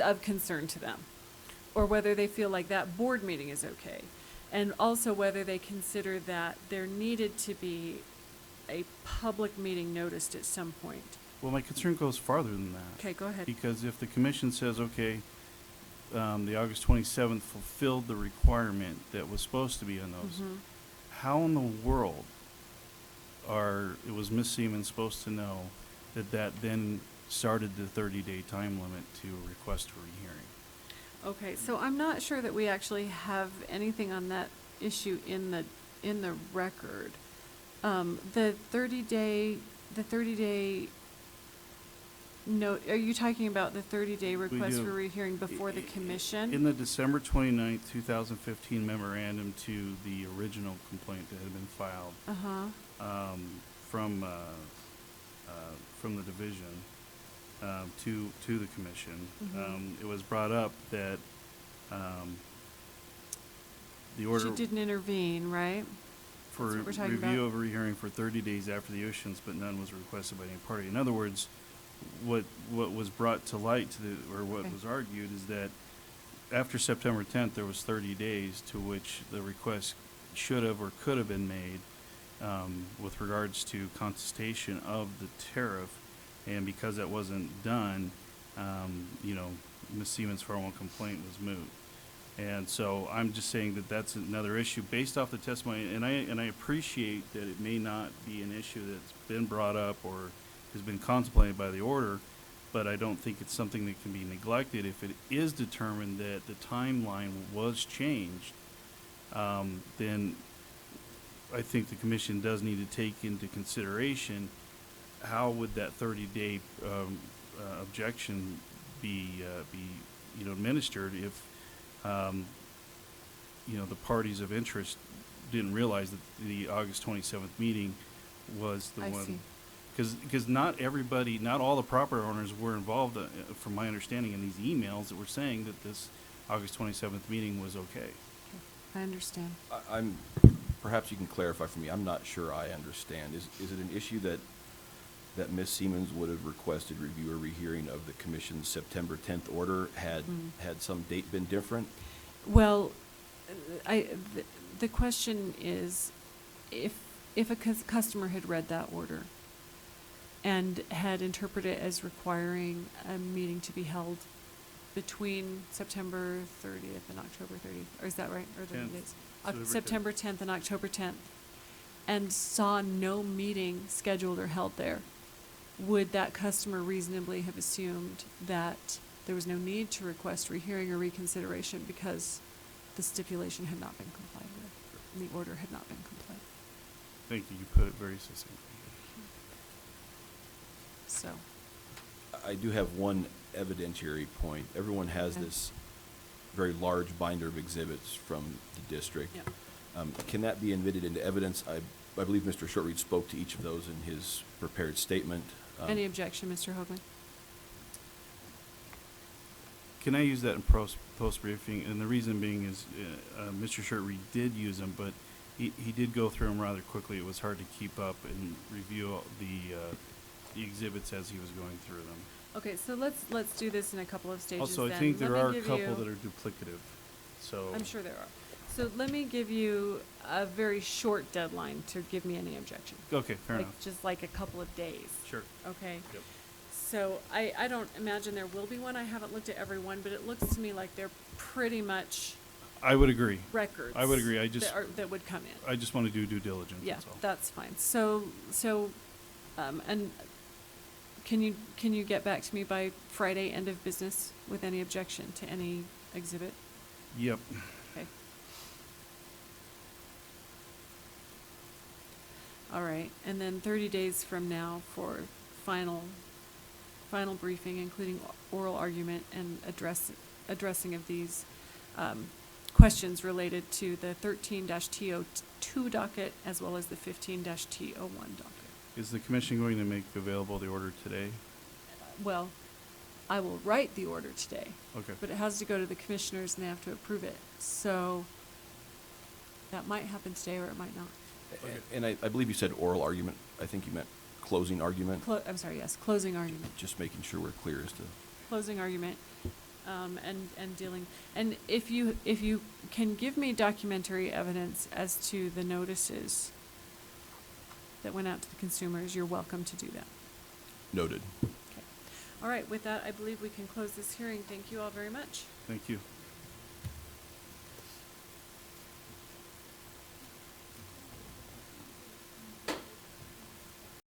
of concern to them, or whether they feel like that board meeting is okay, and also whether they consider that there needed to be a public meeting noticed at some point. Well, my concern goes farther than that. Okay, go ahead. Because if the commission says, okay, the August 27th fulfilled the requirement that was supposed to be in those, Mhm. how in the world was Ms. Seamons supposed to know that then started the 30-day time limit to request a rehearing? Okay, so I'm not sure that we actually have anything on that issue in the record. The 30-day note, are you talking about the 30-day request do. for rehearing before the commission? In the December 29th, 2015 memorandum to the original complaint that had been filed Uh-huh. from the division to the commission, Mhm. it was brought up that the order She didn't intervene, right? for That's what we're talking review about? of a rehearing for 30 days after the issuance, but none was requested by any party. In other words, what was brought to light what Okay. was argued is that after September 10th, there was 30 days to which the request should have or could have been made with regards to contestation of the tariff, and because that wasn't done, Ms. Seamons' 401 complaint was moot. And so I'm just saying that that's another issue based off the testimony, and I appreciate that it may not be an issue that's been brought up or has been contemplated by the order, but I don't think it's something that can be neglected. If it is determined that the timeline was changed, then I think the commission does need to take into consideration how would that 30-day objection be administered if the parties of interest didn't realize that the August 27th meeting was the I one. see. Because not all the property owners were involved, from my understanding in these emails that were saying that this August 27th meeting was okay. I understand. I'm, perhaps you can clarify for me, I'm not sure I understand. Is it an issue that Ms. Seamons would have requested review or rehearing of the commission's September 10th order had some date been different? Well, the question is, if a customer had read that order and had interpreted it as requiring a meeting to be held between September 30th and October 30th, or is that right? Or the 10th. dates? September 10th. September 10th and October 10th, and saw no meeting scheduled or held there, would that customer reasonably have assumed that there was no need to request rehearing or reconsideration because the stipulation had not been complied with, and the order had not been complied? Thank you. You put it very succinctly. So, I do have one evidentiary point. Everyone has Okay. this very large binder of exhibits from the district. yeah. Can that be admitted into evidence? I believe Mr. Shortreed spoke to each of those in his prepared statement. Any objection, Mr. Hoagland? Can I use that in post briefing? And the reason being is Mr. Shortreed did use them, but He did go through them rather quickly. It was hard to keep up and review all the exhibits as he was going through them. Okay, so let's do this in a couple of stages Also, I then. think Let there me are a give couple you- that are duplicative, so. I'm sure there are. So let me give you a very short deadline to give me any objection. Okay, fair Like, enough. just like a couple of days, Sure. okay? Yep. So I don't imagine there will be one. I haven't looked at every one, but it looks to me like they're pretty much I would agree. records. I would agree. I just- that would come in. I just want to do due diligence, Yeah, that's all. that's fine. And can you get back to me by Friday, end of business, with any objection to any exhibit? Yep. Okay. All right, and then 30 days from now for final briefing, including oral argument and addressing of these questions related to the 13-TO2 docket as well as the 15-TO1 docket. Is the commission going to make available the order today? Well, I will write the order today, Okay. but it has to go to the commissioners and they have to approve it. So that might happen today or it might not. And I believe you said oral argument. I think you meant closing argument. I'm sorry, yes, closing argument. Just making sure we're clear as to. Closing argument, and dealing, and if you can give me documentary evidence as to the notices that went out to the consumers, you're welcome to do that. Noted. Okay. All right, with that, I believe we can close this hearing. Thank you all very much. Thank you.